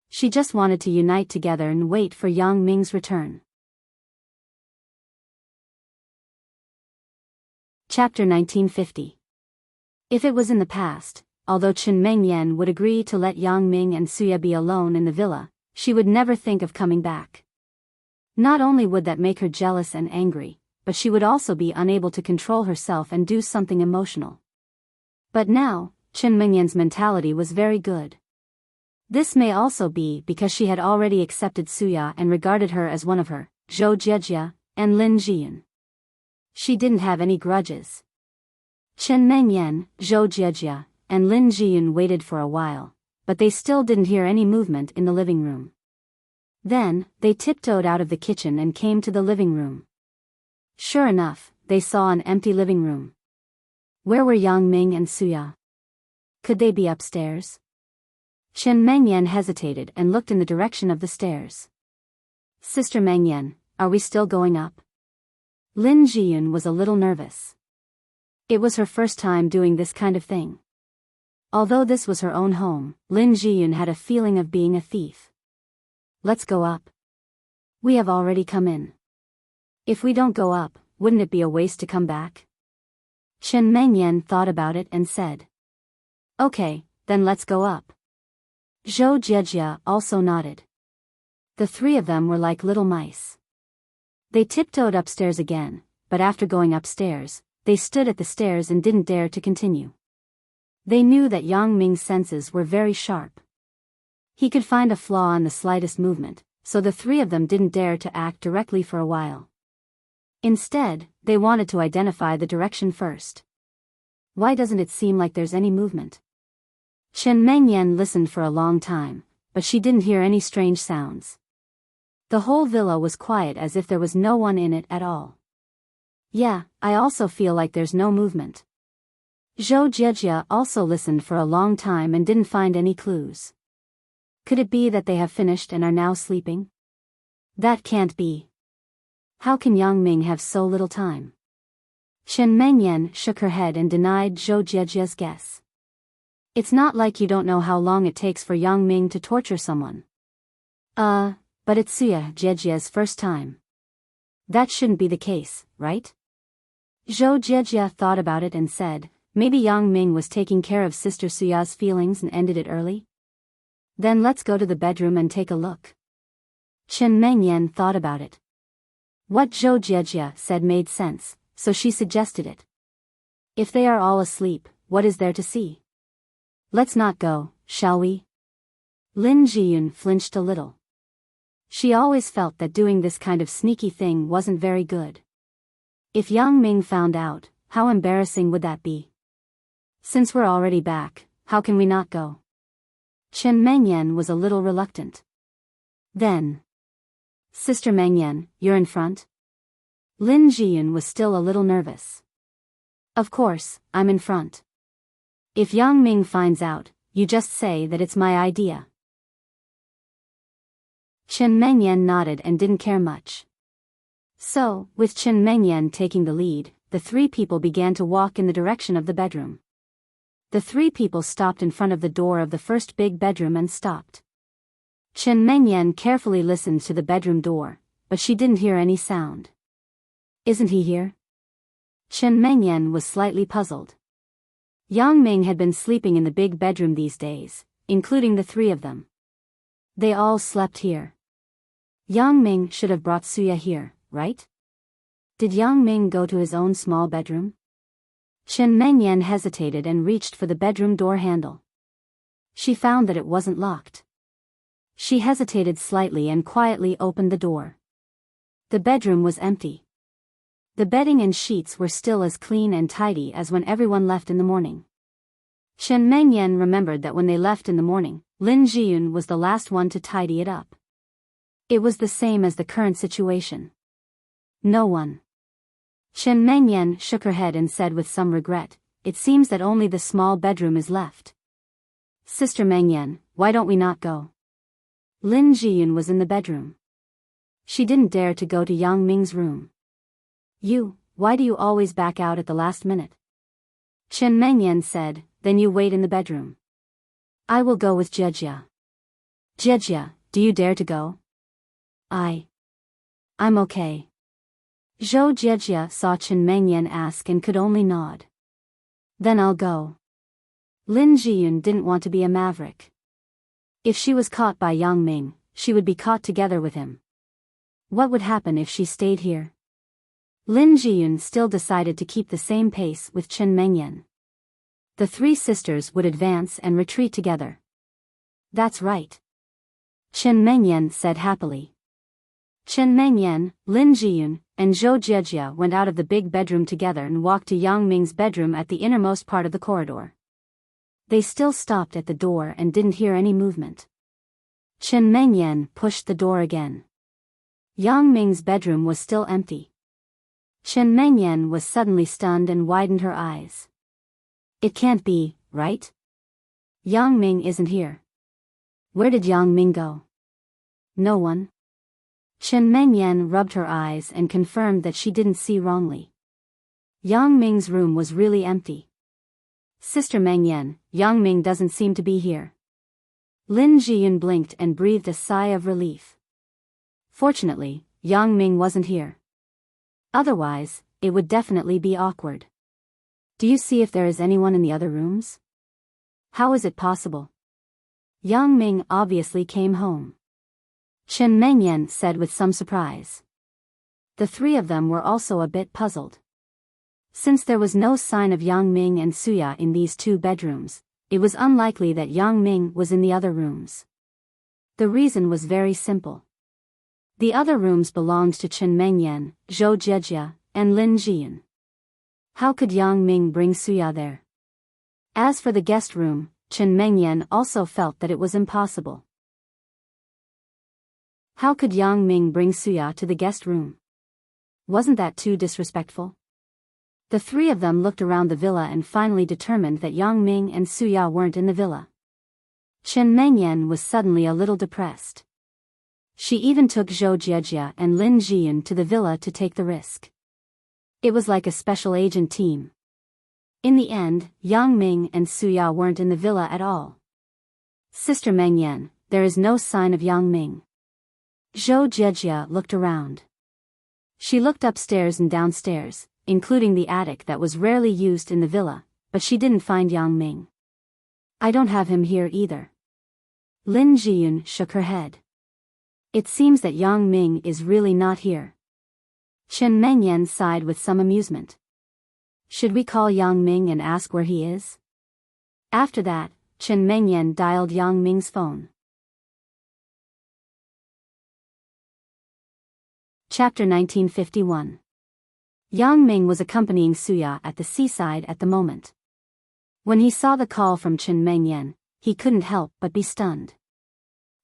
She just wanted to unite together and wait for Yang Ming's return. Chapter 1950. If it was in the past, although Chen Mengyan would agree to let Yang Ming and Suya be alone in the villa, she would never think of coming back. Not only would that make her jealous and angry, but she would also be unable to control herself and do something emotional. But now, Chen Mengyan's mentality was very good. This may also be because she had already accepted Suya and regarded her as one of her, Zhou Jiejia, and Lin Jiyun. She didn't have any grudges. Chen Mengyan, Zhou Jiejia, and Lin Jiyun waited for a while, but they still didn't hear any movement in the living room. Then, they tiptoed out of the kitchen and came to the living room. Sure enough, they saw an empty living room. Where were Yang Ming and Suya? Could they be upstairs? Chen Mengyan hesitated and looked in the direction of the stairs. Sister Mengyan, are we still going up? Lin Jiyun was a little nervous. It was her first time doing this kind of thing. Although this was her own home, Lin Jiyun had a feeling of being a thief. Let's go up. We have already come in. If we don't go up, wouldn't it be a waste to come back? Chen Mengyan thought about it and said. Okay, then let's go up. Zhou Jiejia also nodded. The three of them were like little mice. They tiptoed upstairs again, but after going upstairs, they stood at the stairs and didn't dare to continue. They knew that Yang Ming's senses were very sharp. He could find a flaw in the slightest movement, so the three of them didn't dare to act directly for a while. Instead, they wanted to identify the direction first. Why doesn't it seem like there's any movement? Chen Mengyan listened for a long time, but she didn't hear any strange sounds. The whole villa was quiet as if there was no one in it at all. Yeah, I also feel like there's no movement. Zhou Jiejia also listened for a long time and didn't find any clues. Could it be that they have finished and are now sleeping? That can't be. How can Yang Ming have so little time? Chen Mengyan shook her head and denied Zhou Jiejia's guess. It's not like you don't know how long it takes for Yang Ming to torture someone. But it's Suya Jiejia's first time. That shouldn't be the case, right? Zhou Jiejia thought about it and said, maybe Yang Ming was taking care of Sister Suya's feelings and ended it early? Then let's go to the bedroom and take a look. Chen Mengyan thought about it. What Zhou Jiejia said made sense, so she suggested it. If they are all asleep, what is there to see? Let's not go, shall we? Lin Jiyun flinched a little. She always felt that doing this kind of sneaky thing wasn't very good. If Yang Ming found out, how embarrassing would that be? Since we're already back, how can we not go? Chen Mengyan was a little reluctant. Then. Sister Mengyan, you're in front? Lin Jiyun was still a little nervous. Of course, I'm in front. If Yang Ming finds out, you just say that it's my idea. Chen Mengyan nodded and didn't care much. So, with Chen Mengyan taking the lead, the three people began to walk in the direction of the bedroom. The three people stopped in front of the door of the first big bedroom and stopped. Chen Mengyan carefully listened to the bedroom door, but she didn't hear any sound. Isn't he here? Chen Mengyan was slightly puzzled. Yang Ming had been sleeping in the big bedroom these days, including the three of them. They all slept here. Yang Ming should have brought Suya here, right? Did Yang Ming go to his own small bedroom? Chen Mengyan hesitated and reached for the bedroom door handle. She found that it wasn't locked. She hesitated slightly and quietly opened the door. The bedroom was empty. The bedding and sheets were still as clean and tidy as when everyone left in the morning. Chen Mengyan remembered that when they left in the morning, Lin Jiyun was the last one to tidy it up. It was the same as the current situation. No one. Chen Mengyan shook her head and said with some regret, it seems that only the small bedroom is left. Sister Mengyan, why don't we not go? Lin Jiyun was in the bedroom. She didn't dare to go to Yang Ming's room. Why do you always back out at the last minute? Chen Mengyan said, then you wait in the bedroom. I will go with Jiejia. Jiejia, do you dare to go? I'm okay. Zhou Jiejia saw Chen Mengyan ask and could only nod. Then I'll go. Lin Jiyun didn't want to be a maverick. If she was caught by Yang Ming, she would be caught together with him. What would happen if she stayed here? Lin Jiyun still decided to keep the same pace with Chen Mengyan. The three sisters would advance and retreat together. That's right. Chen Mengyan said happily. Chen Mengyan, Lin Jiyun, and Zhou Jiejia went out of the big bedroom together and walked to Yang Ming's bedroom at the innermost part of the corridor. They still stopped at the door and didn't hear any movement. Chen Mengyan pushed the door again. Yang Ming's bedroom was still empty. Chen Mengyan was suddenly stunned and widened her eyes. It can't be, right? Yang Ming isn't here. Where did Yang Ming go? No one. Chen Mengyan rubbed her eyes and confirmed that she didn't see wrongly. Yang Ming's room was really empty. Sister Mengyan, Yang Ming doesn't seem to be here. Lin Jiyun blinked and breathed a sigh of relief. Fortunately, Yang Ming wasn't here. Otherwise, it would definitely be awkward. Do you see if there is anyone in the other rooms? How is it possible? Yang Ming obviously came home. Chen Mengyan said with some surprise. The three of them were also a bit puzzled. Since there was no sign of Yang Ming and Suya in these two bedrooms, it was unlikely that Yang Ming was in the other rooms. The reason was very simple. The other rooms belonged to Chen Mengyan, Zhou Jiejia, and Lin Jiyun. How could Yang Ming bring Suya there? As for the guest room, Chen Mengyan also felt that it was impossible. How could Yang Ming bring Suya to the guest room? Wasn't that too disrespectful? The three of them looked around the villa and finally determined that Yang Ming and Suya weren't in the villa. Chen Mengyan was suddenly a little depressed. She even took Zhou Jiejia and Lin Jiyun to the villa to take the risk. It was like a special agent team. In the end, Yang Ming and Suya weren't in the villa at all. Sister Mengyan, there is no sign of Yang Ming. Zhou Jiejia looked around. She looked upstairs and downstairs, including the attic that was rarely used in the villa, but she didn't find Yang Ming. I don't have him here either. Lin Jiyun shook her head. It seems that Yang Ming is really not here. Chen Mengyan sighed with some amusement. Should we call Yang Ming and ask where he is? After that, Chen Mengyan dialed Yang Ming's phone. Chapter 1951. Yang Ming was accompanying Suya at the seaside at the moment. When he saw the call from Chen Mengyan, he couldn't help but be stunned.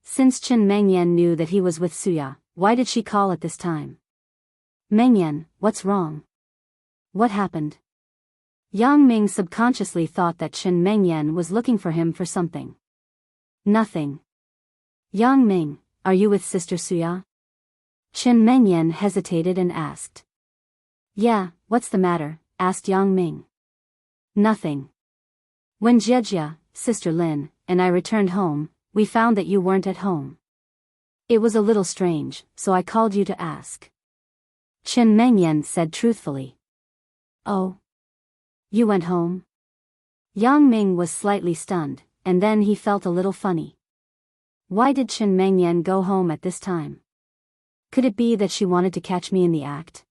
Since Chen Mengyan knew that he was with Suya, why did she call at this time? Mengyan, what's wrong? What happened? Yang Ming subconsciously thought that Chen Mengyan was looking for him for something. Nothing. Yang Ming, are you with Sister Suya? Chen Mengyan hesitated and asked. Yeah, what's the matter? Asked Yang Ming. Nothing. When Jiejia, Sister Lin, and I returned home, we found that you weren't at home. It was a little strange, so I called you to ask. Chen Mengyan said truthfully. Oh. You went home? Yang Ming was slightly stunned, and then he felt a little funny. Why did Chen Mengyan go home at this time? Could it be that she wanted to catch me in the act?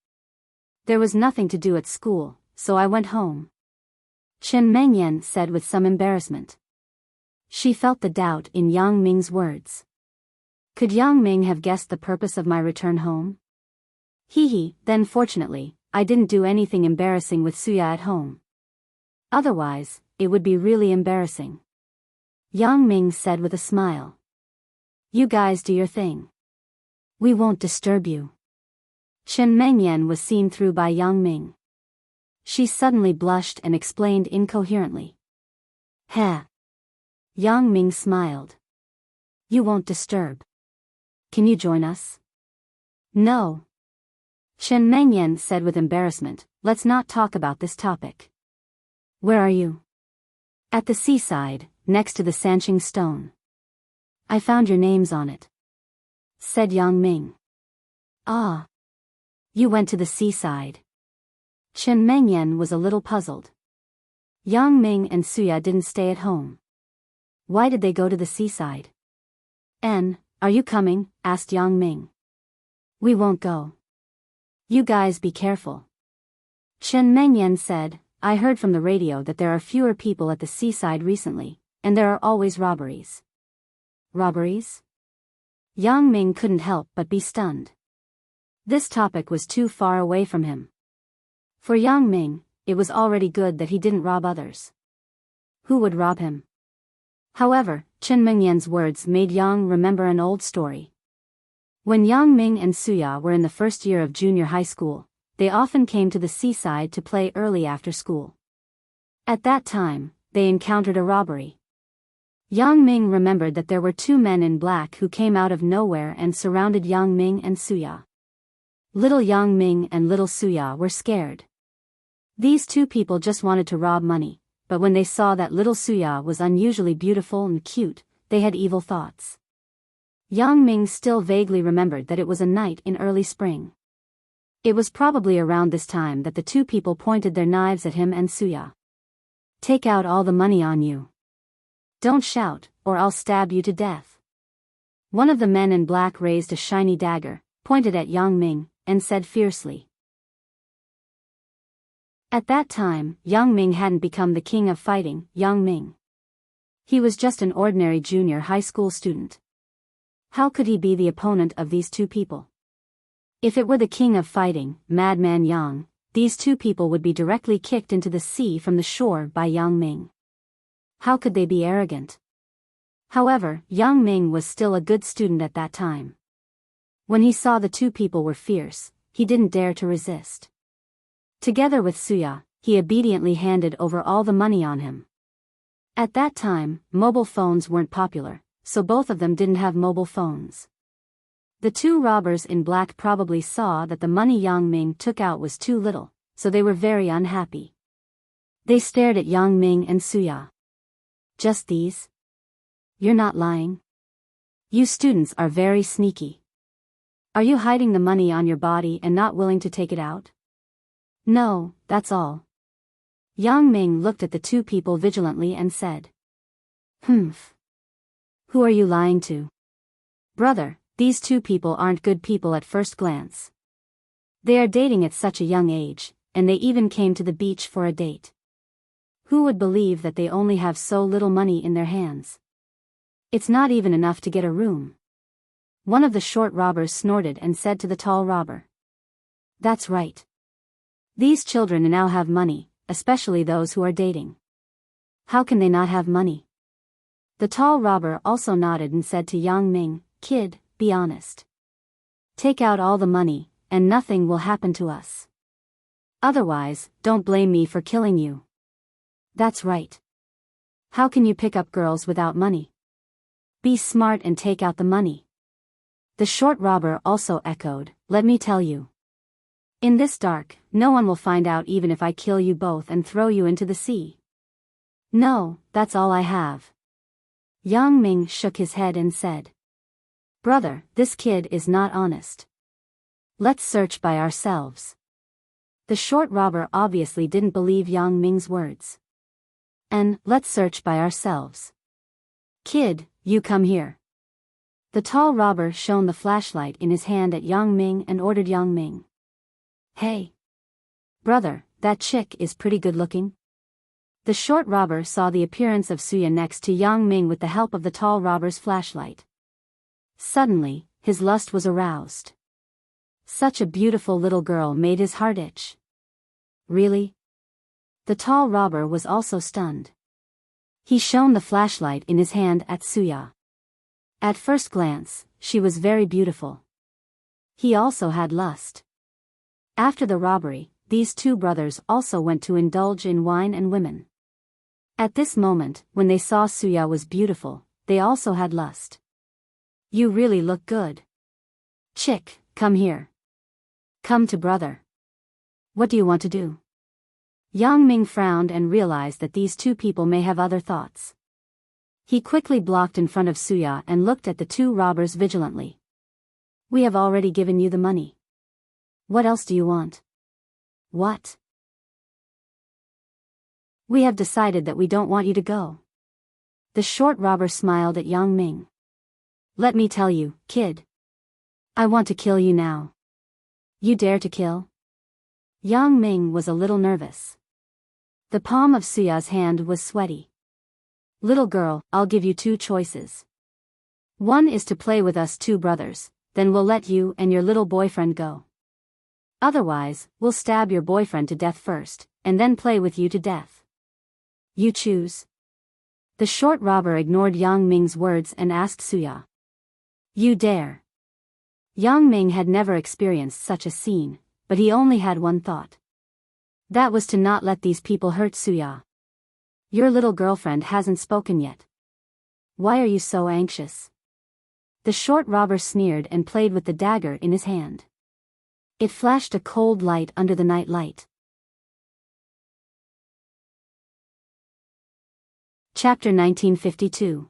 There was nothing to do at school, so I went home. Chen Mengyan said with some embarrassment. She felt the doubt in Yang Ming's words. Could Yang Ming have guessed the purpose of my return home? Then fortunately, I didn't do anything embarrassing with Suya at home. Otherwise, it would be really embarrassing. Yang Ming said with a smile. You guys do your thing. We won't disturb you. Chen Mengyan was seen through by Yang Ming. She suddenly blushed and explained incoherently. Heh. Yang Ming smiled. You won't disturb. Can you join us? No. Chen Mengyan said with embarrassment, let's not talk about this topic. Where are you? At the seaside, next to the Sanqing stone. I found your names on it. Said Yang Ming. Ah. You went to the seaside. Chen Mengyan was a little puzzled. Yang Ming and Suya didn't stay at home. Why did they go to the seaside? Are you coming? Asked Yang Ming. We won't go. You guys be careful. Chen Mengyan said, I heard from the radio that there are fewer people at the seaside recently, and there are always robberies. Robberies? Yang Ming couldn't help but be stunned. This topic was too far away from him. For Yang Ming, it was already good that he didn't rob others. Who would rob him? However, Chen Mingyan's words made Yang remember an old story. When Yang Ming and Suya were in the first year of junior high school, they often came to the seaside to play early after school. At that time, they encountered a robbery. Yang Ming remembered that there were two men in black who came out of nowhere and surrounded Yang Ming and Suya. Little Yang Ming and little Suya were scared. These two people just wanted to rob money, but when they saw that little Suya was unusually beautiful and cute, they had evil thoughts. Yang Ming still vaguely remembered that it was a night in early spring. It was probably around this time that the two people pointed their knives at him and Suya. "Take out all the money on you. Don't shout, or I'll stab you to death." One of the men in black raised a shiny dagger, pointed at Yang Ming, and said fiercely. At that time, Yang Ming hadn't become the king of fighting, Yang Ming. He was just an ordinary junior high school student. How could he be the opponent of these two people? If it were the king of fighting, Madman Yang, these two people would be directly kicked into the sea from the shore by Yang Ming. How could they be arrogant? However, Yang Ming was still a good student at that time. When he saw the two people were fierce, he didn't dare to resist. Together with Suya, he obediently handed over all the money on him. At that time, mobile phones weren't popular, so both of them didn't have mobile phones. The two robbers in black probably saw that the money Yang Ming took out was too little, so they were very unhappy. They stared at Yang Ming and Suya. "Just these? You're not lying? You students are very sneaky. Are you hiding the money on your body and not willing to take it out?" "No, that's all." Yang Ming looked at the two people vigilantly and said. "Humph. Who are you lying to?" "Brother, these two people aren't good people at first glance. They are dating at such a young age, and they even came to the beach for a date. Who would believe that they only have so little money in their hands? It's not even enough to get a room." One of the short robbers snorted and said to the tall robber. "That's right. These children now have money, especially those who are dating. How can they not have money?" The tall robber also nodded and said to Yang Ming, "Kid, be honest. Take out all the money, and nothing will happen to us. Otherwise, don't blame me for killing you." "That's right. How can you pick up girls without money? Be smart and take out the money." The short robber also echoed, "Let me tell you. In this dark, no one will find out even if I kill you both and throw you into the sea." "No, that's all I have." Yang Ming shook his head and said. "Brother, this kid is not honest. Let's search by ourselves." The short robber obviously didn't believe Yang Ming's words. "And, let's search by ourselves. Kid, you come here." The tall robber shone the flashlight in his hand at Yang Ming and ordered Yang Ming. "Hey. Brother, that chick is pretty good looking." The short robber saw the appearance of Suya next to Yang Ming with the help of the tall robber's flashlight. Suddenly, his lust was aroused. Such a beautiful little girl made his heart itch. "Really?" The tall robber was also stunned. He shone the flashlight in his hand at Suya. At first glance, she was very beautiful. He also had lust. After the robbery, these two brothers also went to indulge in wine and women. At this moment, when they saw Suya was beautiful, they also had lust. "You really look good. Chick, come here. Come to brother. What do you want to do?" Yang Ming frowned and realized that these two people may have other thoughts. He quickly blocked in front of Suya and looked at the two robbers vigilantly. "We have already given you the money. What else do you want?" "What?" "We have decided that we don't want you to go." The short robber smiled at Yang Ming. "Let me tell you, kid. I want to kill you now. You dare to kill?" Yang Ming was a little nervous. The palm of Suya's hand was sweaty. Little girl, I'll give you two choices. One is to play with us two brothers, then we'll let you and your little boyfriend go. Otherwise, we'll stab your boyfriend to death first, and then play with you to death. You choose. The short robber ignored Yang Ming's words and asked Suya. You dare. Yang Ming had never experienced such a scene, but he only had one thought. That was to not let these people hurt Suya. Your little girlfriend hasn't spoken yet. Why are you so anxious? The short robber sneered and played with the dagger in his hand. It flashed a cold light under the night light. Chapter 1952.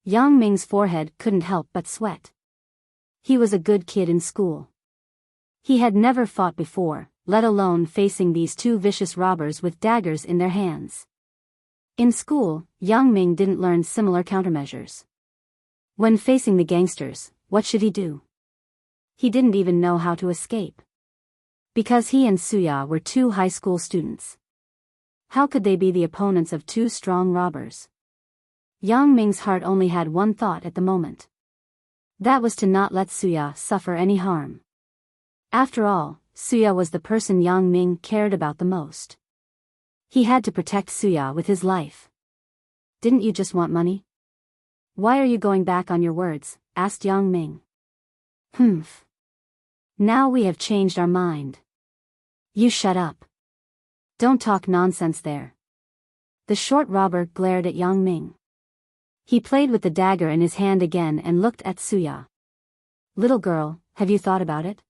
Yang Ming's forehead couldn't help but sweat. He was a good kid in school. He had never fought before, let alone facing these two vicious robbers with daggers in their hands. In school, Yang Ming didn't learn similar countermeasures. When facing the gangsters, what should he do? He didn't even know how to escape. Because he and Suya were two high school students. How could they be the opponents of two strong robbers? Yang Ming's heart only had one thought at the moment. That was to not let Suya suffer any harm. After all, Suya was the person Yang Ming cared about the most. He had to protect Suya with his life. Didn't you just want money? Why are you going back on your words? Asked Yang Ming. Humph. Now we have changed our mind. You shut up. Don't talk nonsense there. The short robber glared at Yang Ming. He played with the dagger in his hand again and looked at Suya. Little girl, have you thought about it?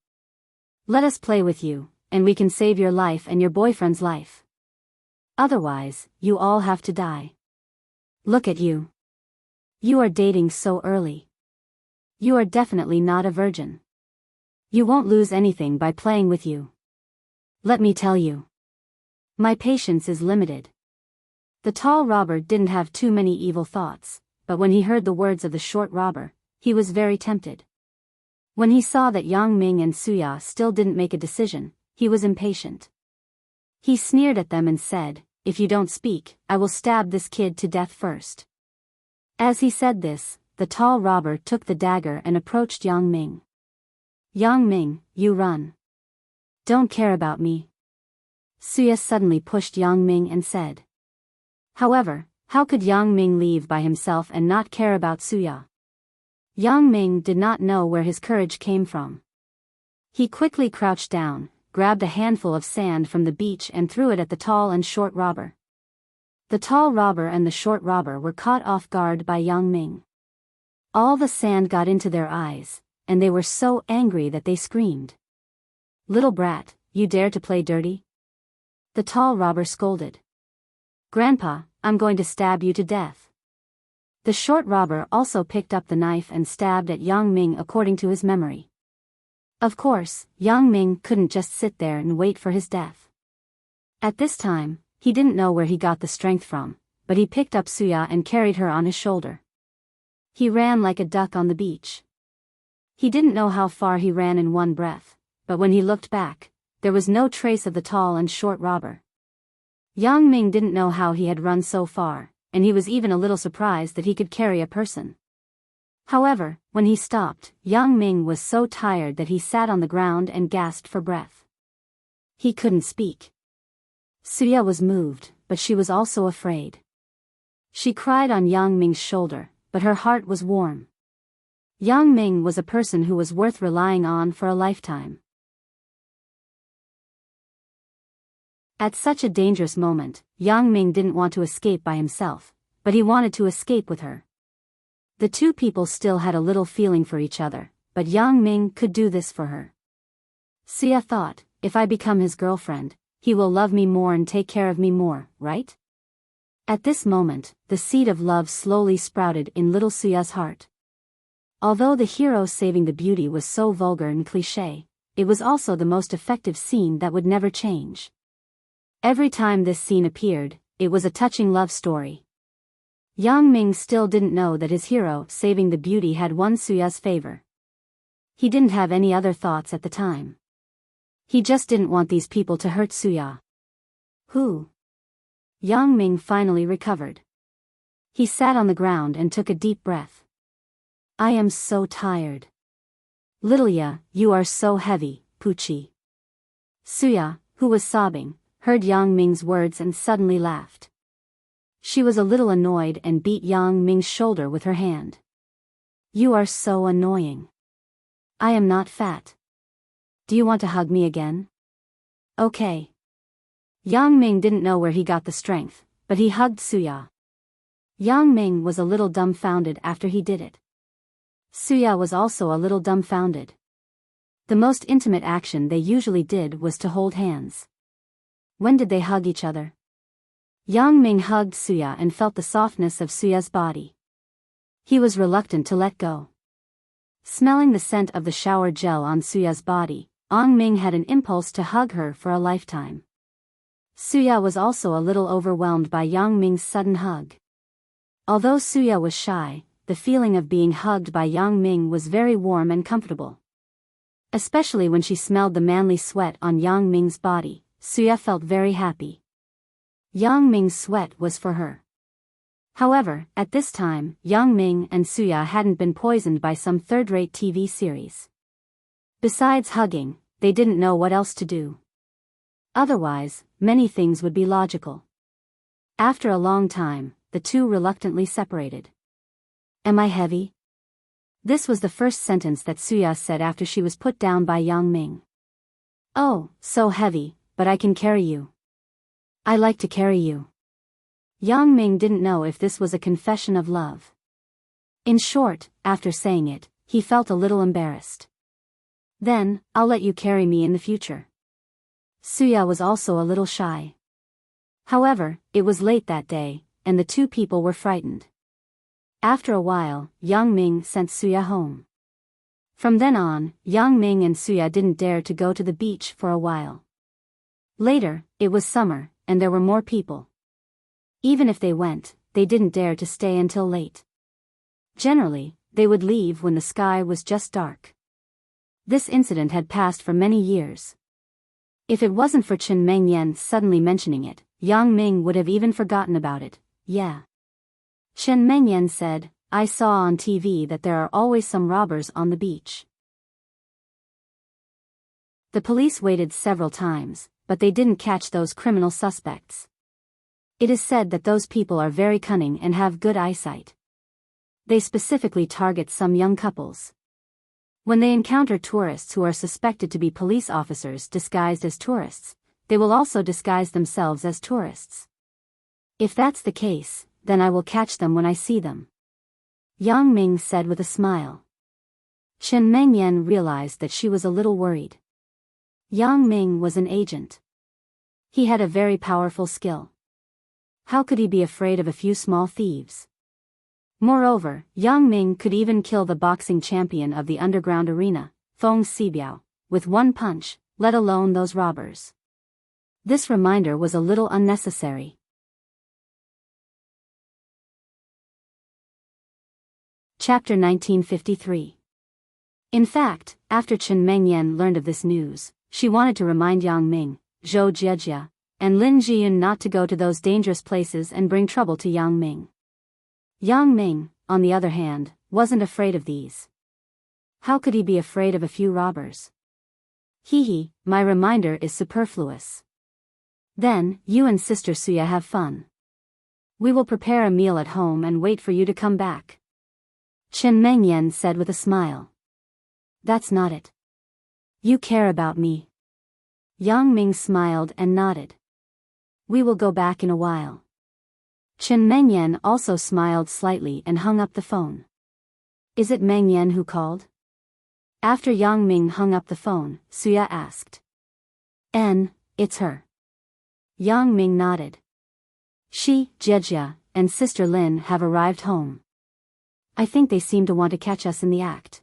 Let us play with you, and we can save your life and your boyfriend's life. Otherwise, you all have to die. Look at you. You are dating so early. You are definitely not a virgin. You won't lose anything by playing with you. Let me tell you. My patience is limited. The tall robber didn't have too many evil thoughts, but when he heard the words of the short robber, he was very tempted. When he saw that Yang Ming and Suya still didn't make a decision, he was impatient. He sneered at them and said, if you don't speak, I will stab this kid to death first. As he said this, the tall robber took the dagger and approached Yang Ming. Yang Ming, you run. Don't care about me. Suya suddenly pushed Yang Ming and said. However, how could Yang Ming leave by himself and not care about Suya? Yang Ming did not know where his courage came from. He quickly crouched down, grabbed a handful of sand from the beach and threw it at the tall and short robber. The tall robber and the short robber were caught off guard by Yang Ming. All the sand got into their eyes, and they were so angry that they screamed. Little brat, you dare to play dirty? The tall robber scolded. Grandpa, I'm going to stab you to death. The short robber also picked up the knife and stabbed at Yang Ming according to his memory. Of course, Yang Ming couldn't just sit there and wait for his death. At this time, he didn't know where he got the strength from, but he picked up Suya and carried her on his shoulder. He ran like a duck on the beach. He didn't know how far he ran in one breath, but when he looked back, there was no trace of the tall and short robber. Yang Ming didn't know how he had run so far, and he was even a little surprised that he could carry a person. However, when he stopped, Yang Ming was so tired that he sat on the ground and gasped for breath. He couldn't speak. Suya was moved, but she was also afraid. She cried on Yang Ming's shoulder, but her heart was warm. Yang Ming was a person who was worth relying on for a lifetime. At such a dangerous moment, Yang Ming didn't want to escape by himself, but he wanted to escape with her. The two people still had a little feeling for each other, but Yang Ming could do this for her. Suya thought, if I become his girlfriend, he will love me more and take care of me more, right? At this moment, the seed of love slowly sprouted in little Suya's heart. Although the hero saving the beauty was so vulgar and cliché, it was also the most effective scene that would never change. Every time this scene appeared, it was a touching love story. Yang Ming still didn't know that his hero saving the beauty had won Suya's favor. He didn't have any other thoughts at the time. He just didn't want these people to hurt Suya. Who? Yang Ming finally recovered. He sat on the ground and took a deep breath. I am so tired. Lilia, you are so heavy, Puchi. Suya, who was sobbing, heard Yang Ming's words and suddenly laughed. She was a little annoyed and beat Yang Ming's shoulder with her hand. You are so annoying. I am not fat. Do you want to hug me again? Okay. Yang Ming didn't know where he got the strength, but he hugged Suya. Yang Ming was a little dumbfounded after he did it. Suya was also a little dumbfounded. The most intimate action they usually did was to hold hands. When did they hug each other? Yang Ming hugged Suya and felt the softness of Suya's body. He was reluctant to let go. Smelling the scent of the shower gel on Suya's body, Yang Ming had an impulse to hug her for a lifetime. Suya was also a little overwhelmed by Yang Ming's sudden hug. Although Suya was shy, the feeling of being hugged by Yang Ming was very warm and comfortable. Especially when she smelled the manly sweat on Yang Ming's body, Suya felt very happy. Yang Ming's sweat was for her. However, at this time, Yang Ming and Suya hadn't been poisoned by some third-rate TV series. Besides hugging, they didn't know what else to do. Otherwise, many things would be logical. After a long time, the two reluctantly separated. Am I heavy? This was the first sentence that Suya said after she was put down by Yang Ming. Oh, so heavy, but I can carry you. I like to carry you. Yang Ming didn't know if this was a confession of love. In short, after saying it, he felt a little embarrassed. Then, I'll let you carry me in the future. Suya was also a little shy. However, it was late that day, and the two people were frightened. After a while, Yang Ming sent Suya home. From then on, Yang Ming and Suya didn't dare to go to the beach for a while. Later, it was summer, and there were more people. Even if they went, they didn't dare to stay until late. Generally, they would leave when the sky was just dark. This incident had passed for many years. If it wasn't for Chen Mengyan suddenly mentioning it, Yang Ming would have even forgotten about it. Yeah. Chen Mengyan said, I saw on TV that there are always some robbers on the beach. The police waited several times, but they didn't catch those criminal suspects. It is said that those people are very cunning and have good eyesight. They specifically target some young couples. When they encounter tourists who are suspected to be police officers disguised as tourists, they will also disguise themselves as tourists. If that's the case, then I will catch them when I see them. Yang Ming said with a smile. Chen Mengyan realized that she was a little worried. Yang Ming was an agent. He had a very powerful skill. How could he be afraid of a few small thieves? Moreover, Yang Ming could even kill the boxing champion of the underground arena, Feng Xibiao, with one punch, let alone those robbers. This reminder was a little unnecessary. Chapter 1953. In fact, after Chen Mengyan learned of this news, she wanted to remind Yang Ming, Zhou Jiejia, and Lin Jiyun not to go to those dangerous places and bring trouble to Yang Ming. Yang Ming, on the other hand, wasn't afraid of these. How could he be afraid of a few robbers? Hee, my reminder is superfluous. Then, you and Sister Suya have fun. We will prepare a meal at home and wait for you to come back. Chen Mengyan said with a smile. That's not it. You care about me. Yang Ming smiled and nodded. We will go back in a while. Chen Mengyan also smiled slightly and hung up the phone. Is it Mengyan who called? After Yang Ming hung up the phone, Suya asked. It's her. Yang Ming nodded. She, Jiejia, and Sister Lin have arrived home. I think they seem to want to catch us in the act.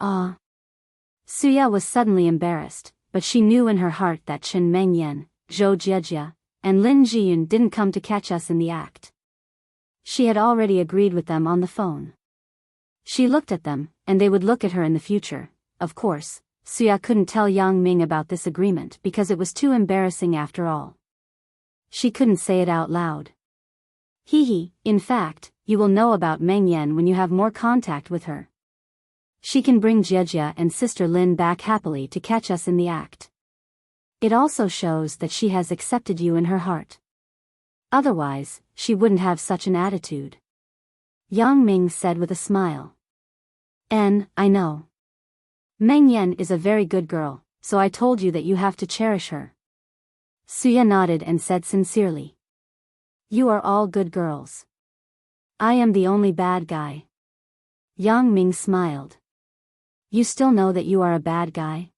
Suya was suddenly embarrassed, but she knew in her heart that Chen Mengyan, Zhou Jiejia, and Lin Jiyun didn't come to catch us in the act. She had already agreed with them on the phone. She looked at them, and they would look at her in the future. Of course, Suya couldn't tell Yang Ming about this agreement because it was too embarrassing after all. She couldn't say it out loud. Hee. In fact, you will know about Meng Yan when you have more contact with her. She can bring Jejia and Sister Lin back happily to catch us in the act. It also shows that she has accepted you in her heart. Otherwise, she wouldn't have such an attitude. Yang Ming said with a smile. I know. Meng Yan is a very good girl, so I told you that you have to cherish her. Suya nodded and said sincerely. You are all good girls. I am the only bad guy. Yang Ming smiled. You still know that you are a bad guy?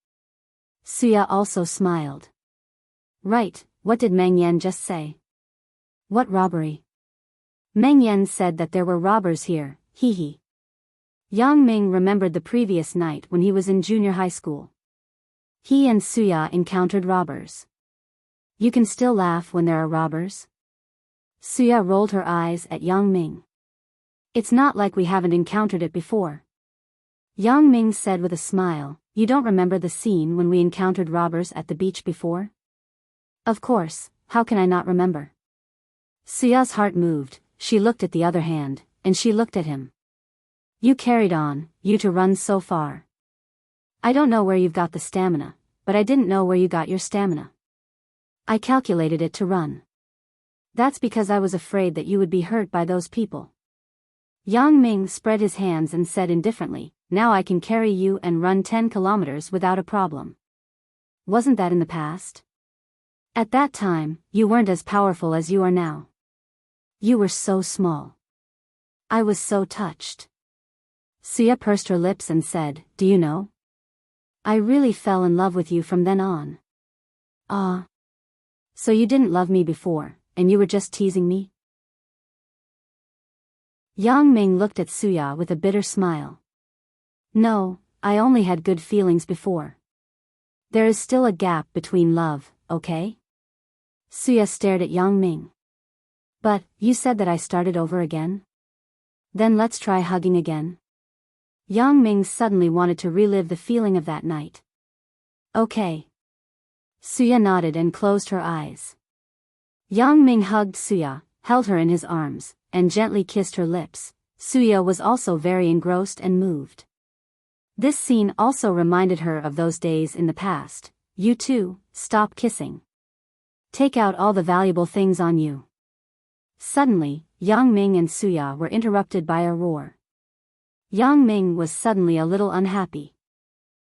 Suya also smiled. Right, what did Meng Yan just say? What robbery? Meng Yan said that there were robbers here, hee. Yang Ming remembered the previous night when he was in junior high school. He and Suya encountered robbers. You can still laugh when there are robbers? Suya rolled her eyes at Yang Ming. It's not like we haven't encountered it before. Yang Ming said with a smile, you don't remember the scene when we encountered robbers at the beach before? Of course, how can I not remember? Suya's heart moved, she looked at the other hand, and she looked at him. You carried on, you to run so far. I don't know where you've got the stamina, but I didn't know where you got your stamina. I calculated it to run. That's because I was afraid that you would be hurt by those people. Yang Ming spread his hands and said indifferently, now I can carry you and run 10 kilometers without a problem. Wasn't that in the past? At that time, you weren't as powerful as you are now. You were so small. I was so touched. Suya pursed her lips and said, do you know? I really fell in love with you from then on. Ah. So you didn't love me before, and you were just teasing me? Yang Ming looked at Suya with a bitter smile. No, I only had good feelings before. There is still a gap between love, okay? Suya stared at Yang Ming. But, you said that I started over again? Then let's try hugging again. Yang Ming suddenly wanted to relive the feeling of that night. Okay. Suya nodded and closed her eyes. Yang Ming hugged Suya, held her in his arms, and gently kissed her lips. Suya was also very engrossed and moved. This scene also reminded her of those days in the past. You two, stop kissing. Take out all the valuable things on you. Suddenly, Yang Ming and Suya were interrupted by a roar. Yang Ming was suddenly a little unhappy.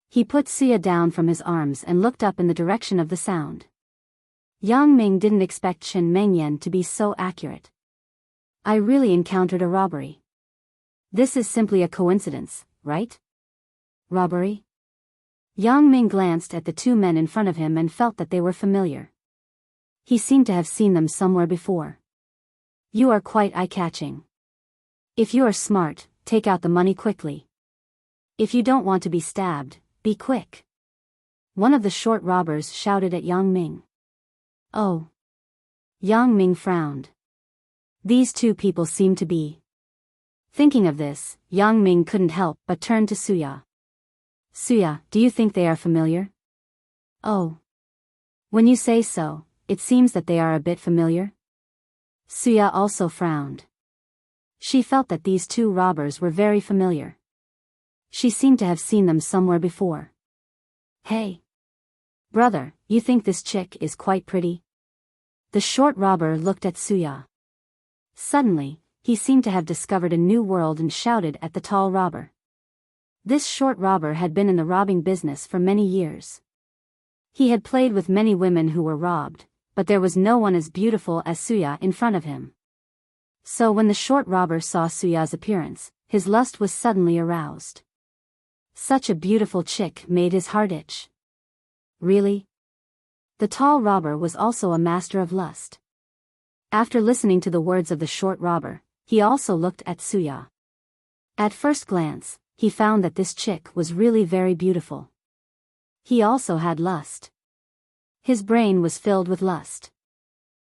He put Suya down from his arms and looked up in the direction of the sound. Yang Ming didn't expect Shen Mengyan to be so accurate. I really encountered a robbery. This is simply a coincidence, right? Robbery? Yang Ming glanced at the two men in front of him and felt that they were familiar. He seemed to have seen them somewhere before. You are quite eye-catching. If you are smart, take out the money quickly. If you don't want to be stabbed, be quick. One of the short robbers shouted at Yang Ming. Oh. Yang Ming frowned. These two people seem to be. Thinking of this, Yang Ming couldn't help but turn to Suya. Suya, do you think they are familiar? Oh. When you say so, it seems that they are a bit familiar. Suya also frowned. She felt that these two robbers were very familiar. She seemed to have seen them somewhere before. Hey. Brother, you think this chick is quite pretty? The short robber looked at Suya. Suddenly, he seemed to have discovered a new world and shouted at the tall robber. This short robber had been in the robbing business for many years. He had played with many women who were robbed, but there was no one as beautiful as Suya in front of him. So when the short robber saw Suya's appearance, his lust was suddenly aroused. Such a beautiful chick made his heart itch. Really? The tall robber was also a master of lust. After listening to the words of the short robber, he also looked at Suya. At first glance, he found that this chick was really very beautiful. He also had lust. His brain was filled with lust.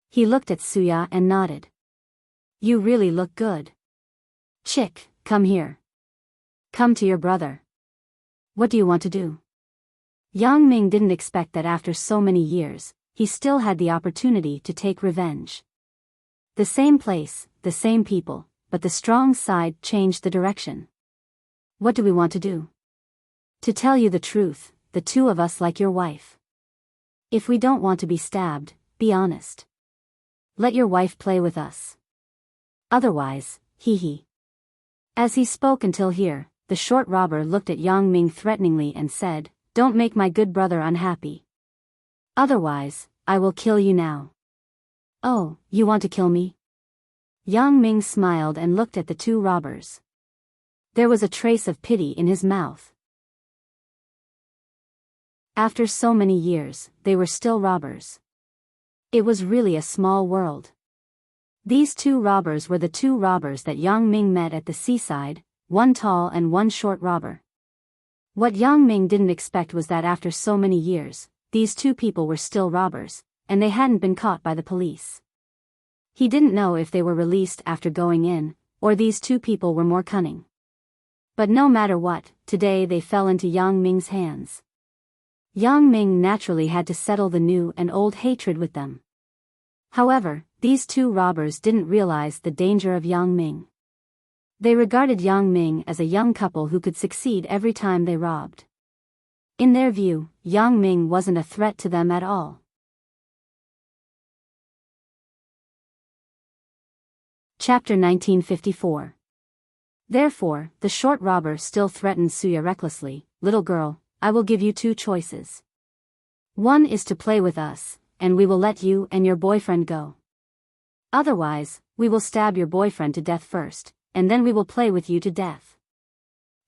He looked at Suya and nodded. You really look good. Chick, come here. Come to your brother. What do you want to do? Yang Ming didn't expect that after so many years, he still had the opportunity to take revenge. The same place, the same people, but the strong side changed the direction. What do we want to do? To tell you the truth, the two of us like your wife. If we don't want to be stabbed, be honest. Let your wife play with us. Otherwise, hee. As he spoke until here, the short robber looked at Yang Ming threateningly and said, "Don't make my good brother unhappy. Otherwise, I will kill you now." "Oh, you want to kill me?" Yang Ming smiled and looked at the two robbers. There was a trace of pity in his mouth. After so many years, they were still robbers. It was really a small world. These two robbers were the two robbers that Yang Ming met at the seaside, one tall and one short robber. What Yang Ming didn't expect was that after so many years, these two people were still robbers, and they hadn't been caught by the police. He didn't know if they were released after going in, or these two people were more cunning. But no matter what, today they fell into Yang Ming's hands. Yang Ming naturally had to settle the new and old hatred with them. However, these two robbers didn't realize the danger of Yang Ming. They regarded Yang Ming as a young couple who could succeed every time they robbed. In their view, Yang Ming wasn't a threat to them at all. Chapter 1954. Therefore, the short robber still threatened Suya recklessly, "Little girl, I will give you two choices. One is to play with us, and we will let you and your boyfriend go. Otherwise, we will stab your boyfriend to death first, and then we will play with you to death.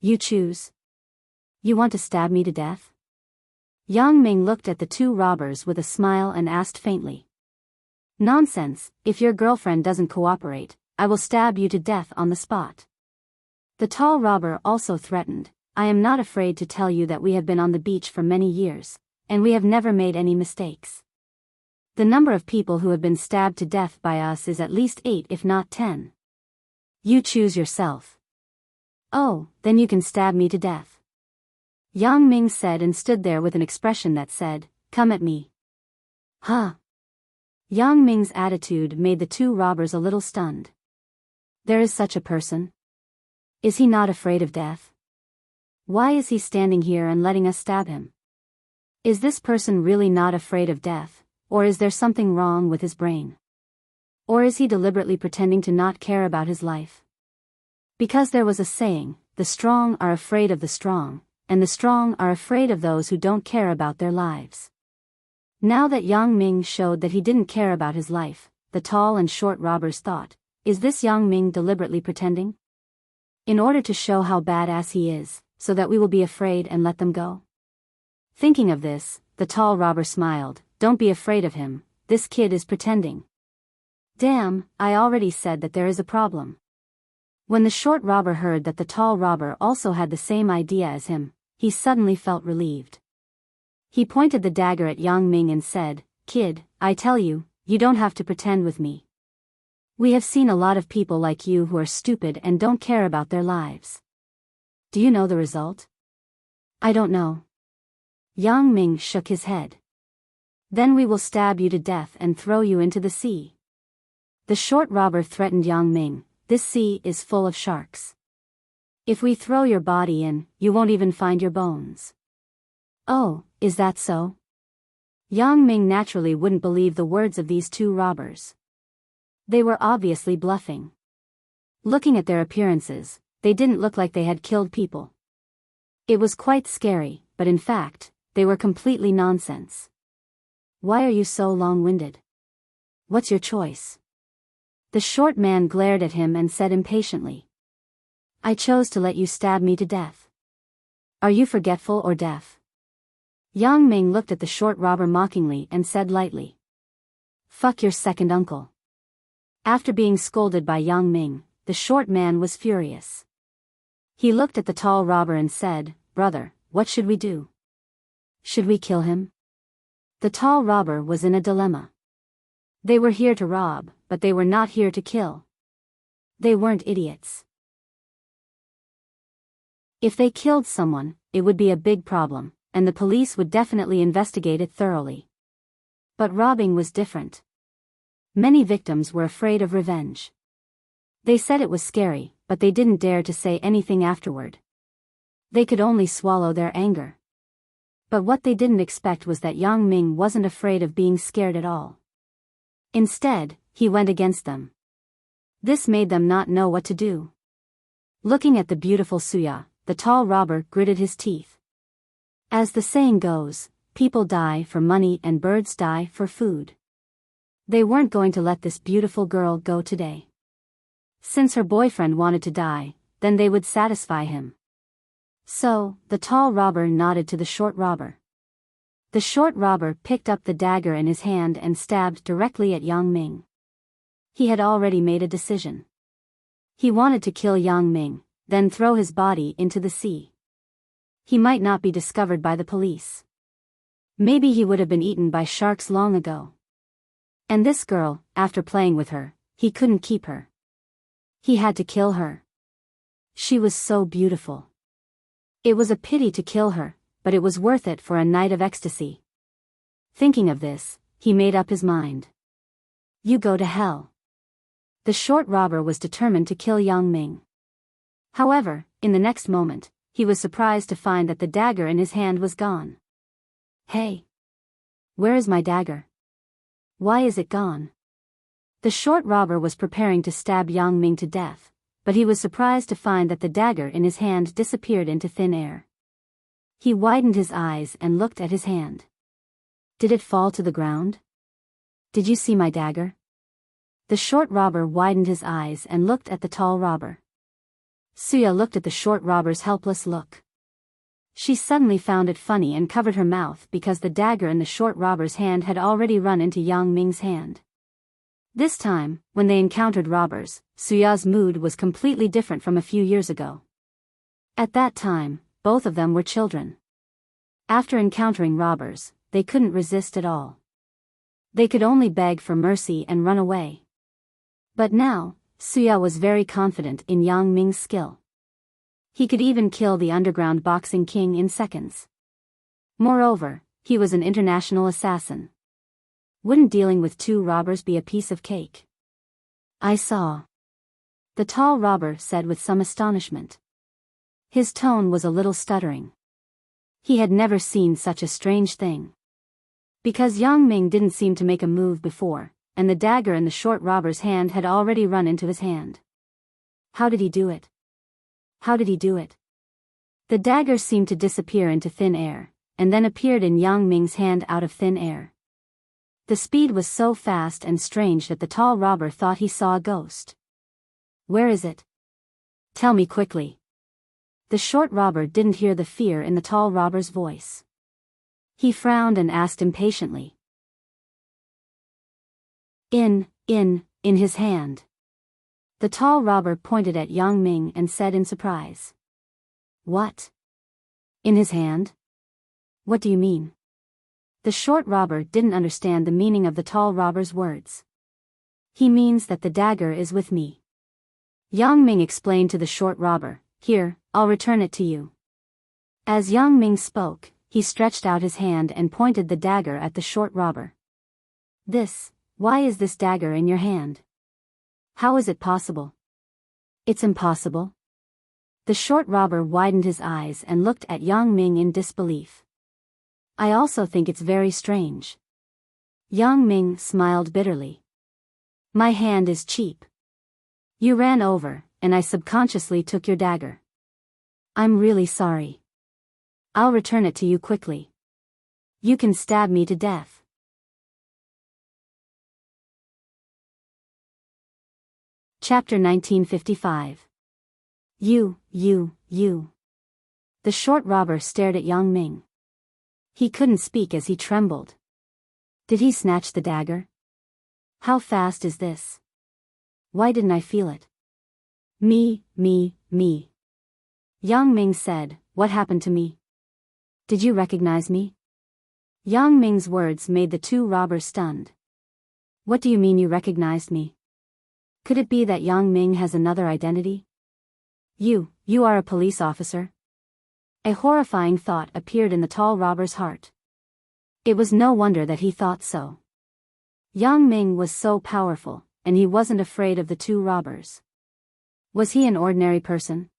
You choose." "You want to stab me to death?" Yang Ming looked at the two robbers with a smile and asked faintly. "Nonsense, if your girlfriend doesn't cooperate, I will stab you to death on the spot." The tall robber also threatened, "I am not afraid to tell you that we have been on the beach for many years, and we have never made any mistakes. The number of people who have been stabbed to death by us is at least 8 if not 10. You choose yourself." "Oh, then you can stab me to death," Yang Ming said and stood there with an expression that said, "Come at me." "Huh?" Yang Ming's attitude made the two robbers a little stunned. There is such a person? Is he not afraid of death? Why is he standing here and letting us stab him? Is this person really not afraid of death, or is there something wrong with his brain? Or is he deliberately pretending to not care about his life? Because there was a saying, the strong are afraid of the strong, and the strong are afraid of those who don't care about their lives. Now that Yang Ming showed that he didn't care about his life, the tall and short robbers thought, is this Yang Ming deliberately pretending? In order to show how badass he is, so that we will be afraid and let them go? Thinking of this, the tall robber smiled, "Don't be afraid of him, this kid is pretending." "Damn, I already said that there is a problem." When the short robber heard that the tall robber also had the same idea as him, he suddenly felt relieved. He pointed the dagger at Yang Ming and said, "Kid, I tell you, you don't have to pretend with me. We have seen a lot of people like you who are stupid and don't care about their lives. Do you know the result?" "I don't know." Yang Ming shook his head. "Then we will stab you to death and throw you into the sea." The short robber threatened Yang Ming, "This sea is full of sharks. If we throw your body in, you won't even find your bones." "Oh, is that so?" Yang Ming naturally wouldn't believe the words of these two robbers. They were obviously bluffing. Looking at their appearances, they didn't look like they had killed people. It was quite scary, but in fact, they were completely nonsense. "Why are you so long-winded? What's your choice?" The short man glared at him and said impatiently. "I chose to let you stab me to death. Are you forgetful or deaf?" Yang Ming looked at the short robber mockingly and said lightly, "Fuck your second uncle." After being scolded by Yang Ming, the short man was furious. He looked at the tall robber and said, "Brother, what should we do? Should we kill him?" The tall robber was in a dilemma. They were here to rob, but they were not here to kill. They weren't idiots. If they killed someone, it would be a big problem, and the police would definitely investigate it thoroughly. But robbing was different. Many victims were afraid of revenge. They said it was scary, but they didn't dare to say anything afterward. They could only swallow their anger. But what they didn't expect was that Yang Ming wasn't afraid of being scared at all. Instead, he went against them. This made them not know what to do. Looking at the beautiful Suya, the tall robber gritted his teeth. As the saying goes, people die for money and birds die for food. They weren't going to let this beautiful girl go today. Since her boyfriend wanted to die, then they would satisfy him. So, the tall robber nodded to the short robber. The short robber picked up the dagger in his hand and stabbed directly at Yang Ming. He had already made a decision. He wanted to kill Yang Ming, then throw his body into the sea. He might not be discovered by the police. Maybe he would have been eaten by sharks long ago. And this girl, after playing with her, he couldn't keep her. He had to kill her. She was so beautiful. It was a pity to kill her, but it was worth it for a night of ecstasy. Thinking of this, he made up his mind. You go to hell. The short robber was determined to kill Yang Ming. However, in the next moment, he was surprised to find that the dagger in his hand was gone. Hey! Where is my dagger? Why is it gone? The short robber was preparing to stab Yang Ming to death, but he was surprised to find that the dagger in his hand disappeared into thin air. He widened his eyes and looked at his hand. Did it fall to the ground? Did you see my dagger? The short robber widened his eyes and looked at the tall robber. Suya looked at the short robber's helpless look. She suddenly found it funny and covered her mouth because the dagger in the short robber's hand had already run into Yang Ming's hand. This time, when they encountered robbers, Suya's mood was completely different from a few years ago. At that time, both of them were children. After encountering robbers, they couldn't resist at all. They could only beg for mercy and run away. But now, Suya was very confident in Yang Ming's skill. He could even kill the underground boxing king in seconds. Moreover, he was an international assassin. Wouldn't dealing with two robbers be a piece of cake? I saw. The tall robber said with some astonishment. His tone was a little stuttering. He had never seen such a strange thing. Because Yang Ming didn't seem to make a move before, and the dagger in the short robber's hand had already run into his hand. How did he do it? How did he do it? The dagger seemed to disappear into thin air, and then appeared in Yang Ming's hand out of thin air. The speed was so fast and strange that the tall robber thought he saw a ghost. Where is it? Tell me quickly. The short robber didn't hear the fear in the tall robber's voice. He frowned and asked impatiently. In his hand. The tall robber pointed at Yang Ming and said in surprise. What? In his hand? What do you mean? The short robber didn't understand the meaning of the tall robber's words. He means that the dagger is with me. Yang Ming explained to the short robber, Here, I'll return it to you. As Yang Ming spoke, he stretched out his hand and pointed the dagger at the short robber. Why is this dagger in your hand? How is it possible? It's impossible. The short robber widened his eyes and looked at Yang Ming in disbelief. I also think it's very strange. Yang Ming smiled bitterly. My hand is cheap. You ran over, and I subconsciously took your dagger. I'm really sorry. I'll return it to you quickly. You can stab me to death. Chapter 1955. You. The short robber stared at Yang Ming. He couldn't speak as he trembled. Did he snatch the dagger? How fast is this? Why didn't I feel it? Me. Yang Ming said, What happened to me? Did you recognize me? Yang Ming's words made the two robbers stunned. What do you mean you recognized me? Could it be that Yang Ming has another identity? You are a police officer? A horrifying thought appeared in the tall robber's heart. It was no wonder that he thought so. Yang Ming was so powerful, and he wasn't afraid of the two robbers. Was he an ordinary person?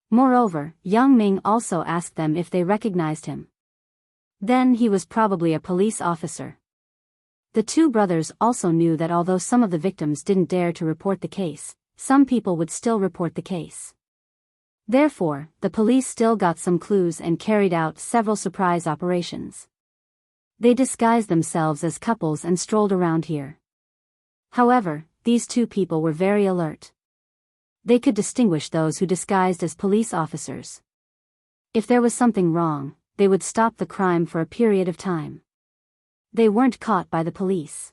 Moreover, Yang Ming also asked them if they recognized him. Then he was probably a police officer. The two brothers also knew that although some of the victims didn't dare to report the case, some people would still report the case. Therefore, the police still got some clues and carried out several surprise operations. They disguised themselves as couples and strolled around here. However, these two people were very alert. They could distinguish those who disguised as police officers. If there was something wrong, they would stop the crime for a period of time. They weren't caught by the police.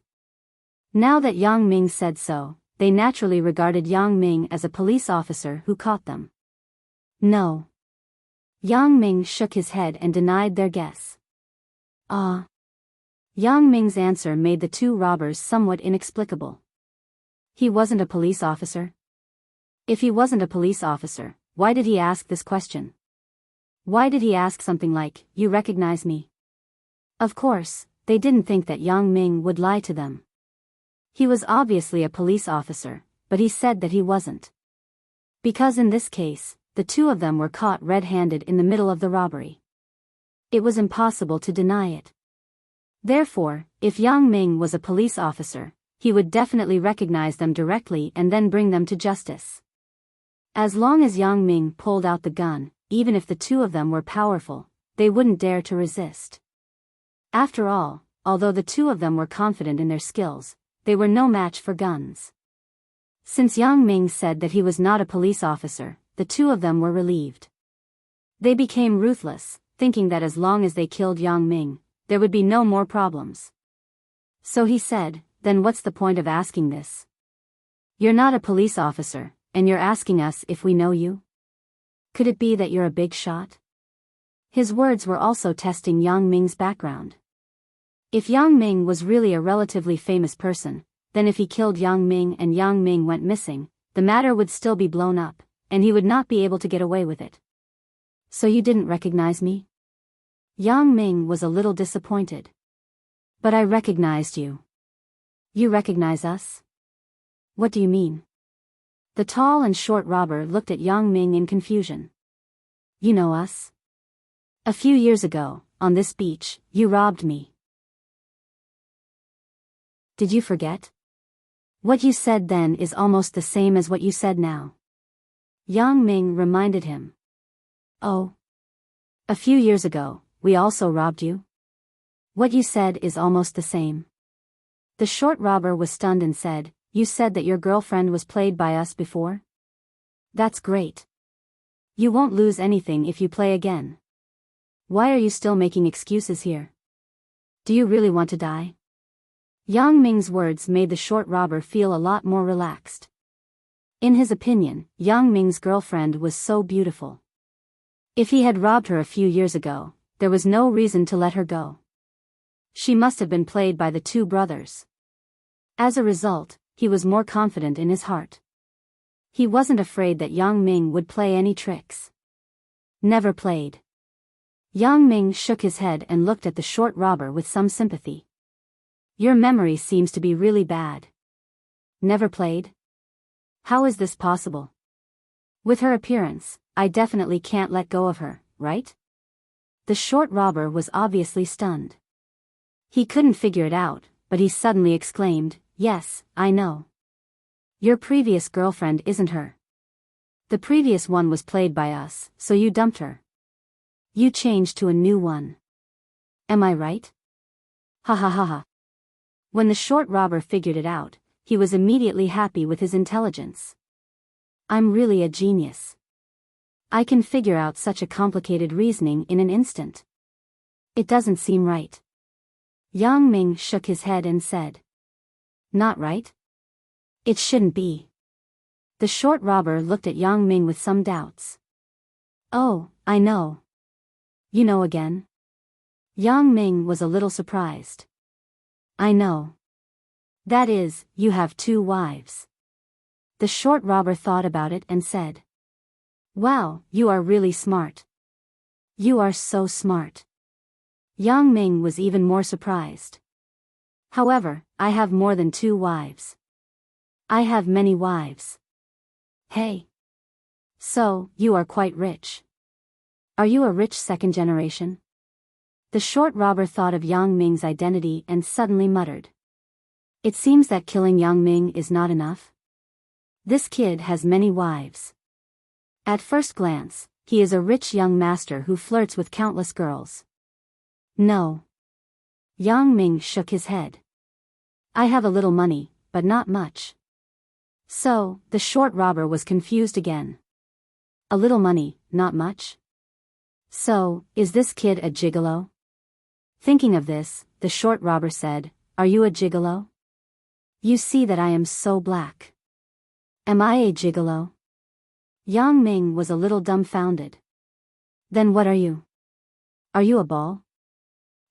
Now that Yang Ming said so, they naturally regarded Yang Ming as a police officer who caught them. No. Yang Ming shook his head and denied their guess. Yang Ming's answer made the two robbers somewhat inexplicable. He wasn't a police officer? If he wasn't a police officer, why did he ask this question? Why did he ask something like, "You recognize me?" Of course, they didn't think that Yang Ming would lie to them. He was obviously a police officer, but he said that he wasn't. Because in this case, the two of them were caught red-handed in the middle of the robbery. It was impossible to deny it. Therefore, if Yang Ming was a police officer, he would definitely recognize them directly and then bring them to justice. As long as Yang Ming pulled out the gun, even if the two of them were powerful, they wouldn't dare to resist. After all, although the two of them were confident in their skills, they were no match for guns. Since Yang Ming said that he was not a police officer, the two of them were relieved. They became ruthless, thinking that as long as they killed Yang Ming, there would be no more problems. So he said, "Then what's the point of asking this? You're not a police officer, and you're asking us if we know you? Could it be that you're a big shot?" His words were also testing Yang Ming's background. If Yang Ming was really a relatively famous person, then if he killed Yang Ming and Yang Ming went missing, the matter would still be blown up, and he would not be able to get away with it. "So you didn't recognize me?" Yang Ming was a little disappointed. "But I recognized you." "You recognize us? What do you mean?" The tall and short robber looked at Yang Ming in confusion. "You know us? A few years ago, on this beach, you robbed me. Did you forget? What you said then is almost the same as what you said now." Yang Ming reminded him. "Oh. A few years ago, we also robbed you? What you said is almost the same." The short robber was stunned and said, "You said that your girlfriend was played by us before? That's great. You won't lose anything if you play again. Why are you still making excuses here? Do you really want to die?" Yang Ming's words made the short robber feel a lot more relaxed. In his opinion, Yang Ming's girlfriend was so beautiful. If he had robbed her a few years ago, there was no reason to let her go. She must have been played by the two brothers. As a result, he was more confident in his heart. He wasn't afraid that Yang Ming would play any tricks. Never played. Yang Ming shook his head and looked at the short robber with some sympathy. "Your memory seems to be really bad. Never played? How is this possible? With her appearance, I definitely can't let go of her, right?" The short robber was obviously stunned. He couldn't figure it out, but he suddenly exclaimed, "Yes, I know. Your previous girlfriend isn't her. The previous one was played by us, so you dumped her. You changed to a new one. Am I right?" Ha ha ha ha. When the short robber figured it out, he was immediately happy with his intelligence. "I'm really a genius. I can figure out such a complicated reasoning in an instant. It doesn't seem right." Yang Ming shook his head and said, "Not right? It shouldn't be." The short robber looked at Yang Ming with some doubts. "Oh, I know. You know again?" Yang Ming was a little surprised. "I know. That is, you have two wives." The short robber thought about it and said, "Wow, you are really smart. You are so smart." Yang Ming was even more surprised. However, I have more than 2 wives. I have many wives. Hey. So, you are quite rich. Are you a rich second generation? The short robber thought of Yang Ming's identity and suddenly muttered. It seems that killing Yang Ming is not enough. This kid has many wives. At first glance, he is a rich young master who flirts with countless girls. No. Yang Ming shook his head. I have a little money, but not much. So, the short robber was confused again. A little money, not much? So, is this kid a gigolo? Thinking of this, the short robber said, Are you a gigolo? You see that I am so black. Am I a gigolo? Yang Ming was a little dumbfounded. Then what are you? Are you a ball?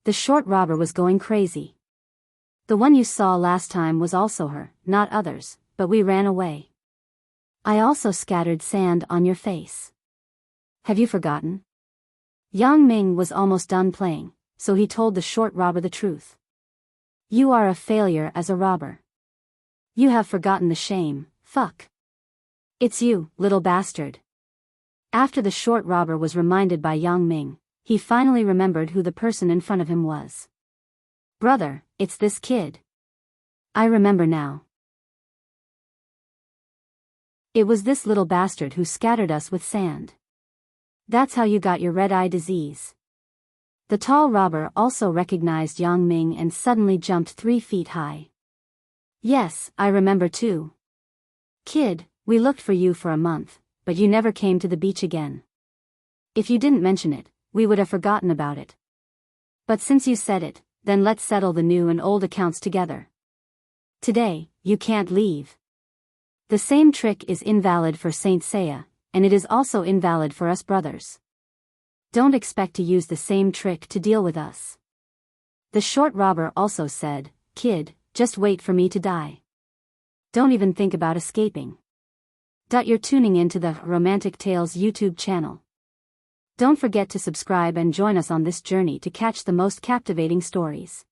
The short robber was going crazy. The one you saw last time was also her, not others, but we ran away. I also scattered sand on your face. Have you forgotten? Yang Ming was almost done playing, so he told the short robber the truth. You are a failure as a robber. You have forgotten the shame, fuck. It's you, little bastard. After the short robber was reminded by Yang Ming, he finally remembered who the person in front of him was. Brother, it's this kid. I remember now. It was this little bastard who scattered us with sand. That's how you got your red-eye disease. The tall robber also recognized Yang Ming and suddenly jumped 3 feet high. Yes, I remember too. Kid, we looked for you for a month, but you never came to the beach again. If you didn't mention it, we would have forgotten about it. But since you said it, then let's settle the new and old accounts together. Today, you can't leave. The same trick is invalid for Saint Seiya, and it is also invalid for us brothers. Don't expect to use the same trick to deal with us. The short robber also said, Kid, just wait for me to die. Don't even think about escaping. You're tuning into the Romantic Tales YouTube channel. Don't forget to subscribe and join us on this journey to catch the most captivating stories.